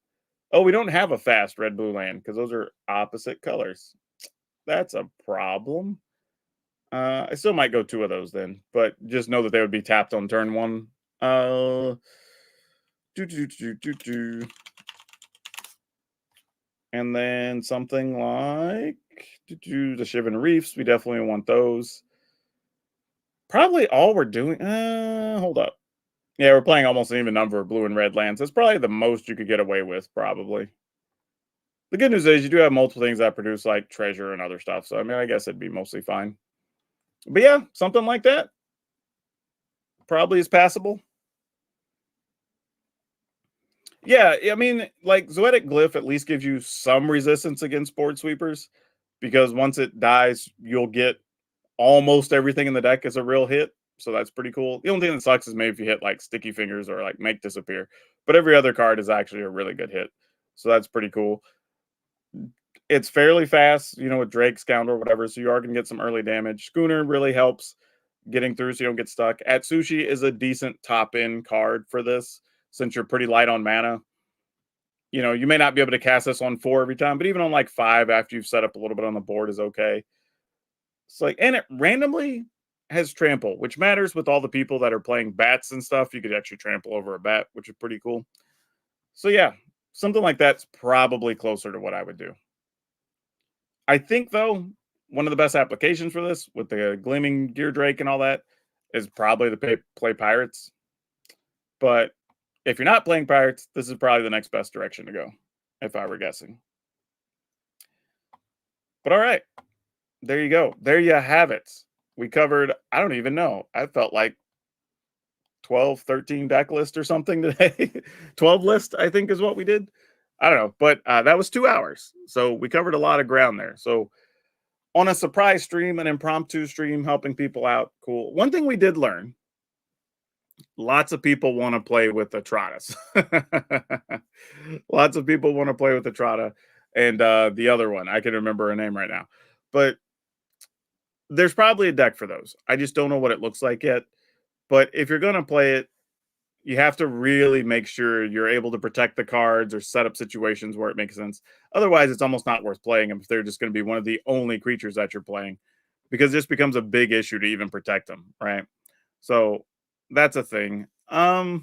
Oh, we don't have a fast red-blue land because those are opposite colors. That's a problem. I still might go 2 of those then, but just know that they would be tapped on turn 1. And then something like the Shivan Reefs. We definitely want those. Probably all we're doing. Hold up. Yeah, we're playing almost an even number of blue and red lands. That's probably the most you could get away with, probably. The good news is you do have multiple things that produce like treasure and other stuff. So I mean, I guess it'd be mostly fine. But yeah, something like that probably is passable. Yeah, I mean, like Zoetic Glyph at least gives you some resistance against board sweepers because once it dies, you'll get almost everything in the deck as a real hit. So that's pretty cool. The only thing that sucks is maybe if you hit like Sticky Fingers or like Make Disappear, but every other card is actually a really good hit. So that's pretty cool. It's fairly fast, with Drake, Scoundrel, whatever. So you are going to get some early damage. Schooner really helps getting through so you don't get stuck. Atsushi is a decent top end card for this since you're pretty light on mana. You may not be able to cast this on 4 every time, but even on like 5 after you've set up a little bit on the board is okay. It's like, and it randomly has trample, which matters with all the people that are playing bats and stuff. You could actually trample over a bat, which is pretty cool. So yeah, something like that's probably closer to what I would do. I think though, one of the best applications for this with the Gleaming Gear Drake and all that is probably the play Pirates. But if you're not playing Pirates, this is probably the next best direction to go, if I were guessing. But all right, there you go. There you have it. We covered, I don't even know. I felt like 12, 13 deck list or something today. 12 list, I think is what we did. I don't know, but that was 2 hours. So we covered a lot of ground there. So on a surprise stream, an impromptu stream, helping people out, cool. One thing we did learn, lots of people want to play with the Trotas. Lots of people want to play with the Trota and the other one. I can remember her name right now. But there's probably a deck for those. I just don't know what it looks like yet. But if you're going to play it, you have to really make sure you're able to protect the cards or set up situations where it makes sense. Otherwise, it's almost not worth playing them if they're just going to be one of the only creatures that you're playing, because this becomes a big issue to even protect them, right? So that's a thing. Saw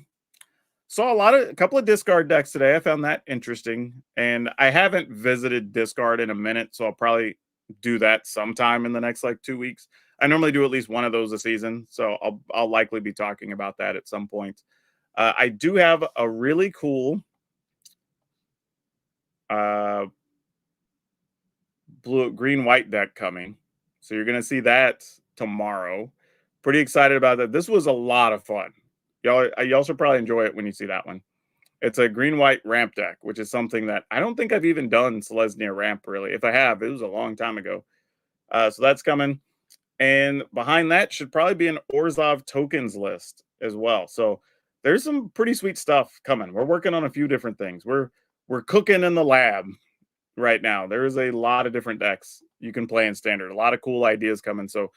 a couple of discard decks today. I found that interesting, and I haven't visited discard in a minute, so I'll probably do that sometime in the next like 2 weeks. I normally do at least one of those a season, so I'll likely be talking about that at some point. I do have a really cool green white deck coming, so you're gonna see that tomorrow. Pretty excited about that. This was a lot of fun. Y'all should probably enjoy it when you see that one. It's a green white ramp deck, which is something that I don't think I've even done Selesnya ramp really. If I have, it was a long time ago. So that's coming. And behind that should probably be an Orzhov tokens list as well. So there's some pretty sweet stuff coming. We're working on a few different things. We're cooking in the lab right now. There is a lot of different decks you can play in standard. A lot of cool ideas coming. So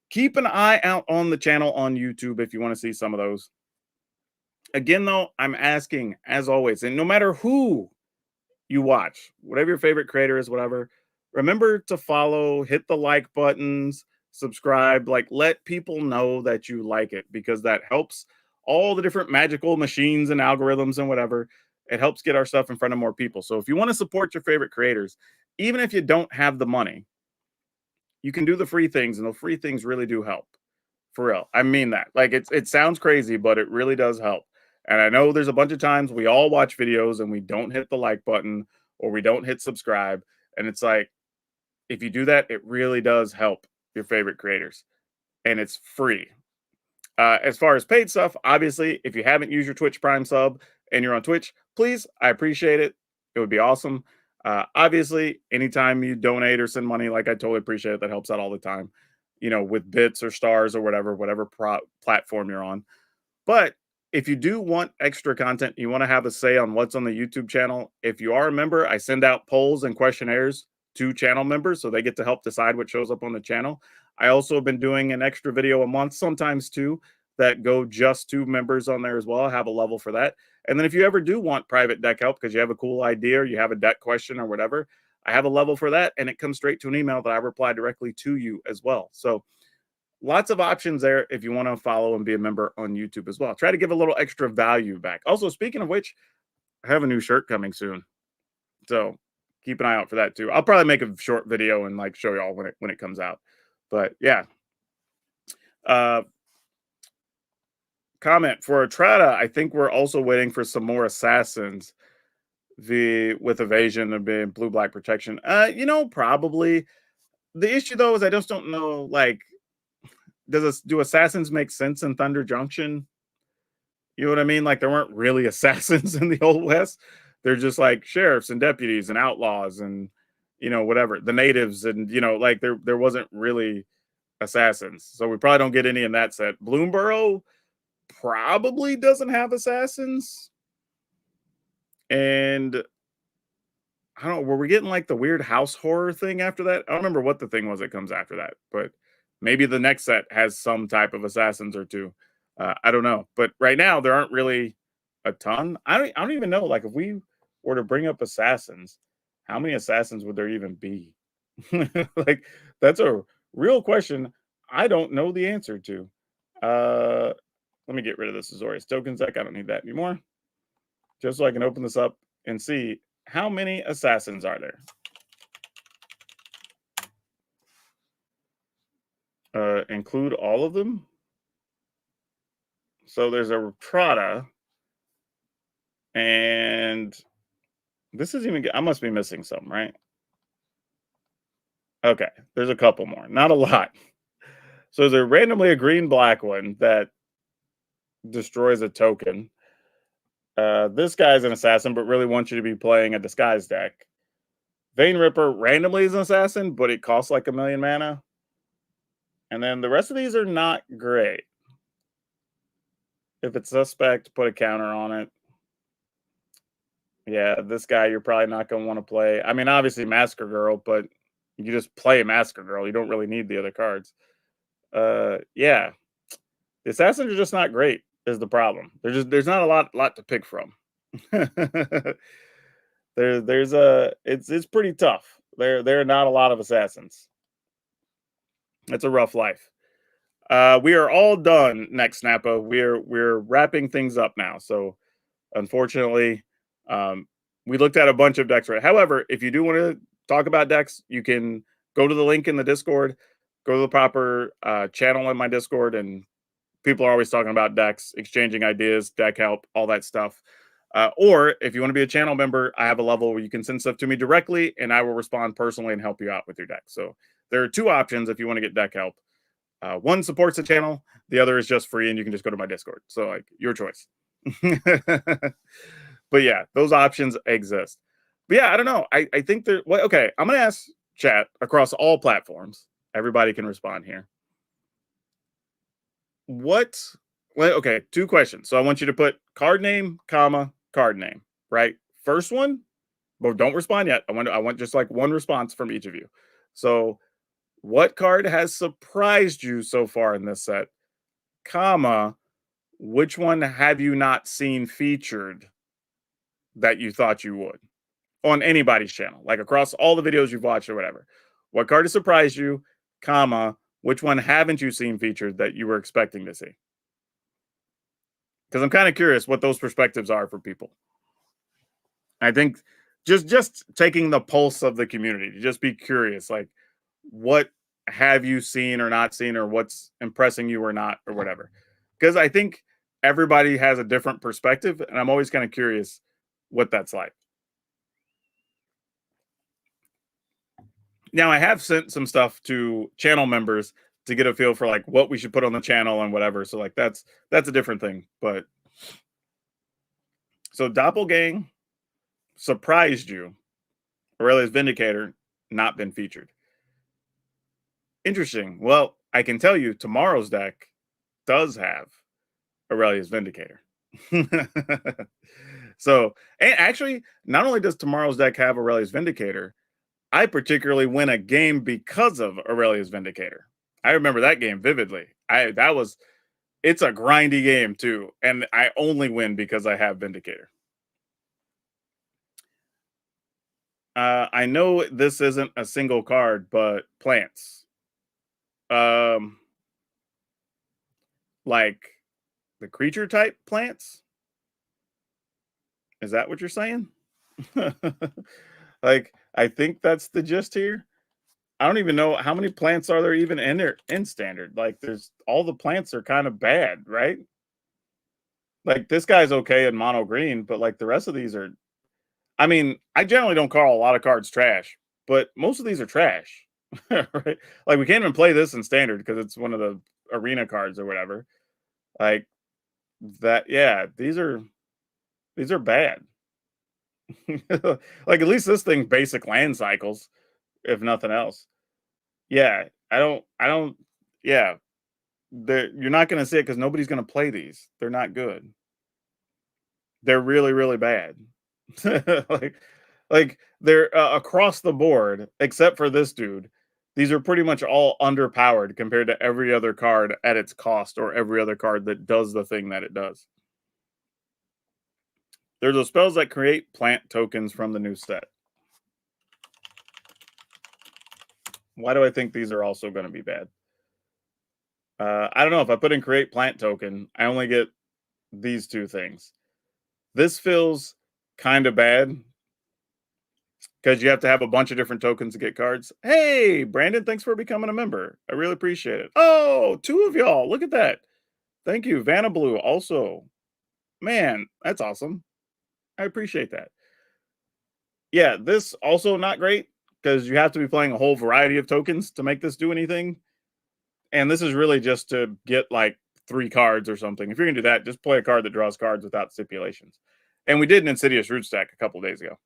keep an eye out on the channel on YouTube if you want to see some of those. Again, though, I'm asking, as always, and no matter who you watch, whatever your favorite creator is, whatever, remember to follow, hit the like buttons, subscribe, like let people know that you like it, because that helps all the different magical machines and algorithms and whatever. It helps get our stuff in front of more people. So if you want to support your favorite creators, even if you don't have the money, you can do the free things, and the free things really do help. For real. I mean that. Like it sounds crazy, but it really does help. And I know there's a bunch of times we all watch videos and we don't hit the like button or we don't hit subscribe. And it's like, if you do that, it really does help your favorite creators. And it's free. As far as paid stuff, obviously, if you haven't used your Twitch Prime sub and you're on Twitch, please, I appreciate it. It would be awesome. Obviously, anytime you donate or send money, like I totally appreciate it. That helps out all the time, with bits or stars or whatever platform you're on. But if you do want extra content, you want to have a say on what's on the YouTube channel, if you are a member, I send out polls and questionnaires to channel members so they get to help decide what shows up on the channel. I also have been doing an extra video a month, sometimes two, that go just to members on there as well. I have a level for that. And then if you ever do want private deck help because you have a cool idea or you have a deck question or whatever, I have a level for that, and it comes straight to an email that I reply directly to you as well. So lots of options there if you want to follow and be a member on YouTube as well. Try to give a little extra value back. Also, speaking of which, I have a new shirt coming soon, so keep an eye out for that too. I'll probably make a short video and like show y'all when it comes out. But yeah, comment for Etrata. I think we're also waiting for some more assassins. With evasion and being blue black protection. Probably. The issue though is I just don't know. Like, do assassins make sense in Thunder Junction? You know what I mean? Like, there weren't really assassins in the Old West. They're just like sheriffs and deputies and outlaws and whatever the natives and like there wasn't really assassins. So we probably don't get any in that set. Bloomborough probably doesn't have assassins. And I don't know, were we getting like the weird house horror thing after that? I don't remember what the thing was that comes after that, but maybe the next set has some type of assassins or two. I don't know. But right now there aren't really a ton. I don't even know. Like if we were to bring up assassins, how many assassins would there even be? Like that's a real question I don't know the answer to. Let me get rid of this Azorius tokens deck. I don't need that anymore. Just so I can open this up and see how many assassins are there. Include all of them. So there's a Prada, and this is even. I must be missing some, right? Okay, there's a couple more, not a lot. So there's randomly a green black one that destroys a token. This guy's an assassin, but really wants you to be playing a disguise deck. Vein Ripper randomly is an assassin, but it costs like 1,000,000 mana. And then the rest of these are not great. If it's suspect, put a counter on it. Yeah, this guy you're probably not going to want to play. I mean, obviously Massacre Girl, but you just play Massacre Girl. You don't really need the other cards. Yeah, the assassins are just not great. Is the problem? There's not a lot to pick from. It's pretty tough. There are not a lot of assassins. It's a rough life. We are all done next Snappa. We're wrapping things up now. So unfortunately, we looked at a bunch of decks. Right. However, if you do want to talk about decks, you can go to the link in the Discord, go to the proper channel in my Discord, and people are always talking about decks, exchanging ideas, deck help, all that stuff. Or if you want to be a channel member, I have a level where you can send stuff to me directly, and I will respond personally and help you out with your deck. So there are two options if you want to get deck help. One supports the channel, the other is just free, and you can just go to my Discord. So, like, your choice. But yeah, those options exist. But yeah, I don't know. I think there. Well, okay, I'm gonna ask chat across all platforms. Everybody can respond here. What? Well, okay, two questions. So I want you to put card name, comma, card name. Right. First one. But don't respond yet. I want just like one response from each of you. So, what card has surprised you so far in this set? Comma, which one have you not seen featured that you thought you would on anybody's channel, like across all the videos you've watched or whatever? What card has surprised you? Comma, which one haven't you seen featured that you were expecting to see? Because I'm kind of curious what those perspectives are for people. I think just taking the pulse of the community to just be curious, like what have you seen or not seen, or what's impressing you or not, or whatever. Because I think everybody has a different perspective, and I'm always kind of curious what that's like. Now, I have sent some stuff to channel members to get a feel for like what we should put on the channel and whatever. So like that's a different thing. But so Doppelgang surprised you. Aurelia's Vindicator not been featured. Interesting. Well, I can tell you tomorrow's deck does have Aurelia's Vindicator. So, and actually, not only does tomorrow's deck have Aurelia's Vindicator, I particularly win a game because of Aurelia's Vindicator. I remember that game vividly. It's a grindy game too, and I only win because I have Vindicator. I know this isn't a single card, but plants. Like the creature type plants. Is that what you're saying? Like, I think that's the gist here. I don't even know how many plants are there even in standard. Like, there's all the plants are kind of bad, right? Like this guy's okay in mono green, but like the rest of these are. I mean, I generally don't call a lot of cards trash, but most of these are trash, right? Like we can't even play this in standard because it's one of the arena cards or whatever. Like that, yeah. These are bad. Like at least this thing basic land cycles, if nothing else. Yeah, I don't. Yeah, you're not going to see it because nobody's going to play these. They're not good. They're really, really bad. like, like they're across the board, except for this dude. These are pretty much all underpowered compared to every other card at its cost or every other card that does the thing that it does. There's those spells that create plant tokens from the new set. Why do I think these are also going to be bad? I don't know. If I put in create plant token, I only get these two things. This feels kind of bad because you have to have a bunch of different tokens to get cards. Hey, Brandon, thanks for becoming a member. I really appreciate it. Oh, two of y'all. Look at that. Thank you. Vanna Blue also. Man, that's awesome. I appreciate that. Yeah, this also not great because you have to be playing a whole variety of tokens to make this do anything. And this is really just to get like 3 cards or something. If you're gonna do that, just play a card that draws cards without stipulations. And we did an Insidious Root Stack a couple days ago.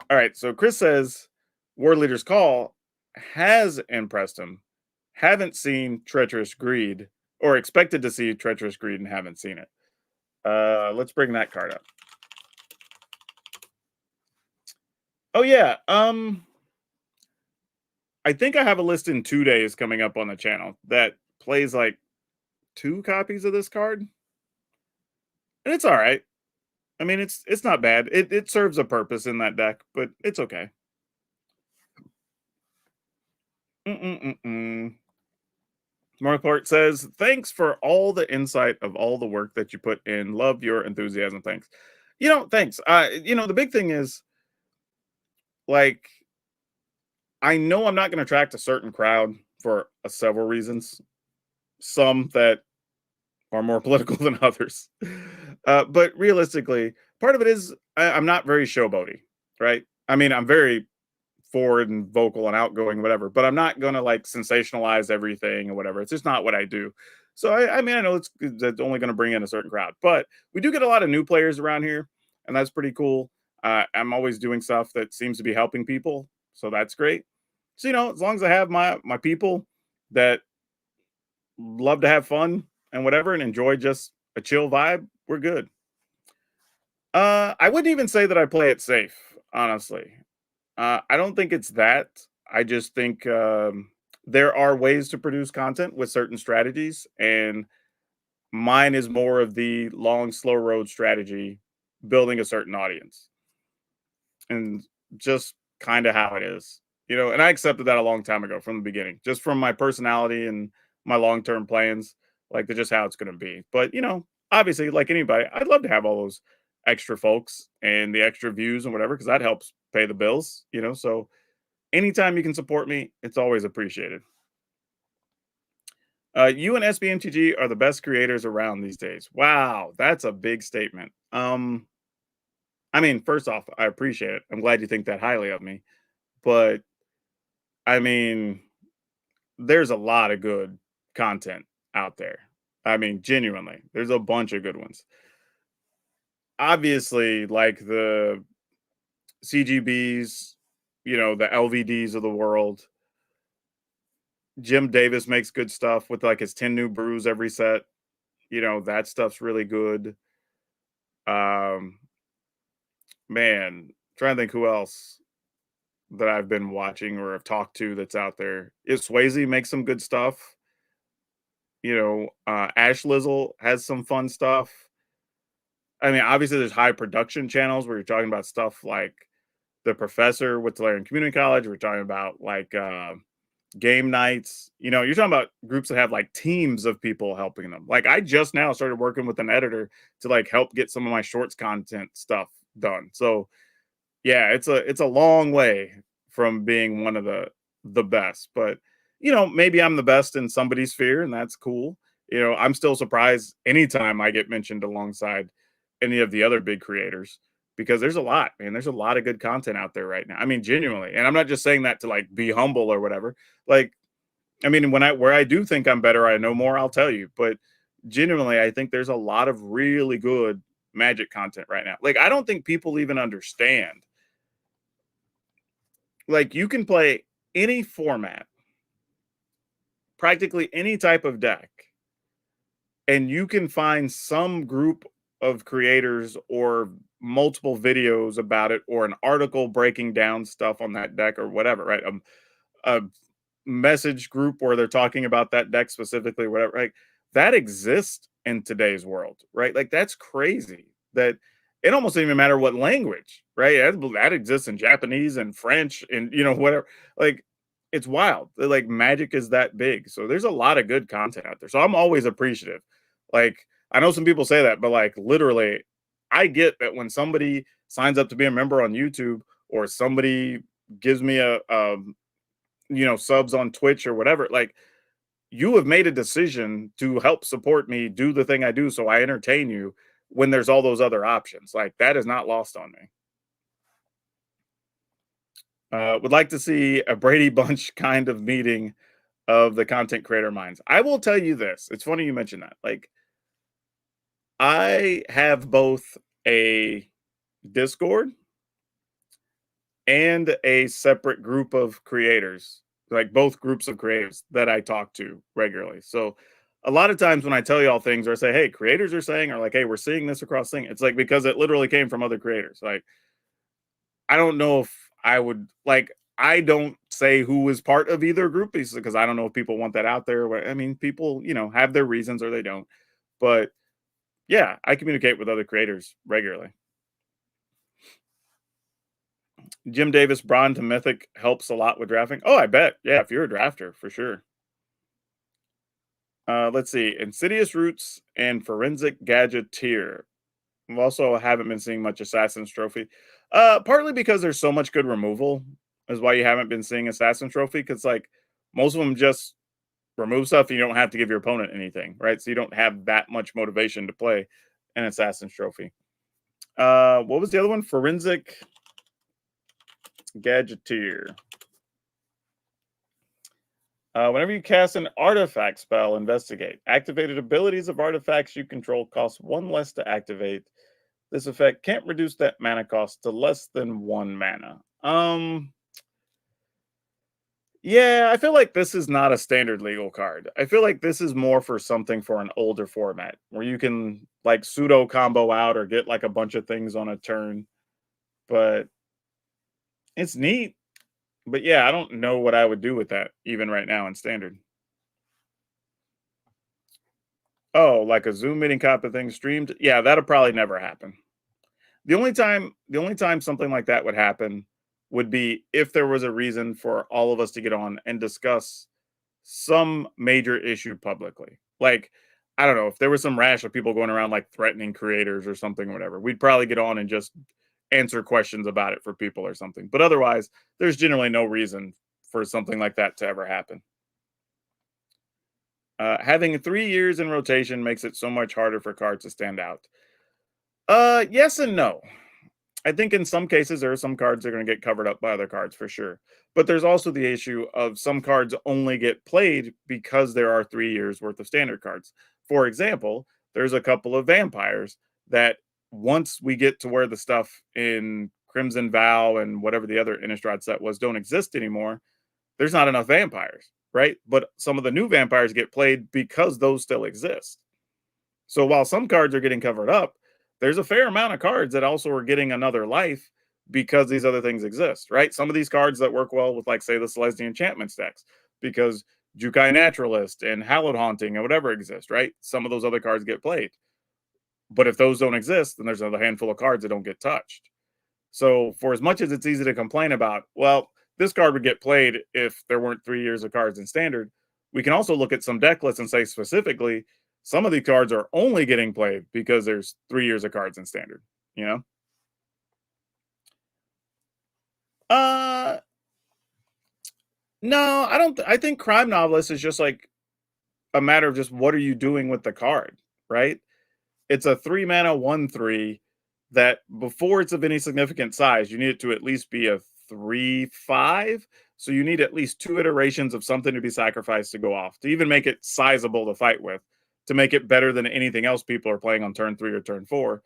All right, so Chris says Ward Leader's Call has impressed him. Haven't seen Treacherous Greed, or expected to see Treacherous Greed and haven't seen it. Let's bring that card up. Oh yeah, I think I have a list in 2 days coming up on the channel that plays like 2 copies of this card. And it's all right. I mean, it's not bad. It serves a purpose in that deck, but it's okay. Markport says, "Thanks for all the insight of all the work that you put in. Love your enthusiasm. Thanks." Thanks. The big thing is like I know I'm not going to attract a certain crowd for several reasons. Some that are more political than others, but realistically, part of it is I'm not very showboaty, right? I mean, I'm very forward and vocal and outgoing, whatever. But I'm not gonna like sensationalize everything or whatever. It's just not what I do. So I mean, I know that's only going to bring in a certain crowd, but we do get a lot of new players around here, and that's pretty cool. I'm always doing stuff that seems to be helping people, so that's great. So as long as I have my people that love to have fun and whatever, and enjoy just a chill vibe, we're good. I wouldn't even say that I play it safe, honestly. I don't think it's that. I just think there are ways to produce content with certain strategies, and mine is more of the long, slow road strategy, building a certain audience, and just kind of how it is. And I accepted that a long time ago from the beginning, just from my personality and my long term plans, like just how it's going to be. But obviously, like anybody, I'd love to have all those extra folks and the extra views and whatever, because that helps pay the bills. So anytime you can support me, it's always appreciated. You and SBMTG are the best creators around these days. Wow, that's a big statement. I mean, first off, I appreciate it. I'm glad you think that highly of me. But I mean, there's a lot of good content out there. I mean, genuinely, there's a bunch of good ones. Obviously, like the CGBs, the LVDs of the world. Jim Davis makes good stuff with like his 10 new brews every set. That stuff's really good. Um, man, trying to think who else that I've been watching or have talked to that's out there. If Swayze makes some good stuff, Ash Lizzle has some fun stuff. I mean, obviously, there's high production channels where you're talking about stuff like The Professor with Tulare Community College. We're talking about like game nights. You're talking about groups that have like teams of people helping them. Like I just now started working with an editor to like help get some of my shorts content stuff done. So yeah, it's a long way from being one of the best, but maybe I'm the best in somebody's sphere, and that's cool. I'm still surprised anytime I get mentioned alongside any of the other big creators because there's a lot, man. There's a lot of good content out there right now. I mean, genuinely. And I'm not just saying that to like be humble or whatever. Like, I mean, where I do think I'm better, I know more, I'll tell you. But genuinely, I think there's a lot of really good Magic content right now. Like, I don't think people even understand. Like, you can play any format, practically any type of deck, and you can find some group of creators or multiple videos about it or an article breaking down stuff on that deck or whatever, right? A message group where they're talking about that deck specifically, whatever. Like that exists in today's world, right? Like that's crazy. That it almost doesn't even matter what language, right? That exists in Japanese and French and whatever. Like it's wild. Like Magic is that big, so there's a lot of good content out there. So I'm always appreciative. Like I know some people say that, but like literally, I get that when somebody signs up to be a member on YouTube or somebody gives me a subs on Twitch or whatever, like you have made a decision to help support me do the thing I do so I entertain you when there's all those other options. Like that is not lost on me. Would like to see a Brady Bunch kind of meeting of the content creator minds. I will tell you this. It's funny you mentioned that. Like I have both a Discord and a separate group of creators, like both groups of creators that I talk to regularly. So a lot of times when I tell y'all things or I say, hey, creators are saying, or like, hey, we're seeing this across thing, it's like because it literally came from other creators. Like, I don't know if I would like, I don't say who is part of either group because I don't know if people want that out there. I mean, people, have their reasons or they don't. But yeah, I communicate with other creators regularly. Jim Davis, Braun to Mythic helps a lot with drafting. Oh, I bet. Yeah, if you're a drafter, for sure. Let's see. Insidious Roots and Forensic Gadgeteer. We also haven't been seeing much Assassin's Trophy. Partly because there's so much good removal, is why you haven't been seeing Assassin's Trophy. Because, like, most of them just remove stuff and you don't have to give your opponent anything, right? So you don't have that much motivation to play an Assassin's Trophy. What was the other one? Forensic Gadgeteer. Whenever you cast an artifact spell, investigate. Activated abilities of artifacts you control cost one less to activate. This effect can't reduce that mana cost to less than 1 mana. Yeah, I feel like this is not a standard legal card. I feel like this is more for something for an older format where you can like pseudo combo out or get like a bunch of things on a turn. But it's neat. But yeah, I don't know what I would do with that even right now in standard. Oh, like a Zoom meeting type of thing streamed? Yeah, that'll probably never happen. The only time something like that would happen would be if there was a reason for all of us to get on and discuss some major issue publicly. Like, I don't know, if there was some rash of people going around like threatening creators or something or whatever, we'd probably get on and just answer questions about it for people or something. But otherwise, there's generally no reason for something like that to ever happen. Having 3 years in rotation makes it so much harder for cards to stand out. Yes and no. I think in some cases there are some cards that are going to get covered up by other cards for sure. But there's also the issue of some cards only get played because there are 3 years worth of standard cards. For example, there's a couple of vampires that once we get to where the stuff in Crimson Vow and whatever the other Innistrad set was don't exist anymore, there's not enough vampires, right? But some of the new vampires get played because those still exist. So while some cards are getting covered up, there's a fair amount of cards that also are getting another life because these other things exist, right? Some of these cards that work well with, like, say, the Celestia Enchantment decks, because Jukai Naturalist and Hallowed Haunting and whatever exist, right? Some of those other cards get played. But if those don't exist, then there's another handful of cards that don't get touched. So for as much as it's easy to complain about, well, this card would get played if there weren't 3 years of cards in standard, we can also look at some deck lists and say specifically, some of these cards are only getting played because there's 3 years of cards in standard, you know? Uh no, I don't I think crime novelist is just like a matter of just what are you doing with the card, right? It's a 3 mana 1/3 that before it's of any significant size, you need it to at least be a 3/5. So you need at least 2 iterations of something to be sacrificed to go off to even make it sizable to fight with, to make it better than anything else people are playing on turn 3 or turn 4.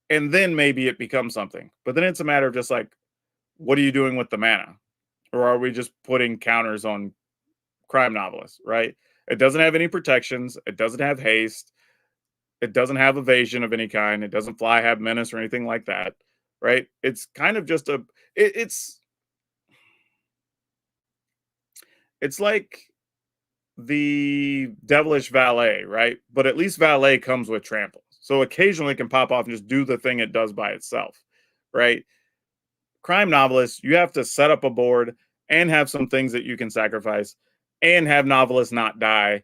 And then maybe it becomes something. But then it's a matter of just like, what are you doing with the mana? Or are we just putting counters on crime novelists, right? It doesn't have any protections. It doesn't have haste. It doesn't have evasion of any kind. It doesn't fly, have menace, or anything like that, right? It's kind of just a. It's like the devilish valet, right? But at least valet comes with trample, so occasionally it can pop off and just do the thing it does by itself, right? Crime novelists, you have to set up a board and have some things that you can sacrifice, and have novelists not die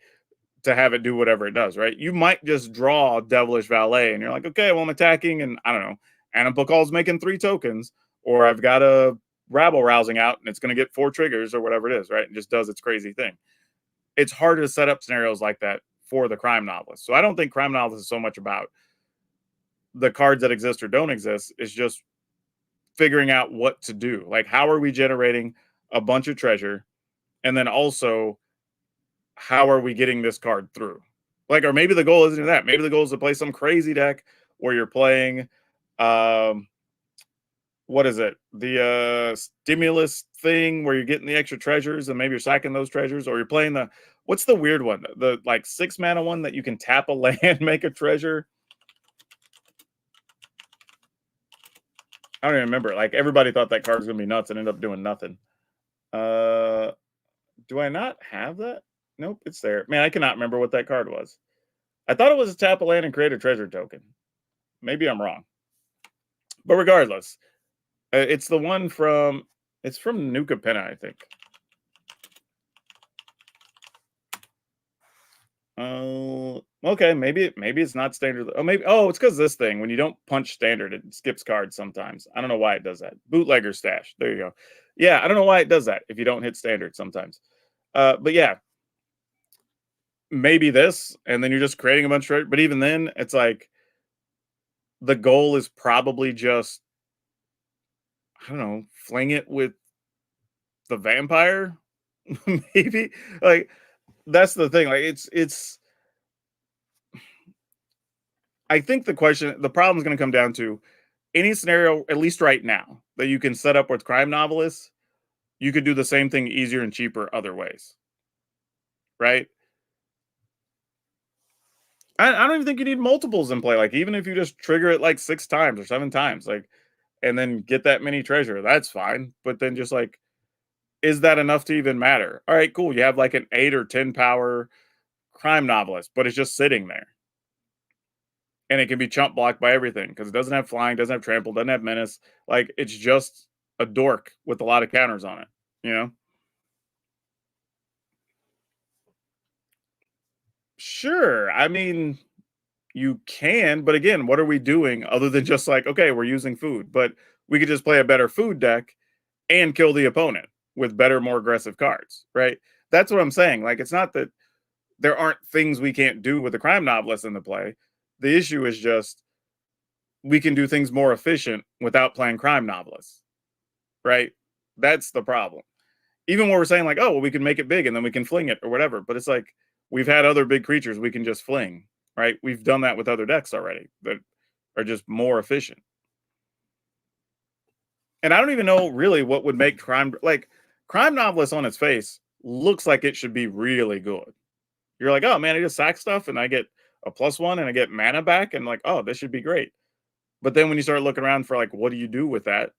to have it do whatever it does, right? You might just draw Devilish Valet and you're like, okay, well, I'm attacking and I don't know, Anna making 3 tokens, or I've got a rabble rousing out and it's going to get 4 triggers or whatever it is, right? And just does its crazy thing. It's hard to set up scenarios like that for the crime novelist. So I don't think crime novelist is so much about the cards that exist or don't exist. It's just figuring out what to do. Like, how are we generating a bunch of treasure? And then also, how are we getting this card through? Like, or maybe the goal isn't that. Maybe the goal is to play some crazy deck where you're playing, what is it? The stimulus thing where you're getting the extra treasures and maybe you're sacking those treasures, or you're playing what's the weird one? The like 6 mana one that you can tap a land, make a treasure. I don't even remember. Like, everybody thought that card was gonna be nuts and ended up doing nothing. Do I not have that? Nope, it's there. Man, I cannot remember what that card was. I thought it was a tap a land and create a treasure token. Maybe I'm wrong. But regardless, it's the one from Nuka Penna, I think. Oh, okay. Maybe it's not standard. It's because this thing, when you don't punch standard, it skips cards sometimes. I don't know why it does that. Bootlegger stash. There you go. Yeah, I don't know why it does that if you don't hit standard sometimes. But yeah, maybe this, and then you're just creating a bunch of. But even then, it's like the goal is probably just, I don't know, fling it with the vampire. Maybe, like, that's the thing. Like, it's. I think the problem is going to come down to any scenario, at least right now, that you can set up with crime novelists. You could do the same thing easier and cheaper other ways, right? I don't even think you need multiples in play. Like, even if you just trigger it like 6 times or 7 times, like, and then get that many treasure, that's fine. But then just like, is that enough to even matter? All right, cool. You have like an 8 or 10 power crime novelist, but it's just sitting there. And it can be chump blocked by everything because it doesn't have flying, doesn't have trample, doesn't have menace. Like, it's just a dork with a lot of counters on it, you know? Sure. I mean, you can, but again, what are we doing other than just like, okay, we're using food, but we could just play a better food deck and kill the opponent with better, more aggressive cards, right? That's what I'm saying. Like, it's not that there aren't things we can't do with the crime novelist in the play. The issue is just we can do things more efficient without playing crime novelists, right? That's the problem. Even when we're saying like, oh, well, we can make it big and then we can fling it or whatever, but it's like we've had other big creatures we can just fling, right? We've done that with other decks already that are just more efficient. And I don't even know really what would make crime novelist on its face looks like it should be really good. You're like, oh man, I just sack stuff and I get a +1 and I get mana back, and like, oh, this should be great. But then when you start looking around for like, what do you do with that?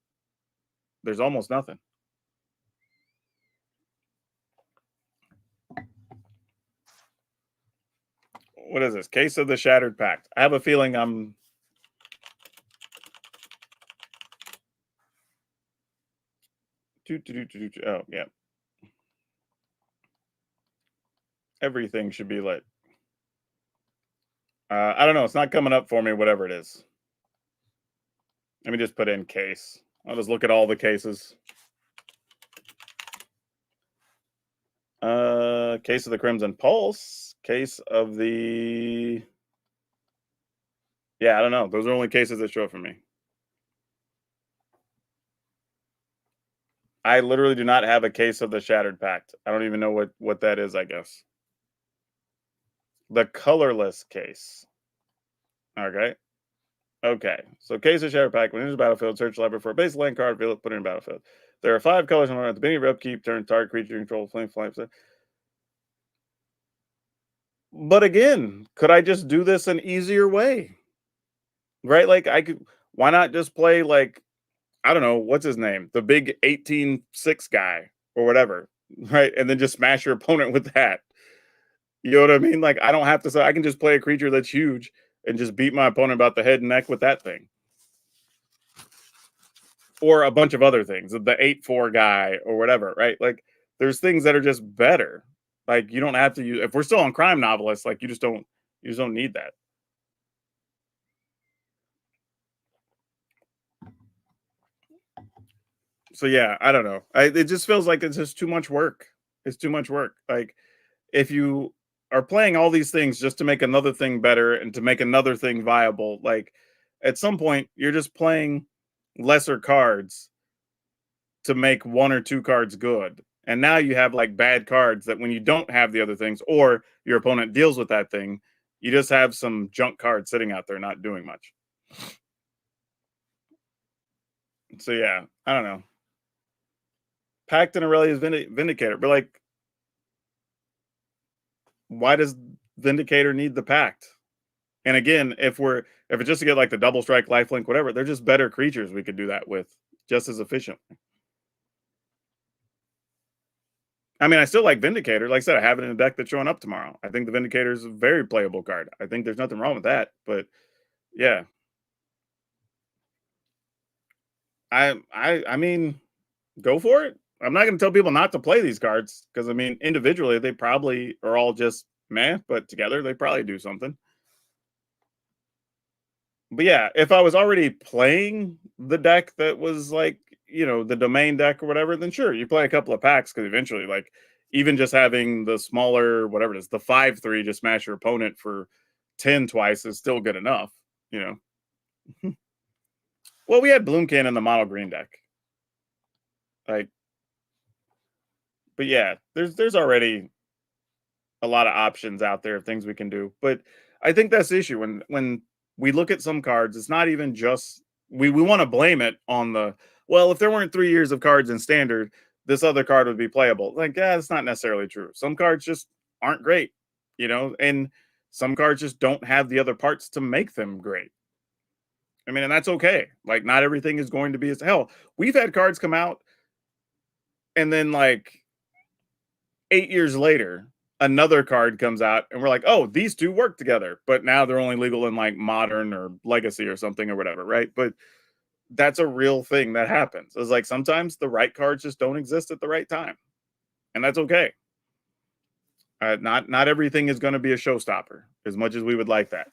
There's almost nothing. What is this? Case of the Shattered Pact. I have a feeling I'm. Oh, yeah. Everything should be lit. I don't know. It's not coming up for me, whatever it is. Let me just put in case. I'll just look at all the cases. Case of the Crimson Pulse. Case of the... Yeah, I don't know. Those are only cases that show up for me. I literally do not have a case of the Shattered Pact. I don't even know what that is, I guess. The colorless case. Okay. Okay. So case of Shattered Pact. When it enters the battlefield, search the library for a base land card, reveal it, put it in the battlefield. There are 5 colors on at the beginning of your upkeep, turn target creature control, flame. But again, could I just do this an easier way? Right? Like I could, why not just play like, I don't know, what's his name? The big 18-6 guy or whatever, right? And then just smash your opponent with that. You know what I mean? Like I don't have to say, I can just play a creature that's huge and just beat my opponent about the head and neck with that thing. Or a bunch of other things, the 8-4 guy or whatever, right? Like there's things that are just better. Like you don't have to use, if we're still on crime novelists, like you just don't need that. So yeah, I don't know. It just feels like it's just too much work. It's too much work. Like if you are playing all these things just to make another thing better and to make another thing viable, like at some point you're just playing lesser cards to make 1 or 2 cards good. And now you have like bad cards that when you don't have the other things or your opponent deals with that thing, you just have some junk cards sitting out there not doing much. So yeah, I don't know. Pact and Aurelia's Vindicator, but like, why does Vindicator need the Pact? And again, if it's just to get like the double strike, lifelink, whatever, they're just better creatures we could do that with just as efficiently. I mean, I still like Vindicator. Like I said, I have it in a deck that's showing up tomorrow. I think the Vindicator is a very playable card. I think there's nothing wrong with that. But yeah, I mean, go for it. I'm not going to tell people not to play these cards because I mean, individually they probably are all just meh, but together they probably do something. But yeah, if I was already playing the deck that was like, the domain deck or whatever, then sure, you play a couple of packs because eventually, like, even just having the smaller, whatever it is, the 5/3, just smash your opponent for 10 twice is still good enough, you know. Well, we had Bloomkin in the mono green deck. Like, but yeah, there's already a lot of options out there of things we can do. But I think that's the issue when we look at some cards, it's not even just we want to blame it on the well, if there weren't 3 years of cards in standard, this other card would be playable. Like, yeah, that's not necessarily true. Some cards just aren't great, and some cards just don't have the other parts to make them great. I mean, and that's okay. Like, not everything is going to be as hell. We've had cards come out and then like 8 years later, another card comes out, and we're like, oh, these two work together, but now they're only legal in like modern or legacy or something or whatever, right? But that's a real thing that happens. It's like sometimes the right cards just don't exist at the right time, and that's okay. Not everything is going to be a showstopper, as much as we would like that.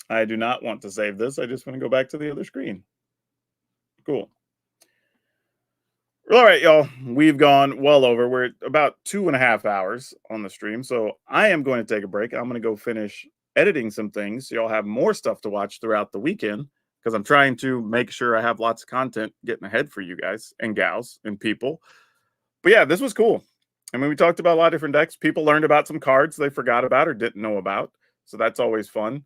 I do not want to save this. I just want to go back to the other screen. Cool. All right, y'all. We've gone well over. We're at about 2.5 hours on the stream. So I am going to take a break. I'm going to go finish editing some things. So y'all have more stuff to watch throughout the weekend because I'm trying to make sure I have lots of content getting ahead for you guys and gals and people. But yeah, this was cool. I mean, we talked about a lot of different decks. People learned about some cards they forgot about or didn't know about. So that's always fun.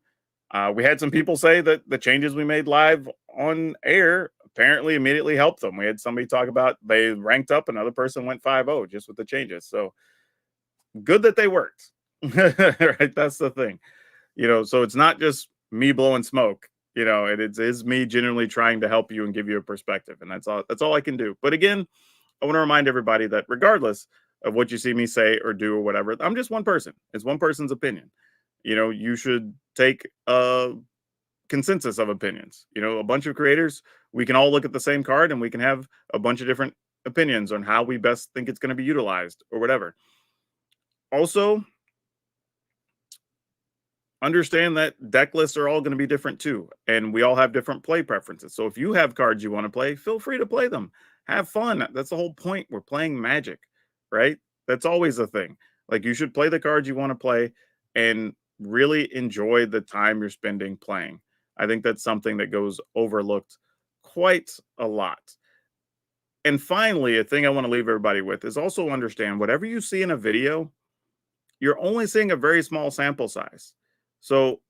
We had some people say that the changes we made live on air apparently immediately helped them. We had somebody talk about they ranked up, another person went 5-0 just with the changes. So good that they worked. Right? That's the thing. So it's not just me blowing smoke. It is me genuinely trying to help you and give you a perspective. And that's all I can do. But again, I want to remind everybody that regardless of what you see me say or do or whatever, I'm just one person. It's one person's opinion. You should take a consensus of opinions. A bunch of creators, we can all look at the same card and we can have a bunch of different opinions on how we best think it's going to be utilized or whatever. Also, understand that deck lists are all going to be different too. And we all have different play preferences. So if you have cards you want to play, feel free to play them. Have fun. That's the whole point. We're playing Magic, right? That's always a thing. Like you should play the cards you want to play and really enjoy the time you're spending playing. I think that's something that goes overlooked quite a lot. And finally, a thing I want to leave everybody with is also understand whatever you see in a video, you're only seeing a very small sample size. So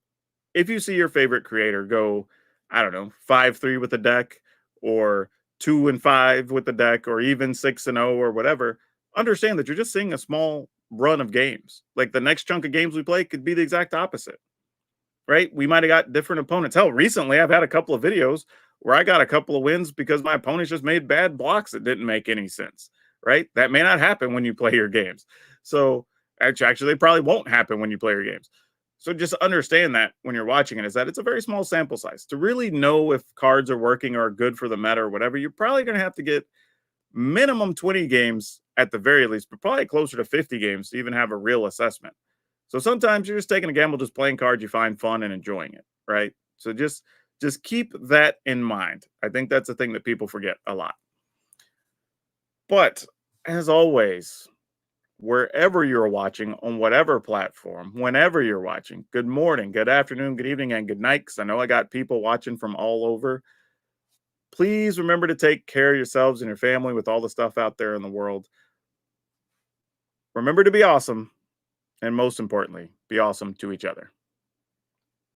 if you see your favorite creator go, I don't know, 5-3 with the deck, or 2-5 with the deck, or even 6-0 or whatever, understand that you're just seeing a small run of games. Like the next chunk of games we play could be the exact opposite, right? We might have got different opponents. Hell, recently I've had a couple of videos where I got a couple of wins because my opponents just made bad blocks that didn't make any sense, right? That may not happen when you play your games. So actually, they probably won't happen when you play your games. So just understand that when you're watching it, is that it's a very small sample size. To really know if cards are working or are good for the meta or whatever, you're probably going to have to get minimum 20 games at the very least, but probably closer to 50 games to even have a real assessment. So sometimes you're just taking a gamble, just playing cards you find fun and enjoying it, right? So just keep that in mind. I think that's a thing that people forget a lot. But as always, wherever you're watching, on whatever platform, whenever you're watching, good morning, good afternoon, good evening, and good night, because I know I got people watching from all over. Please remember to take care of yourselves and your family with all the stuff out there in the world. Remember to be awesome, and most importantly, be awesome to each other.